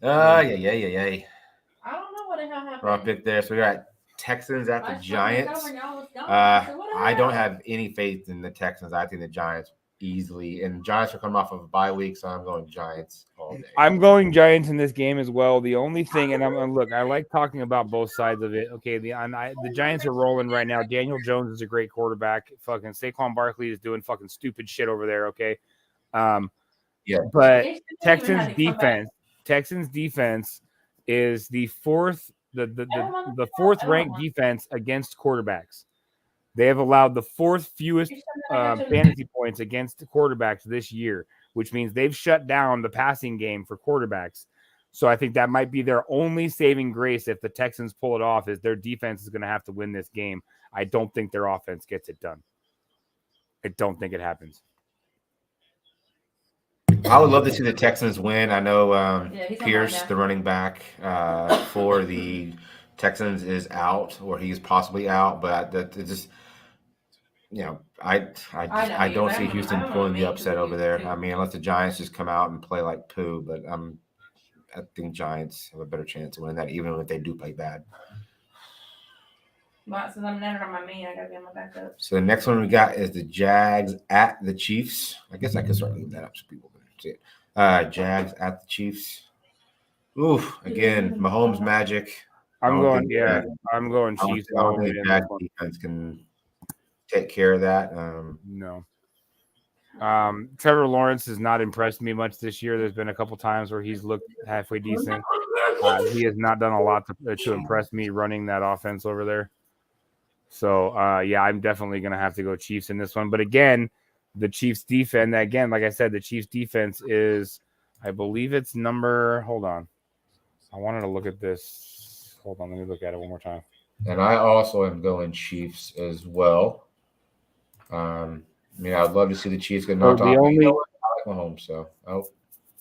Yeah. I don't know what the hell happened. Wrong pick there. So we got Texans at the I Giants. said, y'all was gone. I said, what the I don't hell? have any faith in the Texans. I think the Giants easily, and Giants are coming off of a bye week, so I'm going Giants all day. I'm going Giants in this game as well. The only thing, and look, I like talking about both sides of it. Okay, the Giants are rolling right now. Daniel Jones is a great quarterback. Fucking Saquon Barkley is doing fucking stupid shit over there. Okay, Yeah. But They shouldn't even have to come back. Texans defense is the fourth fourth ranked defense against quarterbacks. They have allowed the fourth fewest fantasy points against quarterbacks this year, which means they've shut down the passing game for quarterbacks. So I think that might be their only saving grace if the Texans pull it off, is their defense is going to have to win this game. I don't think their offense gets it done. I don't think it happens. I would love to see the Texans win. I know Pierce, the running back for the Texans, is out, or he's possibly out, but it just, I don't see Houston pulling the upset over there. I mean, unless the Giants just come out and play like poo, but I think Giants have a better chance of winning that, even if they do play bad. Well, since I'm never on my main, I gotta get my backup. So the next one we got is the Jags at the Chiefs. I guess I could start leaving that up so people can see it. Jags at the Chiefs. Oof, again, Mahomes magic. I'm going Chiefs. I don't think Jags defense can take care of that. No. Trevor Lawrence has not impressed me much this year. There's been a couple times where he's looked halfway decent. He has not done a lot to impress me running that offense over there. So, I'm definitely going to have to go Chiefs in this one. But again, the Chiefs defense, again, like I said, the Chiefs defense is, I believe it's hold on. I wanted to look at this. Hold on, let me look at it one more time. And I also am going Chiefs as well. I'd love to see the Chiefs get knocked off. I like Mahomes,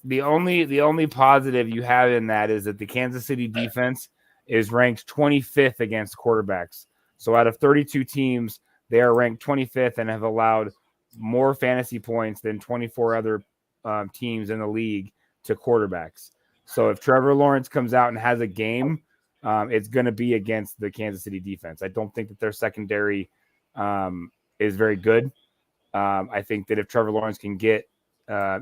the only positive you have in that is that the Kansas City defense is ranked 25th against quarterbacks. So out of 32 teams, they are ranked 25th and have allowed more fantasy points than 24 other teams in the league to quarterbacks. So if Trevor Lawrence comes out and has a game, it's going to be against the Kansas City defense. I don't think that their secondary is very good. I think that if Trevor Lawrence can get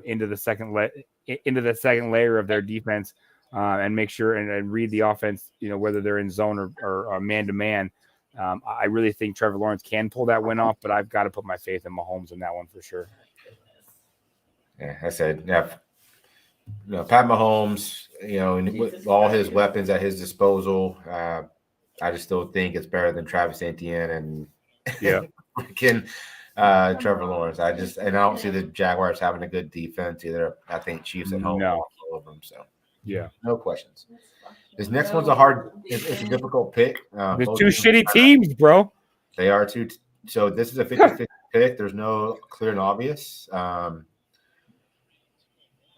into the second layer of their defense and make sure and read the offense, whether they're in zone or man to man, I really think Trevor Lawrence can pull that win off. But I've got to put my faith in Mahomes in that one for sure. Yeah, I said, Pat Mahomes, with all his weapons at his disposal, I just still think it's better than Travis Etienne and freaking Trevor Lawrence. I don't see the Jaguars having a good defense either. I think Chiefs at home all over them. So no questions. This next one's it's a difficult pick. There's two shitty teams, bro. They are two. So this is a 50-50 pick. There's no clear and obvious.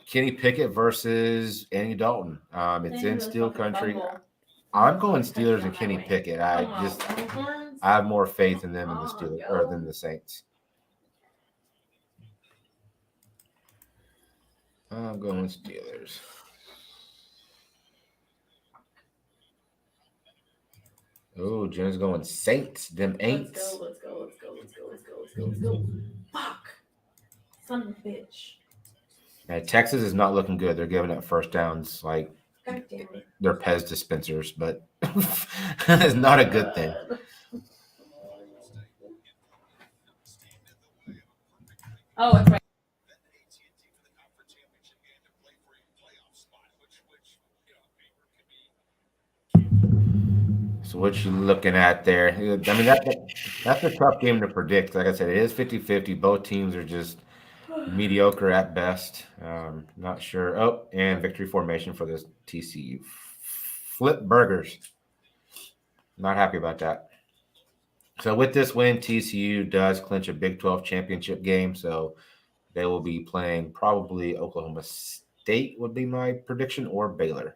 Kenny Pickett versus Andy Dalton. It's in Steel Country. I'm going Steelers and Kenny Pickett. I have more faith in them than the Steelers or than the Saints. I'm going Steelers. Oh, Jen's going Saints. Them Aints. Let's go. Fuck. Son of a bitch. Yeah, Texas is not looking good. They're giving up first downs like they're Pez dispensers, but it's not a good thing. Oh, it's right. So what you looking at there? I mean, that's a tough game to predict. Like I said, it is 50-50. Both teams are just mediocre at best. Not sure. Oh, and victory formation for this TCU. Flip burgers. Not happy about that. So with this win, TCU does clinch a Big 12 championship game. So they will be playing probably Oklahoma State would be my prediction, or Baylor.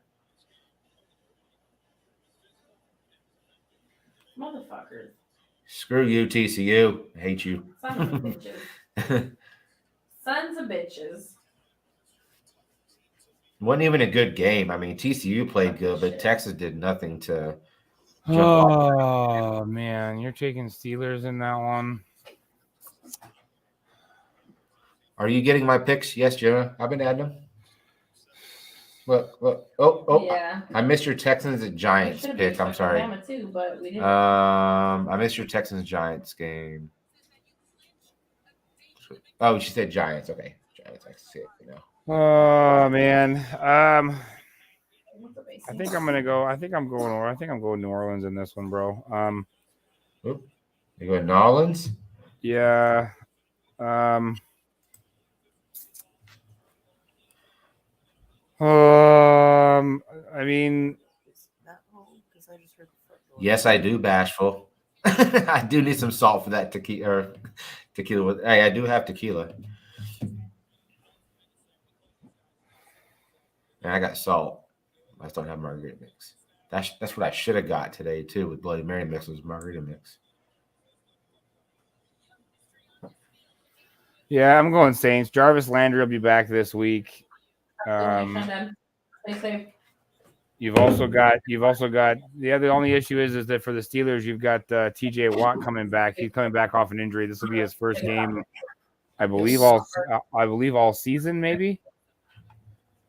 Motherfuckers. Screw you, TCU. I hate you. Sons of bitches. Sons of bitches. Wasn't even a good game. I mean, TCU played good, but Texas did nothing to jump off. Oh man, you're taking Steelers in that one. Are you getting my picks? Yes, Jenna. I've been adding them. Look. Oh. Yeah. I missed your Texans and We Giants should've pick. beat I'm sorry. Alabama too, but we didn't. I missed your Texans Giants game. Oh, she said Giants. Okay, Giants. I see it. Oh man. What's up, AC? I think I'm going New Orleans in this one, bro. You go New Orleans? Yeah. I mean, That home? 'Cause I just heard the front door. Yes, I do, Bashful. I do need some salt for that tequila. Hey, I do have tequila. And I got salt. I just don't have margarita mix. That's what I should have got today too with Bloody Mary mix was margarita mix. yeah, I'm going Saints. Jarvis Landry will be back this week. Stay safe. You've also got the only issue is that for the Steelers you've got TJ Watt coming back. He's coming back off an injury. This will be his first game, I believe all season maybe,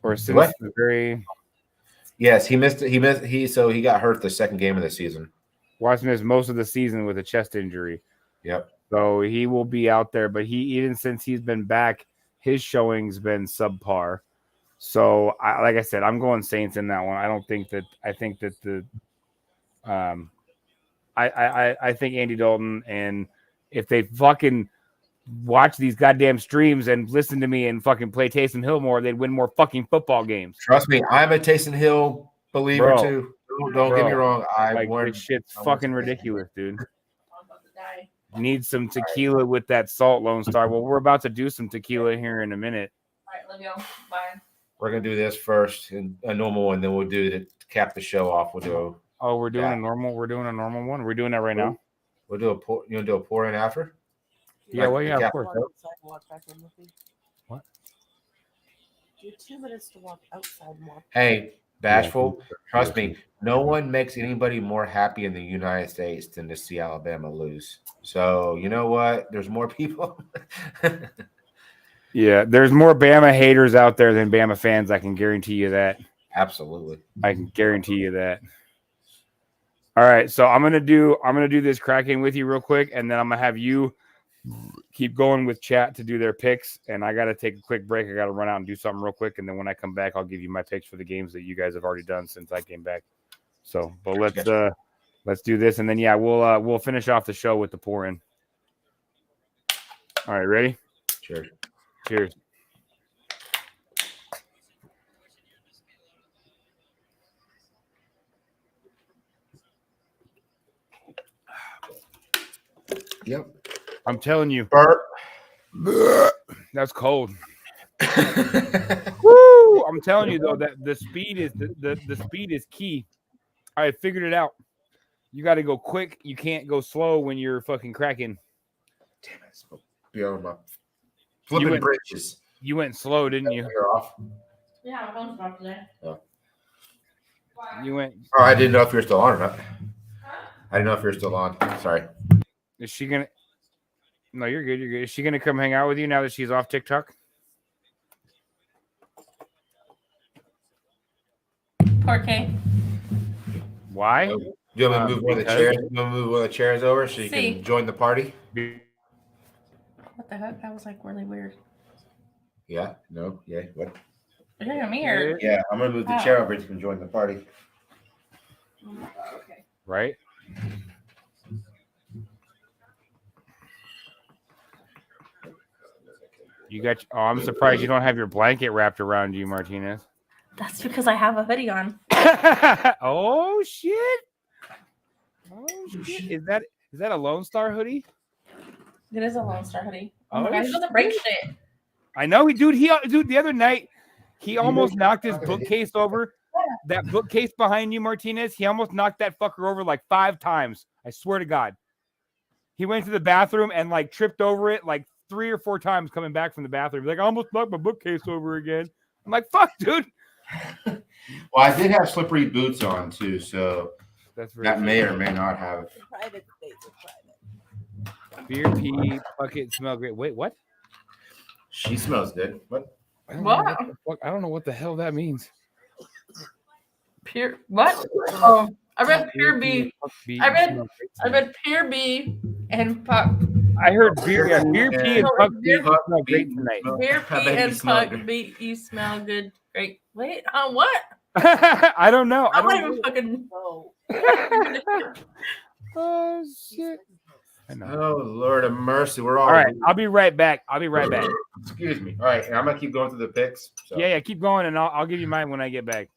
or since What? the very. Yes, he missed. He got hurt the second game of the season. Watts missed most of the season with a chest injury. Yep. So he will be out there, but even since he's been back, his showing's been subpar. So, like I said, I'm going Saints in that one. I think Andy Dalton, and if they fucking watch these goddamn streams and listen to me and fucking play Taysom Hill more, they'd win more fucking football games. Trust me, I'm a Taysom Hill believer Bro. too. Don't get me wrong. This shit's fucking ridiculous, dude. I'm about to die. Need some tequila with that salt, Lone Star. Well, we're about to do some tequila here in a minute. All right, love y'all. Bye. We're gonna do this first, and a normal one, then we'll do to cap the show off. We'll do. We're doing a normal one. We're doing that right now. We'll do a pour. You want to do a pour in after? Yeah, well, yeah, of course. Walk outside and walk back in with me. What? You have 2 minutes to walk outside and walk. Hey, Bashful, trust me, no one makes anybody more happy in the United States than to see Alabama lose. So you know what? There's more people. Yeah, there's more Bama haters out there than Bama fans. I can guarantee you that. Absolutely. I can guarantee you that. All right, so I'm gonna do this cracking with you real quick, and then I'm gonna have you keep going with chat to do their picks. And I gotta take a quick break. I gotta run out and do something real quick, and then when I come back, I'll give you my picks for the games that you guys have already done since I came back. So, but let's do this, and then yeah, we'll finish off the show with the pour in. All right, ready? Sure. Cheers. Yep. I'm telling you, Burp. that's cold. Woo! I'm telling you though that the speed is the speed is key. I figured it out. You got to go quick. You can't go slow when you're fucking cracking. Damn it! Be on my flipping bridges. You went slow, didn't you? You're off. Yeah, my phone's off today. Oh. You went. Oh, I didn't know if you're still on or not. I didn't know if you're still on. Sorry. Is she gonna? No, you're good. You're good. Is she gonna come hang out with you now that she's off TikTok? Poor Kay. Why? Do you want me to move one of the because- chairs? You want me to move one of the chairs over so you See. can join the party? What the heck? That was like really weird. Yeah. No. Yeah. What? You're gonna mirror. Yeah. I'm gonna move the chair over so you can join the party. Okay. Right? You got. Oh, I'm surprised you don't have your blanket wrapped around you, Martinez. That's because I have a hoodie on. Oh shit! Oh shit! Is that a Lone Star hoodie? It is a Lone Star hoodie. Oh, Oh, my god, he doesn't break shit. I know, dude. The other night he almost knocked his bookcase over. That bookcase behind you, Martinez. He almost knocked that fucker over like 5 times. I swear to God. he went to the bathroom and like tripped over it like 3 or 4 times coming back from the bathroom. He's like, I almost knocked my bookcase over again. I'm like, fuck, dude. Well, I did have slippery boots on too, so That's very that true. may or may not have. Private space is private. Beer, pee, bucket, smell great. Wait, what? She smells good. What? I don't What? know what the fuck. I don't know what the hell that means. Pure what? Oh, I read pure B. I read pure B and puck. I heard beer, yeah, beer, pee, and puck beat Beer- smell great tonight. Beer I P bet you and smell puck good. beat you smell good. Great. Wait, what? I don't know. I I'm not don't even fucking. Oh, Oh shit. I know. Oh Lord of mercy, we're all All right, I'll be right back. Excuse me. All right, and I'm gonna keep going through the picks. So. Yeah, keep going, and I'll give you mine when I get back.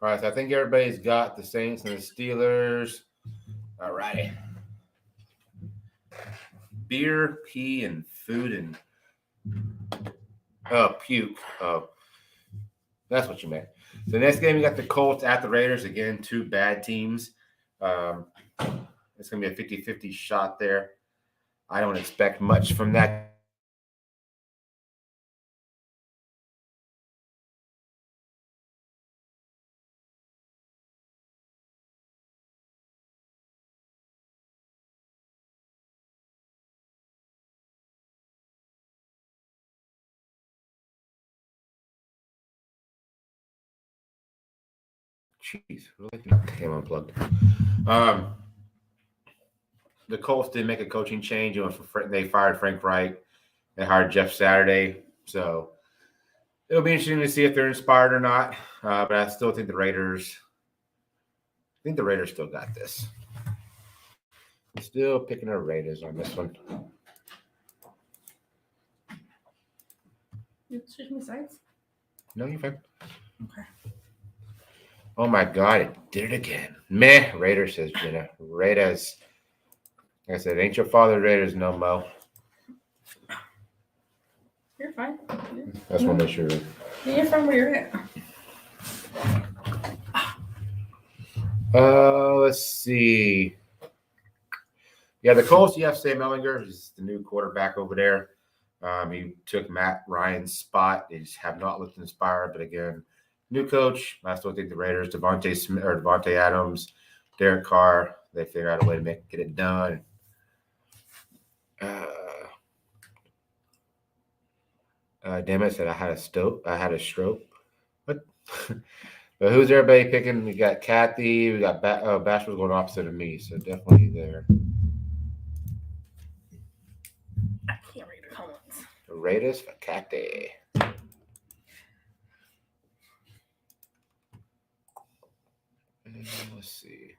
All right, so I think everybody's got the Saints and the Steelers. All righty. Beer, pee, and food and puke. Oh, that's what you meant. So next game, we got the Colts at the Raiders. Again, 2 bad teams. It's going to be a 50-50 shot there. I don't expect much from that. Jeez, came unplugged. The Colts did make a coaching change. They fired Frank Reich. They hired Jeff Saturday. So it'll be interesting to see if they're inspired or not. But I still think the Raiders still got this. Still picking the Raiders on this one. You switch me sides? No, you're fine. Okay. Oh my God, it did it again. Meh, Raiders, says Jenna. Raiders. Like I said, ain't your father Raiders no mo. You're fine. That's one make sure. You're from where you're at. Let's see. Yeah, the Colts, you have Sam Ellinger. He's the new quarterback over there. He took Matt Ryan's spot. They just have not looked inspired. But again, new coach. I still think the Raiders, Devontae Adams, Derek Carr, they figure out a way to get it done. Damn it, said I had a stroke. What? But who's everybody picking? We got Kathy. We got Bashford's going opposite of me, so definitely there. I can't read the comments. The Raiders for Kathy. And let's see.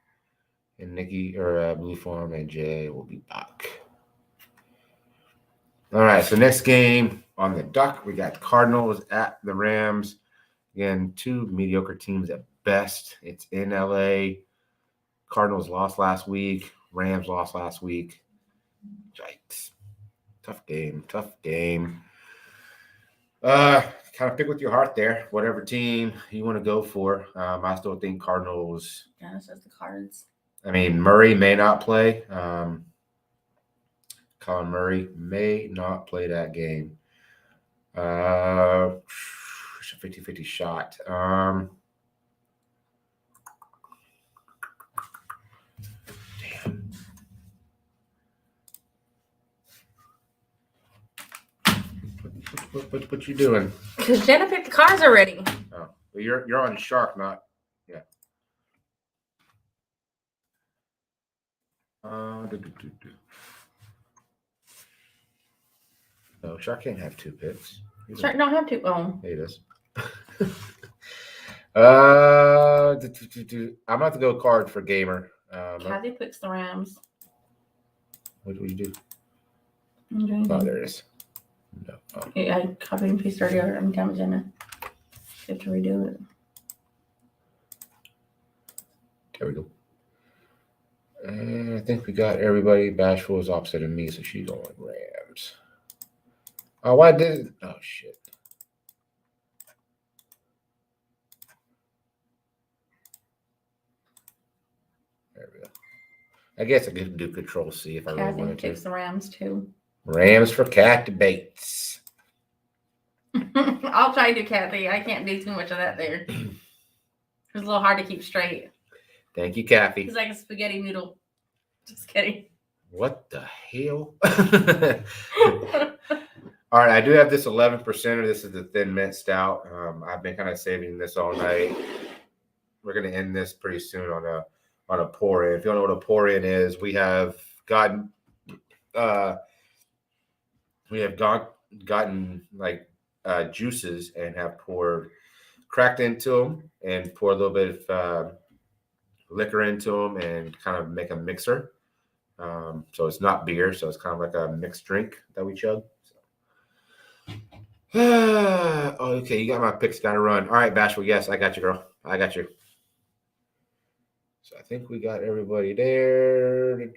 And Nikki or Blue Farm and Jay will be back. All right, so next game on the dock, we got Cardinals at the Rams. Again, 2 mediocre teams at best. It's in LA. Cardinals lost last week. Rams lost last week. Yikes. Tough game. Kind of pick with your heart there. Whatever team you want to go for. I still think Cardinals. Yeah, it says the Cards. I mean, Murray may not play. Colin Murray may not play that game. 50-50 shot. Damn. What you doing? Because Jenna picked the Cards already. Oh, but you're on Shark, not yeah. No, Shark can't have 2 picks. Sure, no, I have to. Oh. He does. I'm about to go card for Gamer. Kathy picks the Rams. What would you do? I'm doing Oh, it. there it is. No. Oh. Yeah, I copied and pasted earlier. I'm done with Jenna. You have to redo it. There we go. And I think we got everybody. Bashful is opposite of me, so she's going Rams. Oh, why did? Oh shit. There we go. I guess I could do Control C if I really Kathy wanted picks to. the Rams too. Rams for cat debates. I'll try to, Kathy. I can't do too much of that there. It's a little hard to keep straight. Thank you, Kathy. It's like a spaghetti noodle. Just kidding. What the hell? All right, I do have this 11%. This is the Thin Mint Stout. I've been kind of saving this all night. We're gonna end this pretty soon on a pour in. If you don't know what a pour in is, we have gotten like juices and have cracked into them and pour a little bit of liquor into them and kind of make a mixer. So it's not beer, so it's kind of like a mixed drink that we chug. Okay, you got my picks. Got to run. All right, Bashful. Yes, I got you, girl. I got you. So I think we got everybody there.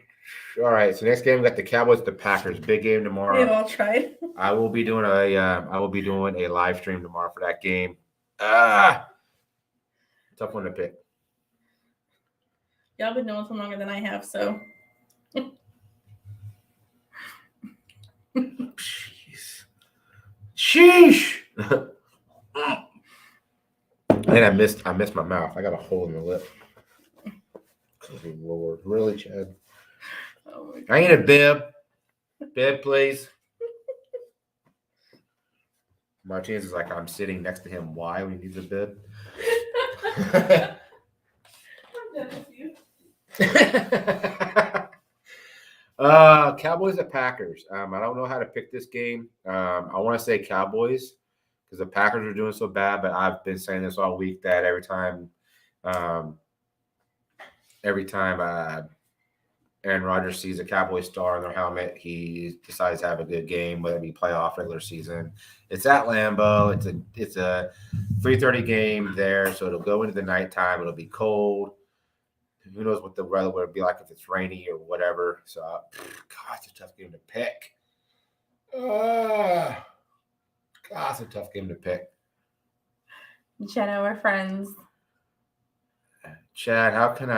All right. So next game we got the Cowboys at the Packers. Big game tomorrow. We've all tried. I will be doing a live stream tomorrow for that game. Tough one to pick. Y'all been doing some longer than I have, so. Sheesh. And I missed my mouth. I got a hole in the lip. Good Lord. Really, Chad? Oh I need a bib. Bib, please. Martinez is like, I'm sitting next to him. Why? When he needs a bib? I'm done with you. Cowboys at Packers. I don't know how to pick this game. I want to say Cowboys because the Packers are doing so bad, but I've been saying this all week that every time Aaron Rodgers sees a Cowboy star on their helmet, he decides to have a good game, whether it be playoff, regular season. It's at Lambeau. It's a 3:30 game there, so it'll go into the nighttime. It'll be cold. Who knows what the weather would be like if it's rainy or whatever. So, God, it's a tough game to pick. God, it's a tough game to pick. Jenna, we're friends. Chad, how can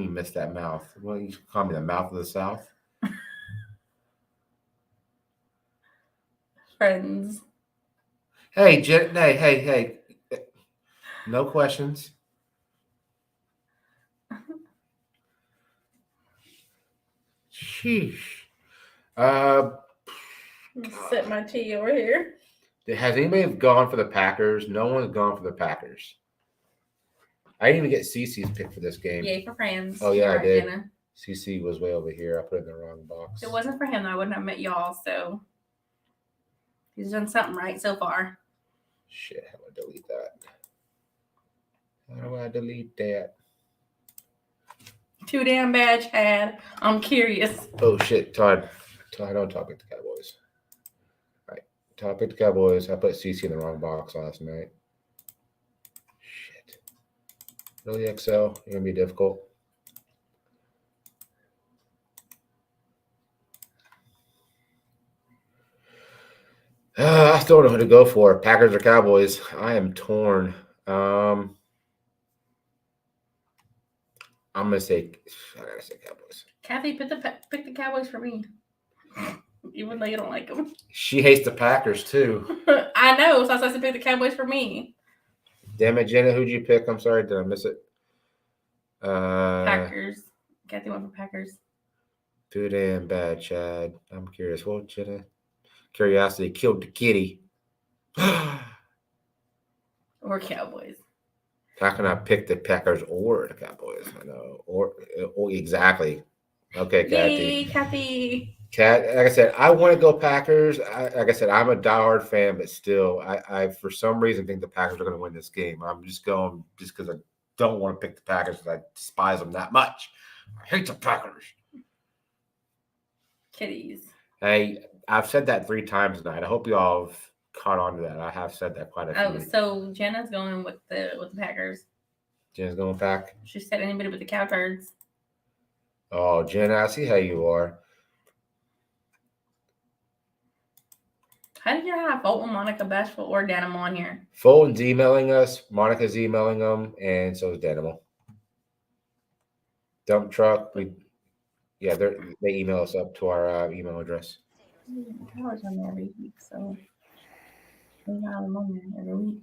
you miss that mouth? Well, you call me the mouth of the South? Friends. Hey, hey. No questions. Sheesh. Set my tea over here. Has anybody gone for the Packers? No one's gone for the Packers. I didn't even get Cece's pick for this game. Yay for friends. Oh, yeah, You're I did. Jenna. CC was way over here. I put it in the wrong box. If it wasn't for him, I wouldn't have met y'all, so he's done something right so far. Shit, how do I delete that? How do I delete that? Too damn bad, Chad. I'm curious. Oh, shit, Todd. Don't talk about the Cowboys. All right, topic the Cowboys. I put CC in the wrong box last night. Shit. Really, Excel? You're going to be difficult. I still don't know who to go for. Packers or Cowboys? I am torn. I'm gonna say Cowboys. Kathy, pick the Cowboys for me. Even though you don't like them. She hates the Packers too. I know, so I said to pick the Cowboys for me. Damn it, Jenna, who'd you pick? I'm sorry, did I miss it? Packers. Kathy went for Packers. Too damn bad, Chad. I'm curious. Well, Jenna, curiosity killed the kitty. Or Cowboys. How can I pick the Packers or the Cowboys? I know. Or exactly. Okay, Kathy. Yay, Kathy. Cat, like I said, I want to go Packers. Like I said, I'm a diehard fan, but still, I for some reason think the Packers are going to win this game. I'm just going just because I don't want to pick the Packers because I despise them that much. I hate the Packers. Kitties. Hey, I've said that 3 times tonight. I hope you all have caught on to that. I have said that quite a few. Oh, so Jenna's going with the Packers. Jenna's going back. She said anybody with the cow turds. Oh, Jenna, I see how you are. How did you have Fulton, Monica, Bashful, or Danimal on here? Fulton's emailing us. Monica's emailing them, and so is Danimal. Dump truck. They email us up to our email address. Tyler's on there every week, so we got him on there every week.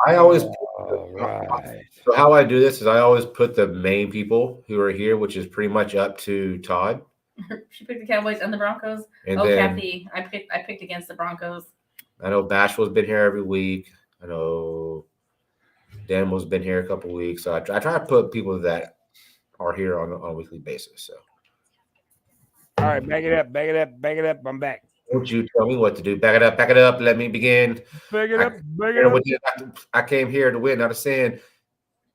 I always All right. so how I do this is I always put the main people who are here, which is pretty much up to Todd. She picked the Cowboys and the Broncos. And then then Kathy, I picked against the Broncos. I know Bashful's been here every week. I know Daniel's been here a couple weeks. So I try to put people that are here on a weekly basis. So All right, back it up. I'm back. don't you tell me what to do. Back it up. Let me begin. Back it up. I came here to win, not to sin.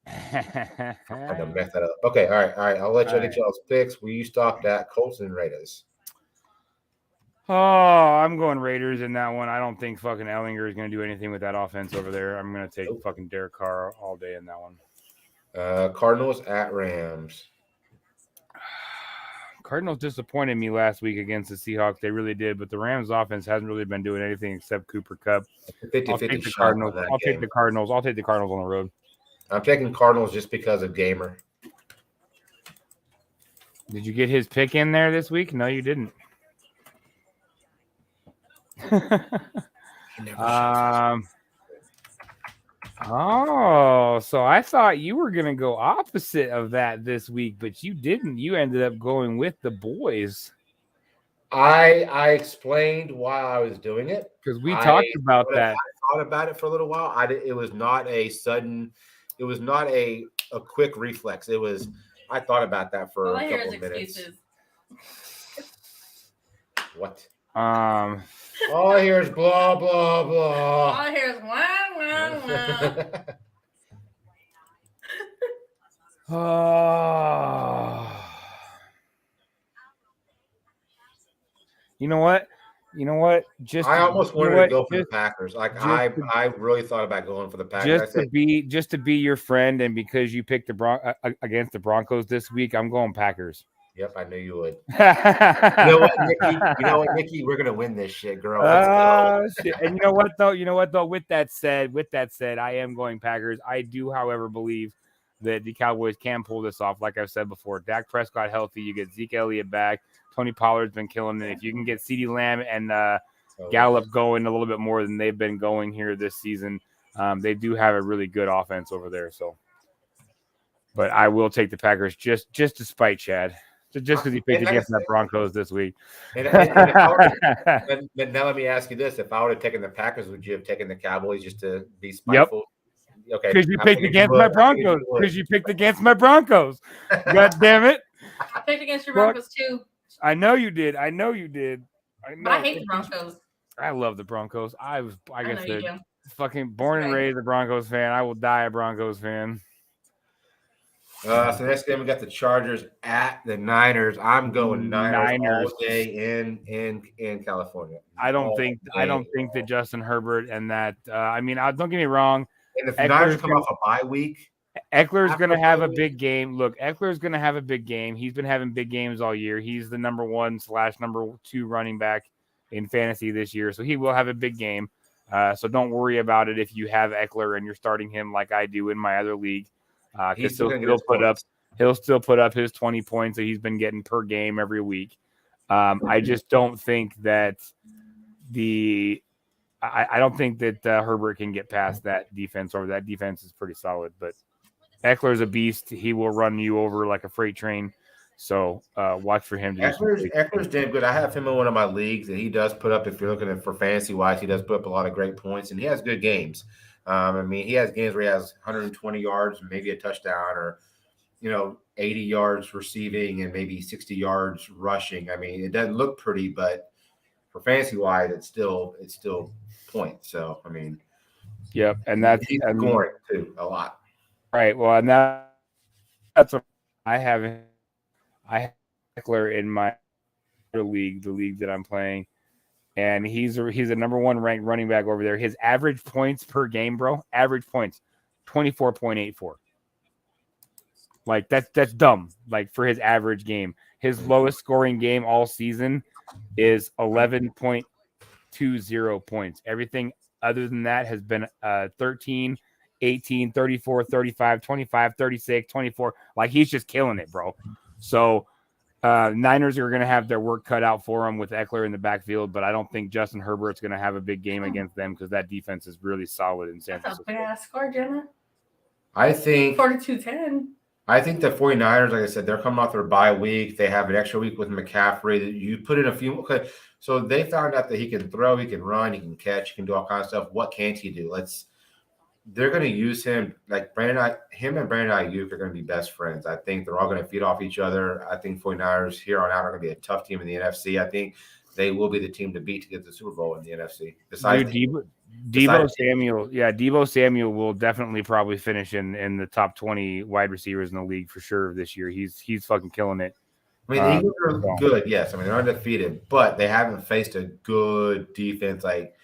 I done messed that up. Okay, all right. I'll let y'all get y'all's picks. Where you stopped at Colts and Raiders. Oh, I'm going Raiders in that one. I don't think fucking Ellinger is going to do anything with that offense over there. I'm going to take fucking Derek Carr all day in that one. Cardinals at Rams. Cardinals disappointed me last week against the Seahawks. They really did, but the Rams offense hasn't really been doing anything except Cooper Kupp. I'll take the Cardinals. I'll take the Cardinals on the road. I'm taking Cardinals just because of Gamer. Did you get his pick in there this week? No, you didn't. Oh, so I thought you were going to go opposite of that this week, but you didn't. You ended up going with the boys. I explained why I was doing it because we talked about that. I thought about it for a little while. It was not a sudden. It was not a quick reflex. I thought about that for a couple of minutes. Excuses. What? All I hear is blah blah blah. All I hear is wow. Oh. You know what? I almost wanted to go for the Packers. I really thought about going for the Packers. Just to be your friend, and because you picked against the Broncos this week, I'm going Packers. Yep, I knew you would. You know what, Nikki? We're gonna win this shit, girl. Let's go. Shit. And you know what though? With that said, I am going Packers. I do, however, believe that the Cowboys can pull this off. Like I've said before, Dak Prescott healthy, you get Zeke Elliott back. Tony Pollard's been killing it. If you can get CeeDee Lamb and Gallup going a little bit more than they've been going here this season, they do have a really good offense over there. So, but I will take the Packers just to spite Chad. Just because he picked against that Broncos this week. And now let me ask you this: if I would have taken the Packers, would you have taken the Cowboys just to be spiteful? Yep. Okay. Because you picked against my Broncos. God damn it! I picked against your Broncos too. I know you did. But I hate the Broncos. I love the Broncos. I guess the fucking born and raised a Broncos fan. I will die a Broncos fan. So next game we got the Chargers at the Niners. I'm going Niners all day in California. I don't think that Justin Herbert and that. Don't get me wrong. And if the Niners come off a bye week, Eckler's going to have a big game. Look, Eckler's going to have a big game. He's been having big games all year. He's the number 1/number 2 running back in fantasy this year, so he will have a big game. So don't worry about it if you have Eckler and you're starting him like I do in my other league. He'll still put up his 20 points that he's been getting per game every week. I just don't think that I don't think that Herbert can get past that defense, or that defense is pretty solid. But Eckler's a beast. He will run you over like a freight train. So watch for him. Eckler's damn good. I have him in one of my leagues, and he does put up, if you're looking at for fantasy wise, he does put up a lot of great points, and he has good games. He has games where he has 120 yards, maybe a touchdown, or 80 yards receiving and maybe 60 yards rushing. It doesn't look pretty, but for fantasy wise, it's still points. So yep, and he's scoring too a lot. Right. Well, and that's what I have. I have Eckler in my league, the league that I'm playing. And he's a number 1 ranked running back over there. His average points per game, bro, 24.84. Like that's dumb. Like for his average game, his lowest scoring game all season is 11.20 points. Everything other than that has been 13, 18, 34, 35, 25, 36, 24. Like, he's just killing it, bro. So Niners are going to have their work cut out for them with Eckler in the backfield, but I don't think Justin Herbert's going to have a big game against them because that defense is really solid in San That's a Francisco. big ass score, Jenna. I think 42-10. I think the 49ers, like I said, they're coming off their bye week. They have an extra week with McCaffrey. You put in a few. Okay, so they found out that he can throw, he can run, he can catch, he can do all kinds of stuff. What can't he do? They're going to use him like him and Brandon Ayuk are going to be best friends. I think they're all going to feed off each other. I think 49ers here on out are going to be a tough team in the NFC. I think they will be the team to beat to get the Super Bowl in the NFC. Deebo Samuel will definitely probably finish in the top 20 wide receivers in the league for sure this year. He's fucking killing it. I mean, the Eagles are good, yes. I mean, they're undefeated, but they haven't faced a good defense like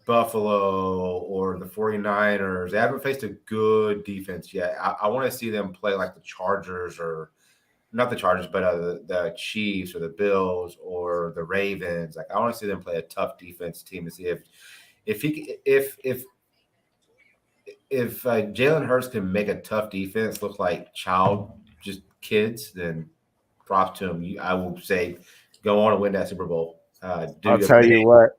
Buffalo or the 49ers. They haven't faced a good defense yet. I want to see them play like the Chargers, or not the Chargers, but the Chiefs or the Bills or the Ravens. Like, I want to see them play a tough defense team and see if Jalen Hurts can make a tough defense look like just kids, then props to him. I will say, go on and win that Super Bowl. I'll tell you what.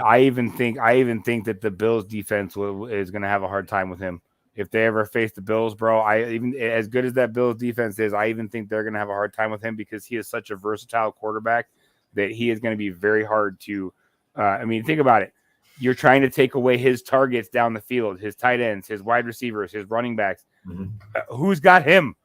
I even think that the Bills defense is going to have a hard time with him if they ever face the Bills, bro. As good as that Bills defense is, I even think they're going to have a hard time with him because he is such a versatile quarterback that he is going to be very hard to. I mean, think about it. You're trying to take away his targets down the field, his tight ends, his wide receivers, his running backs. Mm-hmm. Who's got him?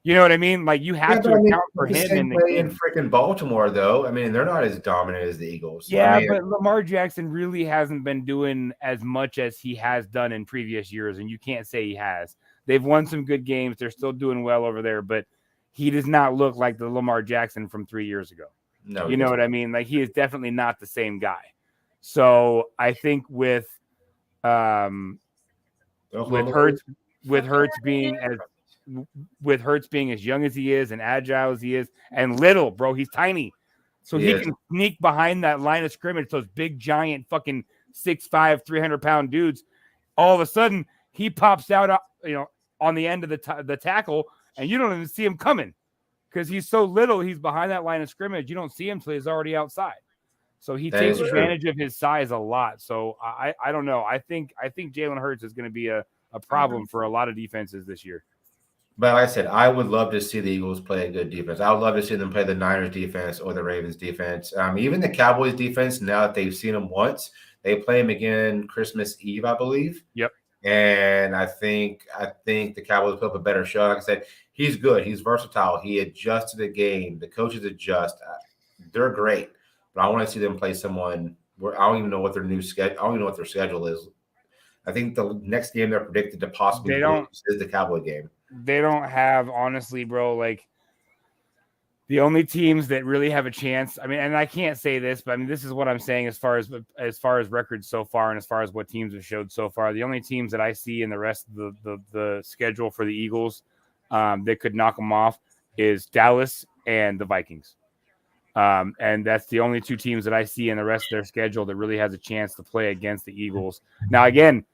You know what I mean? Like, you have to account for him in freaking Baltimore, though. I mean, they're not as dominant as the Eagles. Yeah, but Lamar Jackson really hasn't been doing as much as he has done in previous years, and you can't say he has. They've won some good games. They're still doing well over there, but he does not look like the Lamar Jackson from 3 years ago. No, you know what I mean? Like, he is definitely not the same guy. So I think with Hurts being as young as he is and agile as he is and little, bro, he's tiny. So he can sneak behind that line of scrimmage, those big, giant, fucking 6'5", 300-pound dudes. All of a sudden, he pops out, on the end of the tackle, and you don't even see him coming because he's so little. He's behind that line of scrimmage. You don't see him till he's already outside. So he takes advantage of his size a lot. So I don't know. I think Jalen Hurts is going to be a problem for a lot of defenses this year. But like I said, I would love to see the Eagles play a good defense. I would love to see them play the Niners defense or the Ravens defense. Even the Cowboys defense, now that they've seen them once, they play them again Christmas Eve, I believe. Yep. And I think the Cowboys put up a better show. Like I said, he's good. He's versatile. He adjusts to the game. The coaches adjust. They're great. But I want to see them play someone where I don't even know what their new schedule. I don't even know what their schedule is. I think the next game they're predicted to possibly lose is the Cowboy game. They don't have, honestly, bro, like, the only teams that really have a chance. I mean, and I can't say this, but I mean, this is what I'm saying as far as records so far and as far as what teams have showed so far. The only teams that I see in the rest of the schedule for the Eagles that could knock them off is Dallas and the Vikings. And that's the only two teams that I see in the rest of their schedule that really has a chance to play against the Eagles. Now, again,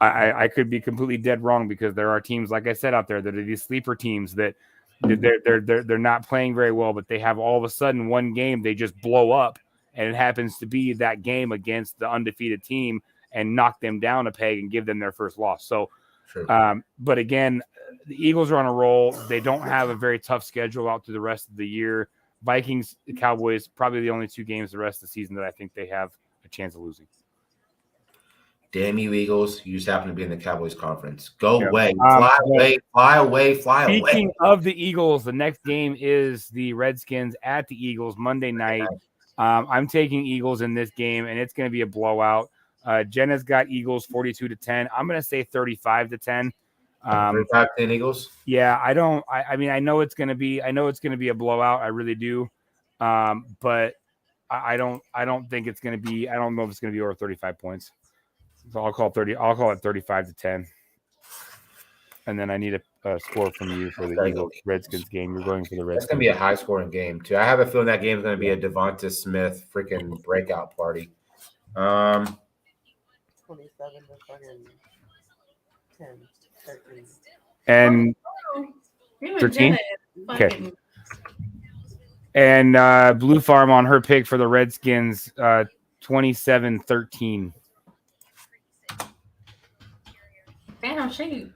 I could be completely dead wrong because there are teams, like I said, out there that are these sleeper teams that they're not playing very well, but they have all of a sudden one game they just blow up, and it happens to be that game against the undefeated team and knock them down a peg and give them their first loss. So, but again, the Eagles are on a roll. They don't have a very tough schedule out through the rest of the year. Vikings, the Cowboys, probably the only two games the rest of the season that I think they have a chance of losing. Damn you, Eagles. You just happen to be in the Cowboys conference. Go away. Fly away. Speaking of the Eagles, the next game is the Redskins at the Eagles Monday night. I'm taking Eagles in this game, and it's going to be a blowout. Jenna's got Eagles 42-10. I'm going to say 35-10. 35-10 Eagles. Yeah, I mean, I know it's going to be a blowout. I really do. But I don't think it's going to be. I don't know if it's going to be over 35 points. So I'll call it 35-10. And then I need a score from you for the Eagles Redskins game. You're going for the Redskins. It's going to be a high scoring game too. I have a feeling that game is going to be a Devonta Smith freaking breakout party. 27 to fucking 10, 13. And You and 13? Jenna is Okay. fucking- and Blue Farm on her pick for the Redskins, 27-13. Damn, she,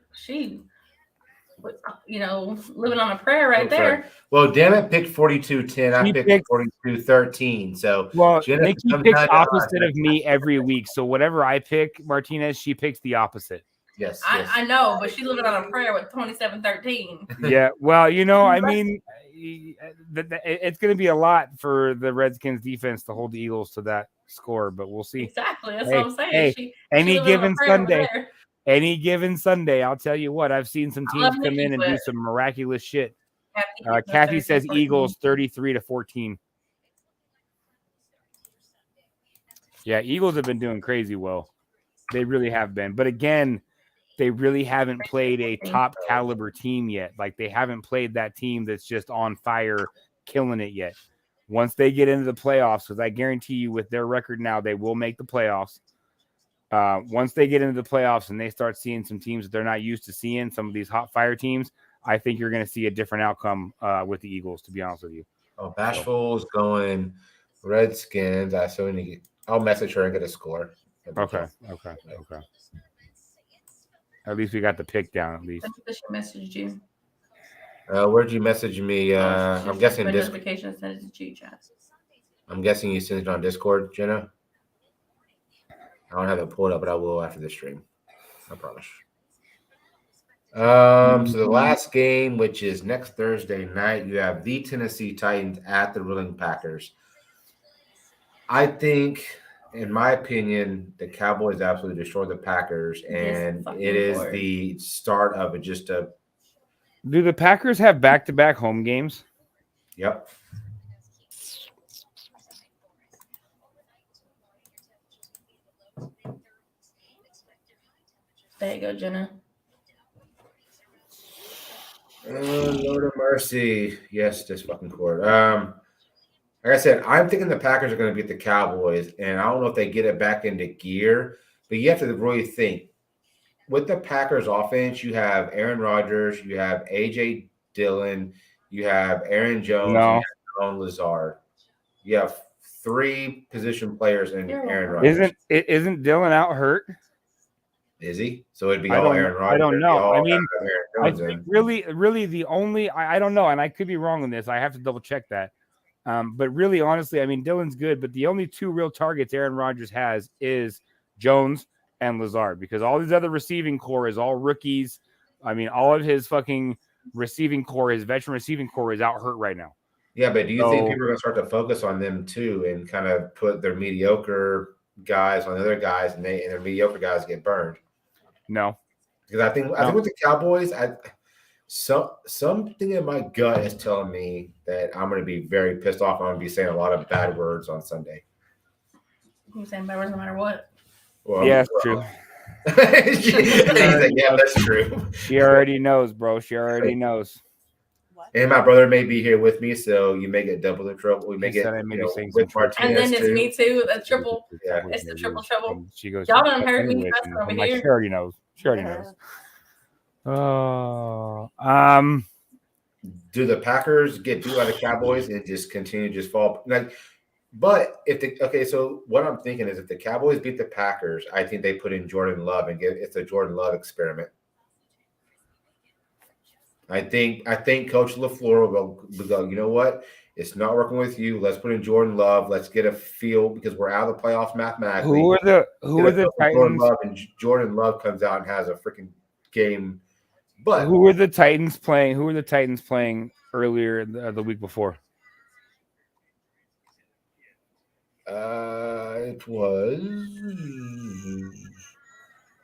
living on a prayer right Oh, sorry. there. Well, damn it, picked 42-10. I She picked picked- 42-13. So Well, Jenna, Nikki sometimes picks I- opposite of me every week. So whatever I pick, Martinez, she picks the opposite. yes, I know, but she's living on a prayer with 27-13. Yeah. Well, I mean, it's going to be a lot for the Redskins defense to hold the Eagles to that score, but we'll see. Exactly. That's Hey, what I'm saying. hey, she any living on a given prayer over Sunday. there. Any given Sunday, I'll tell you what, I've seen some I teams love come Nikki, in and do but- some miraculous shit. Kathy, Kathy says 13-14. Eagles 33-14. Yeah, Eagles have been doing crazy well. They really have been. But again, they really haven't played a top caliber team yet. Like they haven't played that team that's just on fire, killing it yet. Once they get into the playoffs, because I guarantee you with their record now, they will make the playoffs. Once they get into the playoffs and they start seeing some teams that they're not used to seeing, some of these hot fire teams, I think you're going to see a different outcome with the Eagles, to be honest with you. Oh, Bashful's going Redskins. I'll message her and get a score. Okay. At least we got the pick down, at least. She messaged you. Where'd you message me? I'm guessing Discord. Notification sent it to G chat. I'm guessing you sent it on Discord, Jenna. I don't have it pulled up, but I will after the stream. I promise. So the last game, which is next Thursday night, you have the Tennessee Titans at the ruling Packers. I think, in my opinion, the Cowboys absolutely destroyed the Packers, and fucking it is Lord. the start of just a Do the Packers have back-to-back home games? yep. There you go, Jenna. Oh, Lord of mercy. Yes, this fucking court. Like I said, I'm thinking the Packers are going to beat the Cowboys, and I don't know if they get it back into gear, but you have to really think. With the Packers offense, you have Aaron Rodgers, you have A.J. Dillon, you have Aaron Jones, No. you have Allen Lazard. You have three position players in Aaron Rodgers. Isn't Dylan out hurt? Is he? So it'd be I all don't- Aaron Rodgers. I don't it'd be know. all I mean, Aaron I Jones think in. really the only I don't know, and I could be wrong on this. I have to double check that. But really, honestly, I mean, Dylan's good, but the only two real targets Aaron Rodgers has is Jones and Lazard, because all his other receiving core is all rookies. I mean, all of his fucking receiving core, his veteran receiving core, is out hurt right now. Yeah, but do you think So- people are going to start to focus on them too and kind of put their mediocre guys on the other guys, and their mediocre guys get burned? No, Because I think with the Cowboys, something in my gut is telling me that I'm going to be very pissed off. I'm going to be saying a lot of bad words on Sunday. You saying bad words no matter what? Well, yeah, it's true. He's like, yeah, that's true. She already knows, bro. She already knows. What? And my brother may be here with me, so you may get double the trouble. We may He get said I may be saying with some truth. And Martinez then it's too. me too. The triple. Yeah. It's the triple trouble. And she goes, Y'all done heard me anyways, cussing and over I'm like, here. she already knows. She already Yeah. knows. Oh, Do the Packers get beat by the Cowboys and just continue to just fall? But so what I'm thinking is if the Cowboys beat the Packers, I think they put in Jordan Love and it's a Jordan Love experiment. I think Coach LaFleur will go, you know what? It's not working with you. Let's put in Jordan Love. Let's get a feel because we're out of the playoffs mathematically. who are the Jordan Titans? Love, and Jordan Love comes out and has a freaking game. But Who were the Titans playing? Who were the Titans playing earlier the week before? It was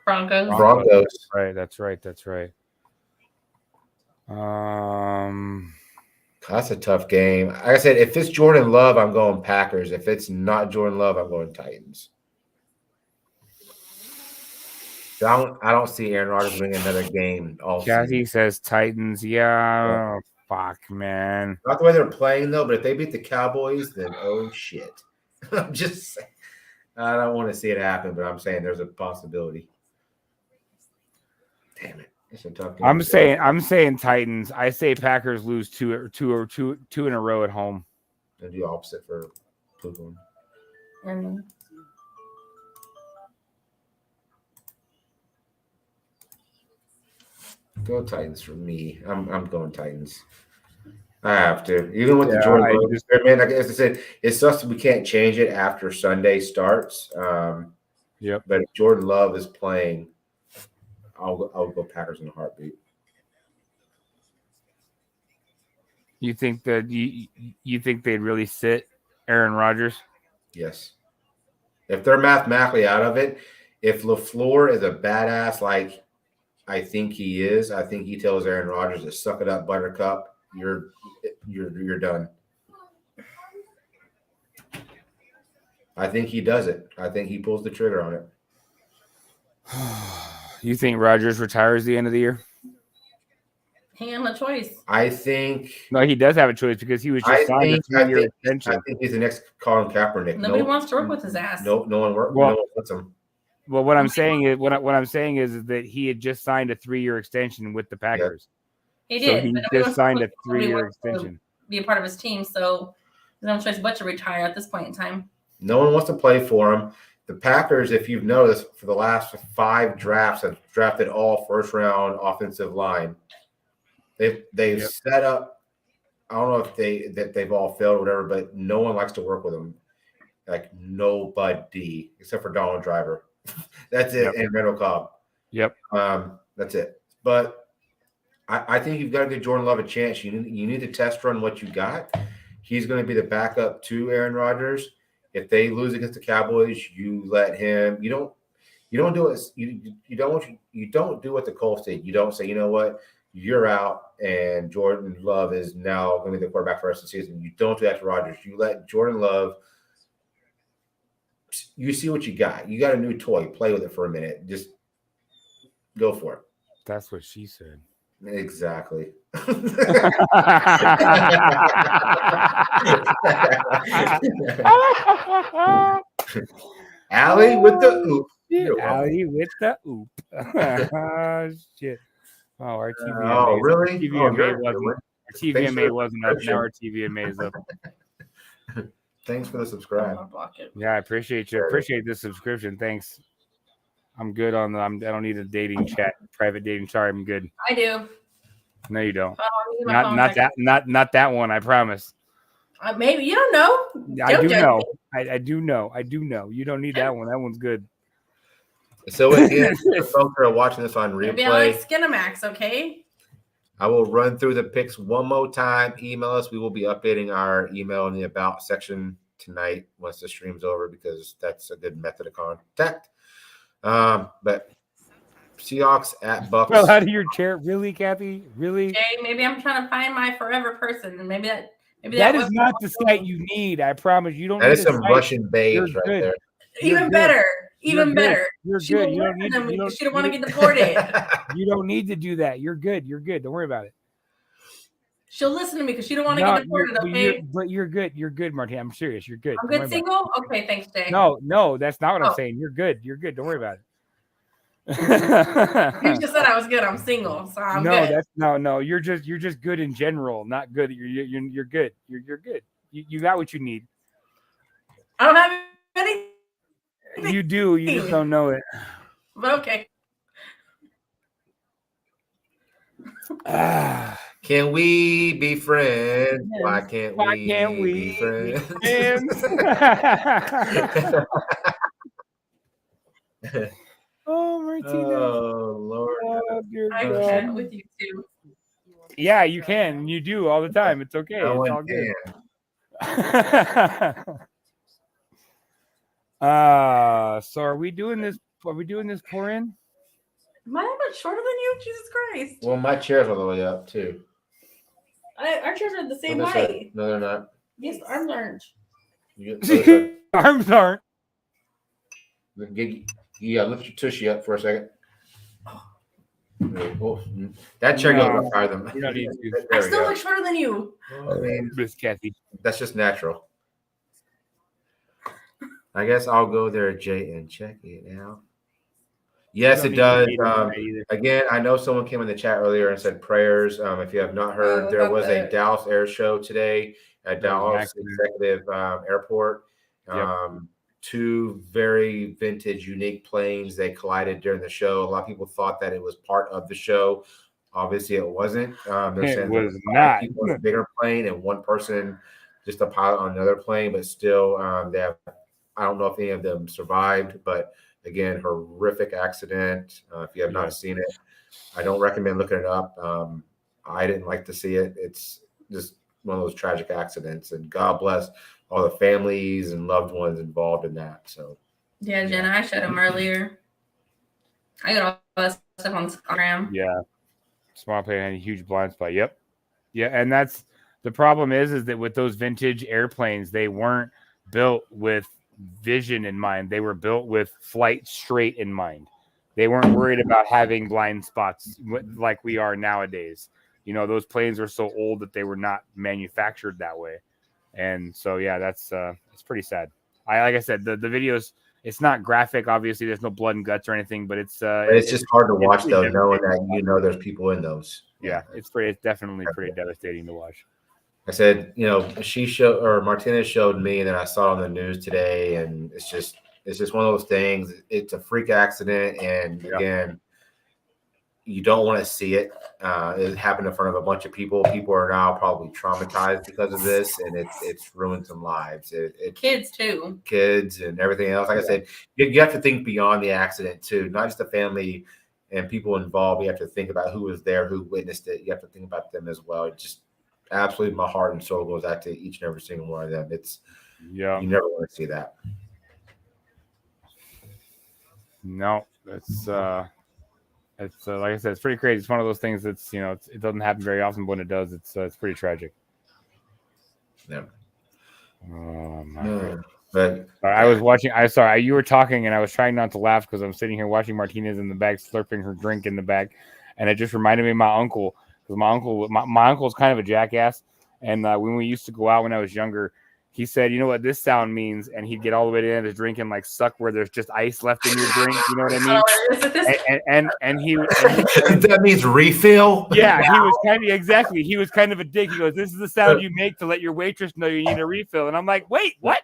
Broncos. Broncos. Right, that's right. That's right. That's a tough game. Like I said, if it's Jordan Love, I'm going Packers. If it's not Jordan Love, I'm going Titans. I don't see Aaron Rodgers winning another game all Kathy season. says Titans. Yeah, fuck, man. Not the way they're playing though, but if they beat the Cowboys, then oh shit. I'm just saying. I don't want to see it happen, but I'm saying there's a possibility. Damn it. It's a tough game. I'm saying Titans. I say Packers lose two in a row at home. And do opposite for Cleveland. Go Titans for me. I'm going Titans. I have to. Even with the Jordan Love experiment, like as I said, it sucks that we can't change it after Sunday starts. Yep. But if Jordan Love is playing, I'll go Packers in a heartbeat. You think that you think they'd really sit Aaron Rodgers? Yes. If they're mathematically out of it, if LaFleur is a badass like I think he is, I think he tells Aaron Rodgers to suck it up, Buttercup. You're done. I think he does it. I think he pulls the trigger on it. You think Rodgers retires the end of the year? He had a choice. I think no, he does have a choice because he was just signed a 3-year extension. I think he's the next Colin Kaepernick. Nobody wants to work with his ass. No one wants him. Well, what I'm saying is that he had just signed a 3-year extension with the Packers. He did. So he just signed a 3-year extension. Be a part of his team, so there's no choice but to retire at this point in time. No one wants to play for him. The Packers, if you've noticed, for the last 5 drafts, have drafted all first-round offensive line. They've set up. I don't know if they've all failed or whatever, but no one likes to work with them. Like nobody except for Donald Driver. That's it, and Randall Cobb. Yep. That's it. But I think you've got to give Jordan Love a chance. You need to test run what you got. He's going to be the backup to Aaron Rodgers. If they lose against the Cowboys, you let him. You don't do it. You don't do what the Colts did. You don't say, you know what, you're out, and Jordan Love is now going to be the quarterback for the rest of the season. You don't do that to Rodgers. You let Jordan Love. You see what you got. You got a new toy. Play with it for a minute. Just go for it. That's what she said. Exactly. Allie with the oop. Allie with the oop. Oh, shit. Oh, our TVMA. Oh, really? TVMA wasn't up. Now our TVMA is up. Thanks for the subscribe. Yeah, I appreciate you. Appreciate the subscription. Thanks. I'm good on the. I don't need a dating chat, private dating. Sorry, I'm good. I do. No, you don't. Not that one. I promise. Maybe you don't know. I do know. I do know. I do know. You don't need that one. That one's good. So again, folks are watching this on replay. Maybe I like Skinamax. Okay. I will run through the picks one more time. Email us. We will be updating our email in the about section tonight once the stream's over because that's a good method of contact. But Seahawks at Bucks. Well, out of your chair, really, Kathy? Really? Okay, maybe I'm trying to find my forever person, and maybe that is not the site you need. I promise you don't. That need is some Russian babes right there. Even better. Even better. You're good. You don't need to. She don't want to get deported. You don't need to do that. You're good. You're good. Don't worry about it. She'll listen to me because she don't want to get deported. Okay. But you're good. You're good, Martina. I'm serious. You're good. I'm good single. Okay, thanks, Jay. No, that's not what I'm saying. You're good. You're good. Don't worry about it. You just said I was good. I'm single, so I'm good. No. You're just good in general. Not good. You're good. You're good. You got what you need. I don't have anything. You do. You just don't know it. But okay. Can we be friends? Yes. Why can't we be friends? Oh, Martina. Oh, Lord. I can with you too. Yeah, you can. You do all the time. It's okay. It's all good. So are we doing this? Are we doing this pour in? Am I much shorter than you? Jesus Christ. Well, my chairs are all the way up too. Our chairs are the same height. No, they're not. Yes, arms aren't. Arms aren't. Yeah, lift your tushy up for a second. Oh, that chair goes up higher than mine. I still look shorter than you. I mean, Miss Kathy. That's just natural. I guess I'll go there, Jay, and check it out. Yes, You it don't does. need to hate on that either. Again, I know someone came in the chat earlier and said prayers. If you have not heard, what there about was a the- Dallas air show today at There was an Dallas accident. Executive Airport. Yep. Two very vintage, unique planes. They collided during the show. A lot of people thought that it was part of the show. Obviously, it wasn't. They're It saying there was five not. people in a bigger plane and one person, just a pilot on another plane. But still, they have. I don't know if any of them survived, but again, horrific accident. If you have not seen it, I don't recommend looking it up. I didn't like to see it. It's just one of those tragic accidents, and God bless all the families and loved ones involved in that. So, Yeah, Jenna, I showed him earlier. I got all that stuff on Instagram. Yeah. Small plane had a huge blind spot. Yep. Yeah, and that's the problem is that with those vintage airplanes, they weren't built with vision in mind. They were built with flight straight in mind. They weren't worried about having blind spots like we are nowadays. You know, those planes are so old that they were not manufactured that way. And so, yeah, that's it's pretty sad. Like I said, the videos, it's not graphic. Obviously, there's no blood and guts or anything, but it's just hard to watch though, pretty knowing that there's people in those. Yeah, it's definitely pretty devastating to watch. I said, Martinez showed me, and then I saw it on the news today, and it's just one of those things. It's a freak accident, and again, you don't want to see it. It happened in front of a bunch of people. People are now probably traumatized because of this, and it's ruined some lives. Kids too. Kids and everything else. Like I said, you have to think beyond the accident too, not just the family and people involved. You have to think about who was there, who witnessed it. You have to think about them as well. It just absolutely, my heart and soul goes out to each and every single one of them. You never want to see that. No, it's like I said, it's pretty crazy. It's one of those things that's, it doesn't happen very often, but when it does, it's pretty tragic. Yeah. Oh my God. But I was watching. You were talking, and I was trying not to laugh because I'm sitting here watching Martinez in the back slurping her drink in the back, and it just reminded me of my uncle, because my uncle's kind of a jackass, and when we used to go out when I was younger, he said, "You know what this sound means?" And he'd get all the way to the end of his drink and like suck where there's just ice left in your drink. You know what I mean? And he that means refill. Yeah, he was kind of a dick. He goes, "This is the sound you make to let your waitress know you need a refill." And I'm like, "Wait, what?"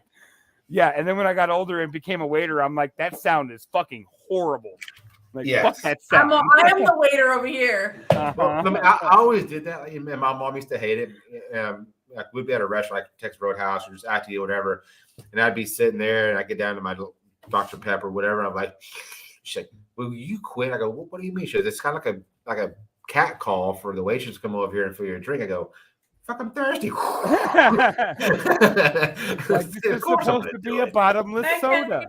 Yeah, and then when I got older and became a waiter, I'm like, that sound is fucking horrible. Like, fuck that sound. I am the waiter over here. I always did that. Like, my mom used to hate it. Like we'd be at a restaurant like Texas Roadhouse or just ITE or whatever, and I'd be sitting there and I get down to my Dr. Pepper or whatever, and I'm like, she's like, "Will you quit?" I go, "What do you mean?" She goes, "It's kind of like a cat call for the waitress to come over here and fill your drink." I go, "Fuck, I'm thirsty." Like, this is supposed to be a bottomless soda.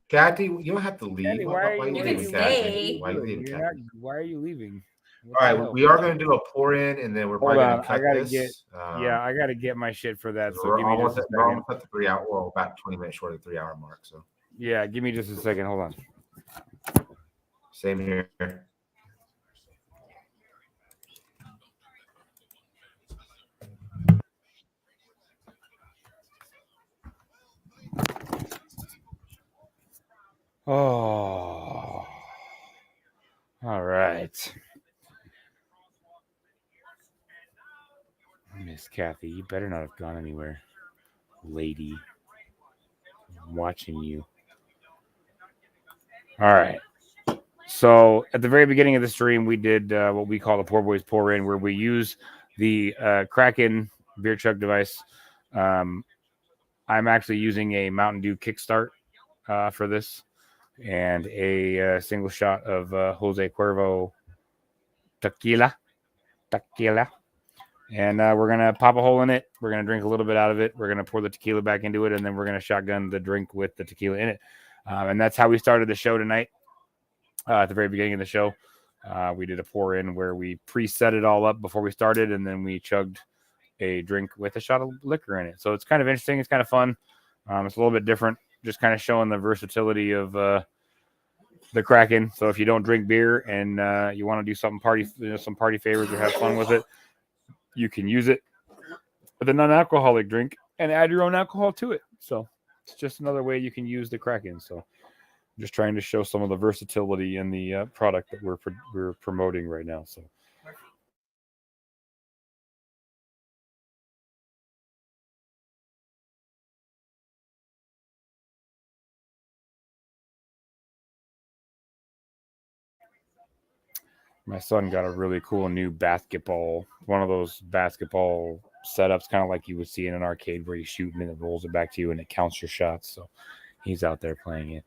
Kathy, you don't have to leave. Kathy, why are you leaving, stay. Why are you leaving? All right, we are going to do a pour in, and then we're probably going to cut this. I gotta get my shit for that. So we're give me almost just a we're second. almost at the 3 hour. Well, about 20 minutes short of the 3 hour mark. So yeah, give me just a second. Hold on. Same here. Oh, all right. Miss Kathy, you better not have gone anywhere, lady. I'm watching you. All right. So at the very beginning of the stream, we did what we call the Poor Boys Pour In, where we use the Kraken beer chug device. I'm actually using a Mountain Dew Kickstart for this, and a single shot of Jose Cuervo tequila. And we're going to pop a hole in it. We're going to drink a little bit out of it. We're going to pour the tequila back into it, and then we're going to shotgun the drink with the tequila in it. And that's how we started the show tonight. At the very beginning of the show, we did a pour in where we preset it all up before we started, and then we chugged a drink with a shot of liquor in it. So it's kind of interesting. It's kind of fun. It's a little bit different, just kind of showing the versatility of the Kraken. So if you don't drink beer and you want to do some party favors or have fun with it, you can use it with a non-alcoholic drink and add your own alcohol to it. So it's just another way you can use the Kraken. So just trying to show some of the versatility in the product that we're promoting right now. So. My son got a really cool new basketball, one of those basketball setups, kind of like you would see in an arcade where you shoot and it rolls it back to you and it counts your shots. So he's out there playing it.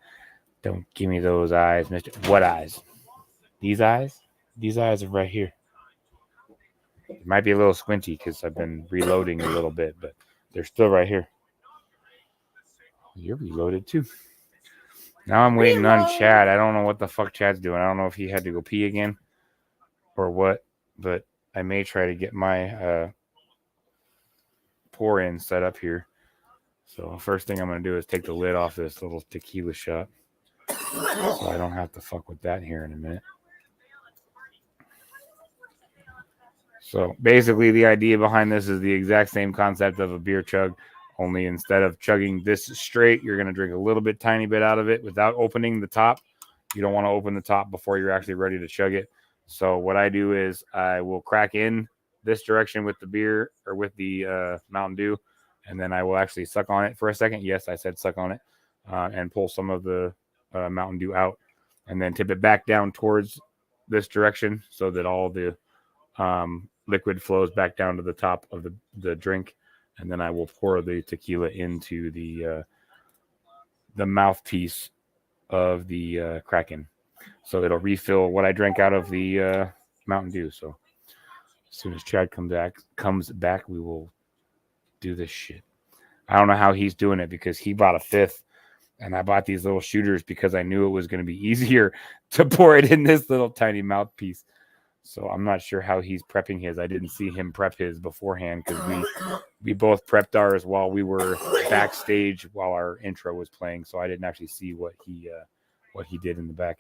Don't give me those eyes, mister. What eyes? These eyes? These eyes are right here. It might be a little squinty because I've been reloading a little bit, but they're still right here. You're reloaded too. Now I'm waiting on Chad. I don't know what the fuck Chad's doing. I don't know if he had to go pee again or what, but I may try to get my pour in set up here. So first thing I'm going to do is take the lid off this little tequila shot so I don't have to fuck with that here in a minute. So basically the idea behind this is the exact same concept of a beer chug, only instead of chugging this straight, you're going to drink a little bit, tiny bit out of it without opening the top. You don't want to open the top before you're actually ready to chug it. So what I do is I will crack in this direction with the beer or with the Mountain Dew, and then I will actually suck on it for a second. Yes, I said suck on it, and pull some of the Mountain Dew out, and then tip it back down towards this direction so that all the liquid flows back down to the top of the drink, and then I will pour the tequila into the mouthpiece of the Kraken. So it'll refill what I drank out of the Mountain Dew. So as soon as Chad comes back, we will do this shit. I don't know how he's doing it because he bought a fifth, and I bought these little shooters because I knew it was going to be easier to pour it in this little tiny mouthpiece. So I'm not sure how he's prepping his. I didn't see him prep his beforehand because we both prepped ours while we were backstage while our intro was playing. So I didn't actually see what he did in the back.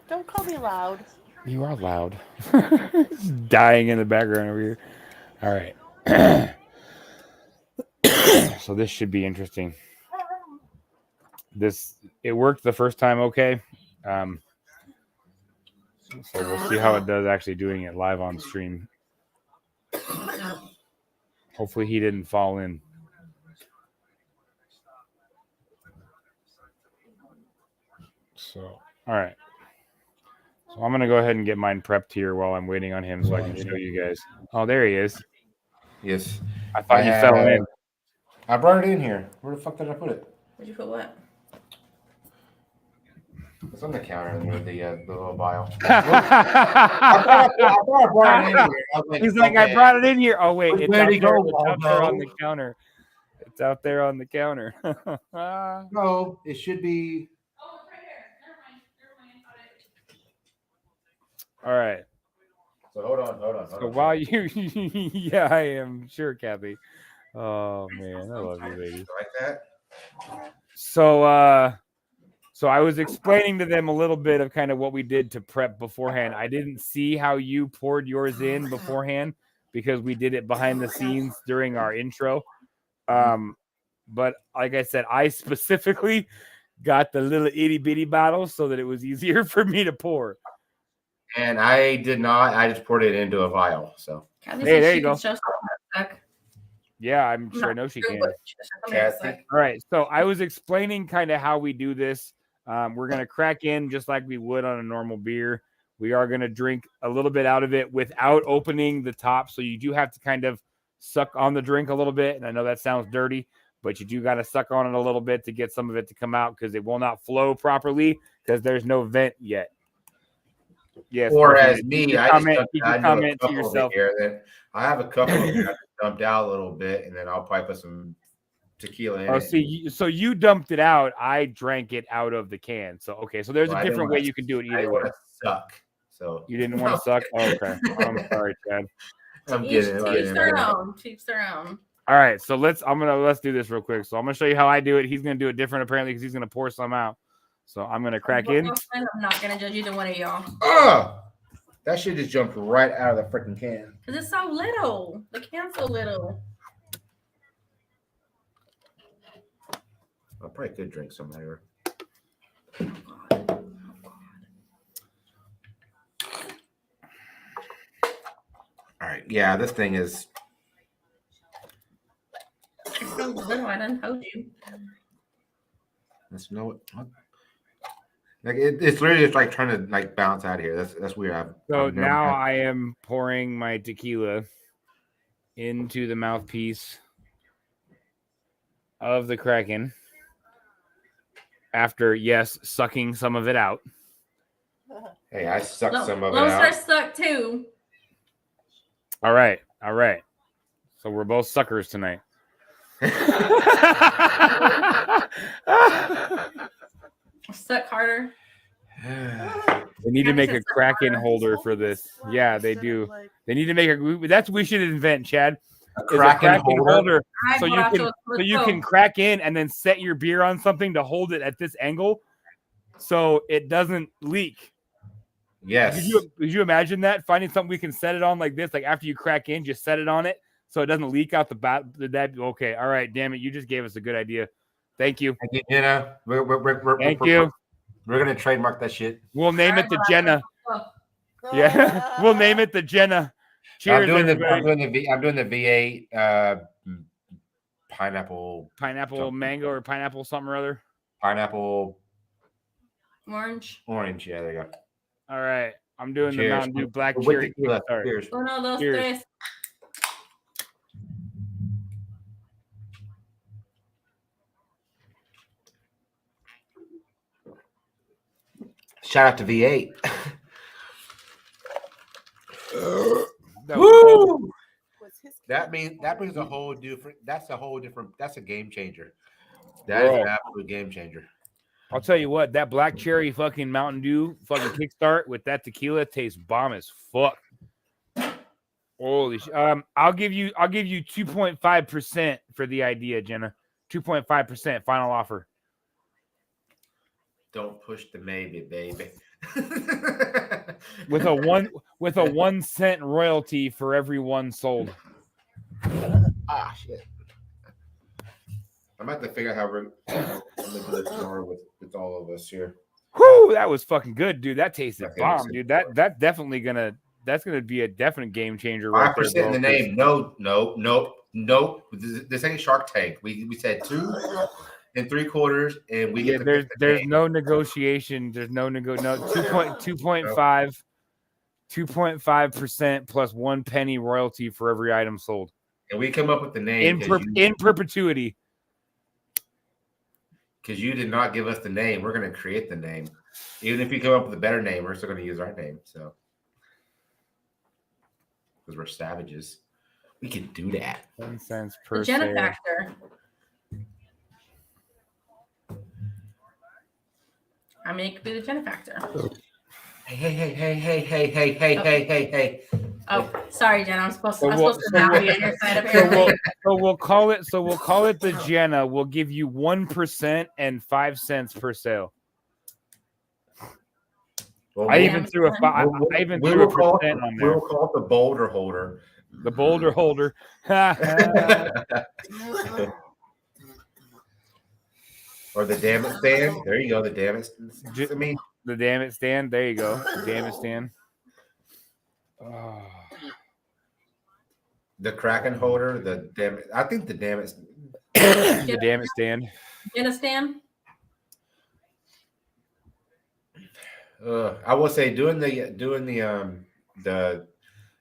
Don't call me loud. You are loud. Dying in the background over here. All right. So this should be interesting. It worked the first time okay. So we'll see how it does actually doing it live on stream. Hopefully he didn't fall in. So, all right. So I'm going to go ahead and get mine prepped here while I'm waiting on him so I can show you guys. Oh, there he is. Yes. I thought he fell in. I brought it in here. Where the fuck did I put it? Where'd you put what? It's on the counter under the little vial. I thought I brought it in here. He's like, I brought it in here. Oh, wait. It's Where'd out he there. go? It's out there on the counter. It's out there on the counter. No, it should be. Oh, it's right here. Never mind. All right. So hold on. So while you, yeah, I am sure, Kathy. Oh man, I love you, ladies. Like that. So I was explaining to them a little bit of kind of what we did to prep beforehand. I didn't see how you poured yours in beforehand because we did it behind the scenes during our intro. But like I said, I specifically got the little itty bitty bottle so that it was easier for me to pour. And I did not. I just poured it into a vial. So Kathy Hey, there you go. Yeah, I'm sure I know she can. Kathy. All right. So I was explaining kind of how we do this. We're going to crack in just like we would on a normal beer. We are going to drink a little bit out of it without opening the top. So you do have to kind of suck on the drink a little bit. And I know that sounds dirty, but you do got to suck on it a little bit to get some of it to come out because it will not flow properly because there's no vent yet. Yes. Or as me, I comment just to yourself. Here. Then I have a couple of them dumped out a little bit, and then I'll probably put some tequila in. Oh, it. see, so you dumped it out. I drank it out of the can. So okay, so there's a different way you can do it either way. Suck. So you didn't want to suck. Oh, okay, I'm sorry, Chad. I'm kidding. Teach their own. Teach their own. All right, so let's do this real quick. So I'm gonna show you how I do it. He's gonna do it different apparently because he's gonna pour some out. So I'm gonna crack in. I'm not gonna judge either one of y'all. That shit just jumped right out of the freaking can. Because it's so little. The can's so little. I probably could drink some later. All right. Yeah, this thing is. It's so little. I done told you. Let's know what. Like it's literally just like trying to like bounce out of here. That's weird. So now I am pouring my tequila into the mouthpiece of the Kraken. After, yes, sucking some of it out. Hey, I sucked some of it Lone Star out. sucked too. All right. So we're both suckers tonight. Suck harder. They need to make a Kraken holder for this. Yeah, they do. They need to make a. That's what we should invent, Chad. A Kraken holder. So you can crack in and then set your beer on something to hold it at this angle, so it doesn't leak. Yes. Could you imagine that? Finding something we can set it on like this, like after you crack in, just set it on it so it doesn't leak out the bat. Okay, all right, damn it, you just gave us a good idea. Thank you. Thank you, Jenna. Thank you. We're gonna trademark that shit. We'll name it the Jenna. Yeah, we'll name it the Jenna. Cheers, I'm doing everybody. the V8 pineapple Mango or pineapple something or other. Pineapple Orange. Yeah, there you go. All right, I'm doing Cheers. the Mountain Dew Black With Cherry. tequila. Cheers. Uno, dos, Cheers. tres. Shout out to V8. Woo! That brings a whole different. That's a game changer. That is an absolute game changer. I'll tell you what, that Black Cherry fucking Mountain Dew fucking kickstart with that tequila tastes bomb as fuck. Holy shit. I'll give you 2.5% for the idea, Jenna. 2.5% final offer. Don't push the maybe, baby. With a 1 cent royalty for every one sold. Ah, shit. I'm about to figure out how we're gonna do this tomorrow with all of us here. Whoo, that was fucking good, dude. That tasted Okay, bomb, listen. dude. That's definitely that's gonna be a definite game changer. 5% in the name. No. This ain't Shark Tank. We said 2 3/4, and we get there's no negotiation. There's no 2.5% plus 1 penny royalty for every item sold. And we come up with the name in perpetuity. Because you did not give us the name. We're going to create the name. Even if you come up with a better name, we're still going to use our name. So, because we're savages, we can do that. 1 cent per The Jenna sale. factor. I mean, it could be the Jenna factor. Hey. Oh, sorry, Jenna. I'm supposed to So bow you on your side apparently. we'll call it the Jenna. We'll give you 1% and 5 cents per sale. Well, I even threw a percent on We'll call there. it the boulder holder. The boulder holder. Or the damn it stand. There you go. The damn it. The damn it stand. There you go. The damn it stand. Oh. The Kraken holder. The damn it. I think the damn it. The damn it stand. Jenna stand. I will say doing the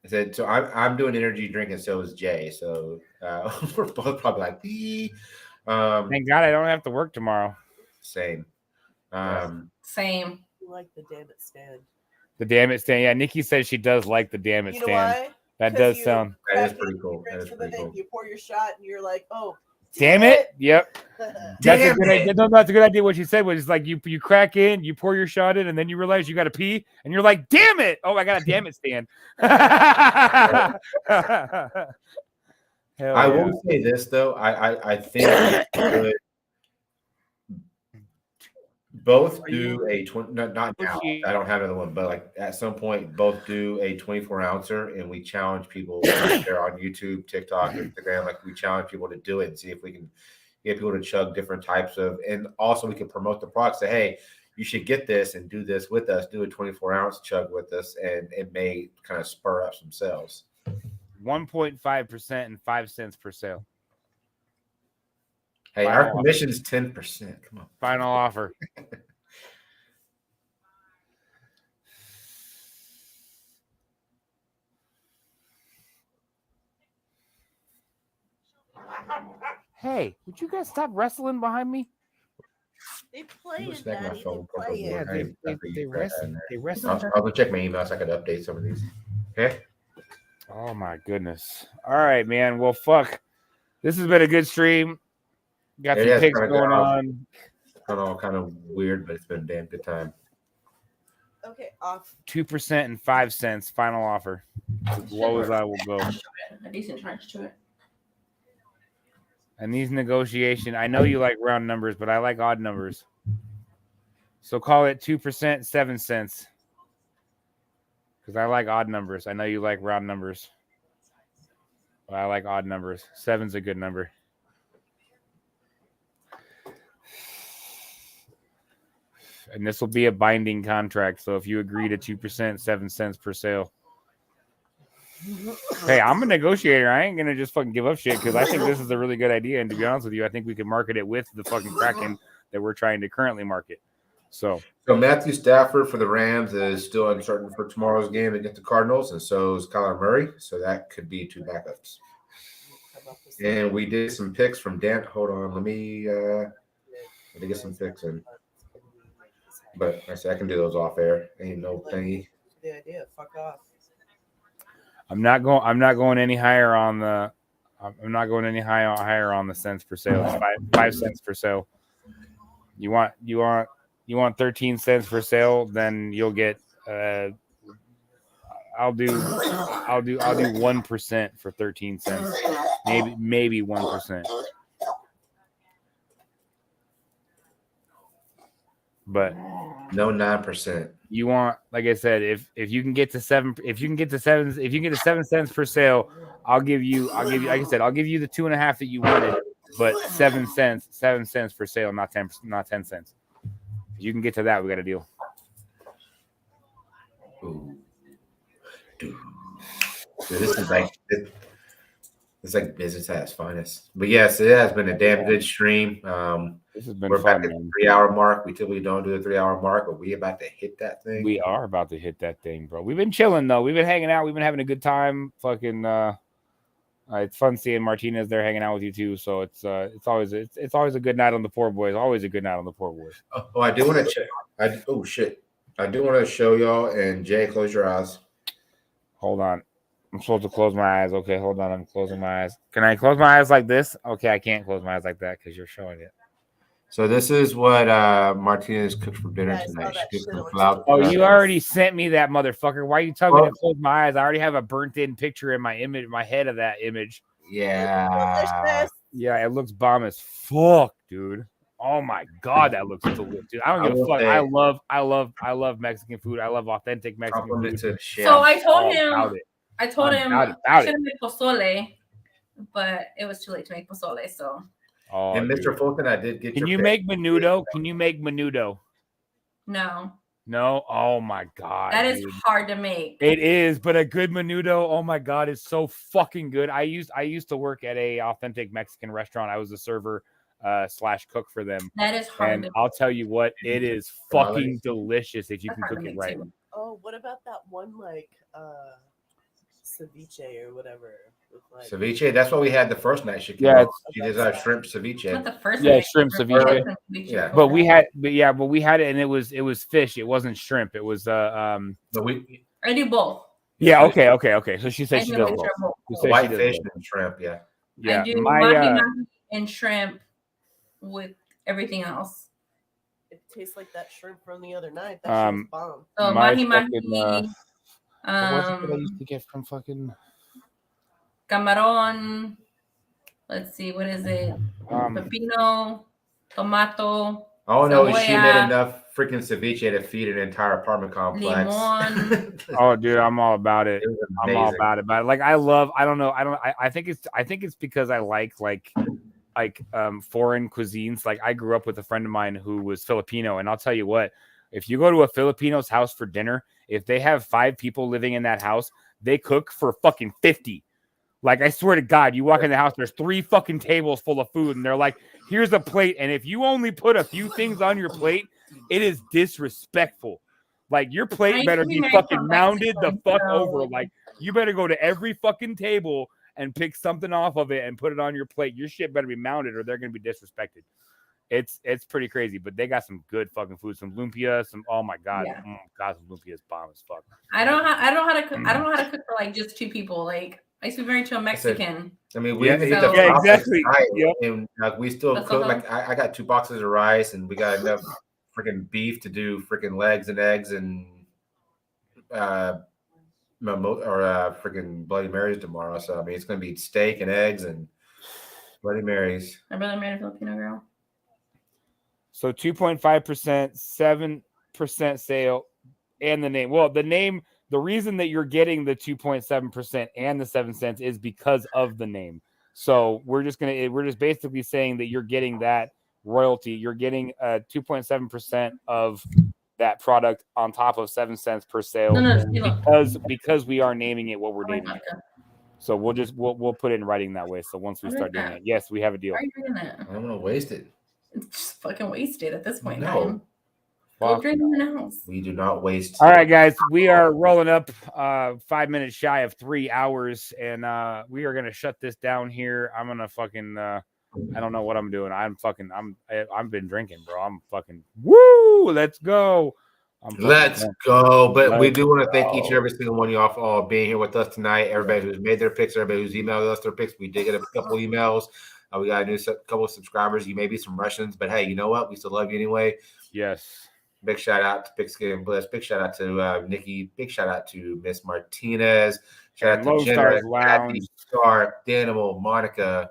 I said so. I'm doing energy drink and so is Jay. So we're both probably like Thank God I don't have to work tomorrow. Same. Same. You like the damn it stand. The damn it stand. Yeah, Nikki says she does like the damn it You know stand. why? That 'Cause does you sound. That is crack pretty it, cool. you That drink is for the pretty thing, cool. You pour your shot and you're like, oh, Damn it! Yep. That's a Damn good it. idea. No, that's a good idea. What she said was like you crack in, you pour your shot in, and then you realize you got to pee, and you're like, damn it! Oh, I got a damn it stand. Hell I yeah. will say this though. I think it's good both Are you- do a 20. Not now. I don't have another one, but like at some point, both do a 24 ouncer, and we challenge people there on YouTube, TikTok, Instagram. Like we challenge people to do it and see if we can get people to chug different types of, and also we can promote the product. Say, hey, you should get this and do this with us. Do a 24-ounce chug with us, and it may kind of spur up some sales. 1.5% and 5 cents per sale. Hey, Final our commission's 10%. Come on. Final offer. Hey, would you guys stop wrestling behind me? They play it, Respect my Daddy. phone. They play it. Yeah, they wrestle. They wrestle. I'll go check my email so I can update some of these. Okay. Oh my goodness. All right, man. Well, fuck. This has been a good stream. Got It some has picks kinda going gone off. on. It's gone all kind of weird, but it's been a damn good time. Okay, off. 2% and 5 cents. Final offer. As low as I will go. A decent charge to it. And these negotiation, I know you like round numbers, but I like odd numbers. So call it 2%, 7 cents. Because I like odd numbers. I know you like round numbers. But I like odd numbers. 7's a good number. And this will be a binding contract. So if you agree to 2%, 7 cents per sale. Hey, I'm a negotiator. I ain't going to just fucking give up shit because I think this is a really good idea. And to be honest with you, I think we can market it with the fucking Kraken that we're trying to currently market. So Matthew Stafford for the Rams is still uncertain for tomorrow's game against the Cardinals, and so is Kyler Murray. So that could be two backups. And we did some picks from Dan. Hold on, let me get some picks in. But I said I can do those off air. Ain't no thingy. The idea. Fuck off. I'm not going any higher on the. I'm not going any higher on the cents per sale. It's 5 cents per sale. You want 13 cents per sale, then you'll get. I'll do 1% for 13 cents. Maybe 1%. But no 9%. You want, like I said, if you can get to 7 cents per sale, I'll give you, like I said, I'll give you the 2.5 that you wanted, but 7 cents per sale, not 10 cents. If you can get to that, we got a deal. Ooh. Dude. This is like it's like business at its finest. But yes, it has been a damn good stream. This has been we're fun, back at man. the 3-hour mark. We typically don't do the 3-hour mark, but we about to hit that thing. We are about to hit that thing, bro. We've been chilling though. We've been hanging out. We've been having a good time. Fucking it's fun seeing Martinez there hanging out with you too. So it's always a good night on the Poor Boys. Always a good night on the Poor Boys. Oh, I do want to check. Oh shit. I do want to show y'all, and Jay, close your eyes. Hold on. I'm supposed to close my eyes. Okay, hold on. I'm closing my eyes. Can I close my eyes like this? Okay, I can't close my eyes like that because you're showing it. So this is what Martinez cooked for dinner Yeah, I saw tonight. that She cooked shit. some flour. Oh, you already sent me that, motherfucker. Why are you telling me Well- to close my eyes? I already have a burnt-in picture in my head of that image. Yeah. Yeah, it looks bomb as fuck, dude. Oh my god, that looks delicious. Dude, I don't give a fuck. I love Mexican food. I love authentic Mexican Compliment food. to the chef. So I told All him, about it. I told him About I it. should have made pozole, but it was too late to make pozole. So Oh, And Mr. dude. Fulton, I did get Can your you pick. make menudo? Can you make menudo? no, No. Oh my god, that is dude. hard to make. It is, but a good menudo, oh my god, is so fucking good. I used to work at a authentic Mexican restaurant. I was a server / cook for them. That is hard And to I'll tell you what, it is fucking delicious if you That's can hard to cook it make, right. too. Oh, what about that one like ceviche or whatever? With, like, Ceviche. That's what we had the first night. She Yeah, she did our shrimp Not ceviche. the first Yeah, night. shrimp ceviche. Yeah. But we had it and it was fish. It wasn't shrimp. It was But we I do both. yeah, okay. So she I said she do does a both. mixture of both. She said she white does fish both. and shrimp. Yeah. Yeah, I do my mahi and shrimp with everything else. it tastes like that shrimp from the other night. That shit was bomb. So My mahi fucking, mahi, what was it that I used to get from fucking camaron. Let's see, what is it? Pepino, tomato, All I know is Samoa, she made enough freaking ceviche to feed an entire apartment complex. Limon. Oh, dude, I'm all about it. It was I'm all amazing. about it. But like, I don't know. I think it's because I like foreign cuisines. Like, I grew up with a friend of mine who was Filipino, and I'll tell you what, if you go to a Filipino's house for dinner, if they have 5 people living in that house, they cook for fucking 50. Like, I swear to God, you walk in the house, there's 3 fucking tables full of food, and they're like, here's a plate. And if you only put a few things on your plate, it is disrespectful. Like, your plate better be fucking mounded the fuck over. Like, you better go to every fucking table and pick something off of it and put it on your plate. Your shit better be mounded or they're going to be disrespected. It's pretty crazy, but they got some good fucking food. Some lumpia, oh my God. Yeah. God, some lumpia is bomb as fuck. I don't know how to cook. I don't know how to cook for like just 2 people. Like, I used to be married to a Mexican. I mean, we Yeah, hit the yeah, exactly. Right? Yep. And we still That's cook. awesome. Like I got 2 boxes of rice, and we got enough freaking beef to do freaking legs and eggs and freaking Bloody Marys tomorrow. So I mean, it's gonna be steak and eggs and Bloody Marys. My brother married a Filipino girl. So 2.5%, 7% sale, and the name. Well, the reason that you're getting the 2.7% and the 7 cents is because of the name. So we're just basically saying that you're getting that royalty. You're getting 2.7% of that product on top of 7 cents per sale. Because we are naming it what we're naming it. So we'll put it in writing that way. So once we start doing it, yes, we have a deal. Why are you doing it? I don't want to waste it. It's just fucking wasted at this point. No. Go drink in the house. We do not waste. All right, guys, we are rolling up 5 minutes shy of 3 hours, and we are gonna shut this down here. I'm gonna fucking I don't know what I'm doing. I've been drinking, bro. I'm fucking woo. Let's go. Let's go. But we Let's do want to thank each and every single one of y'all for all being here with us tonight. Everybody who's made their picks, everybody who's emailed us their picks. We did get a couple emails. We got a new couple of subscribers. You may be some Russians, but hey, you know what? We still love you anyway. Yes. Big shout out to Big Skin Bliss. Big shout out to Nikki. Big shout out to Miss Martinez. Shout out to Jenna, Kathy, Star, Danimal, Monica,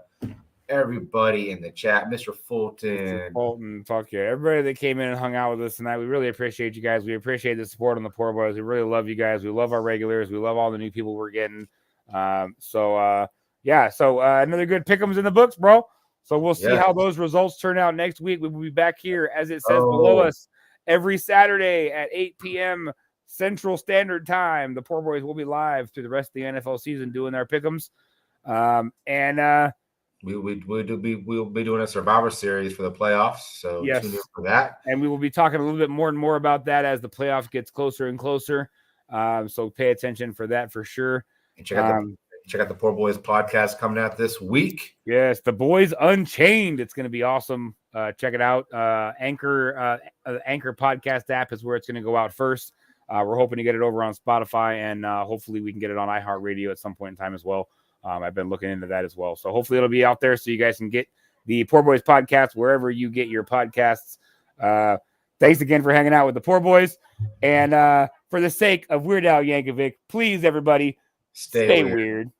everybody in the chat. Mr. Fulton. Fuck yeah. Everybody that came in and hung out with us tonight. We really appreciate you guys. We appreciate the support on the Poor Boys. We really love you guys. We love our regulars. We love all the new people we're getting. So another good pick'ems in the books, bro. So we'll see how those results turn out next week. We will be back here, as it says below us, every Saturday at 8 p.m. Central Standard Time. The Poor Boys will be live through the rest of the NFL season doing their pick'ems. We'll be doing a Survivor Series for the playoffs. So tune in for that. And we will be talking a little bit more and more about that as the playoff gets closer and closer. So pay attention for that for sure. And check out the Poor Boys podcast coming out this week. Yes, the Boys Unchained. It's going to be awesome. Check it out. Anchor podcast app is where it's going to go out first. We're hoping to get it over on Spotify, and hopefully we can get it on iHeartRadio at some point in time as well. I've been looking into that as well. So hopefully it'll be out there so you guys can get the Poor Boys podcast wherever you get your podcasts. Thanks again for hanging out with the Poor Boys. And for the sake of Weird Al Yankovic, please, everybody, stay weird.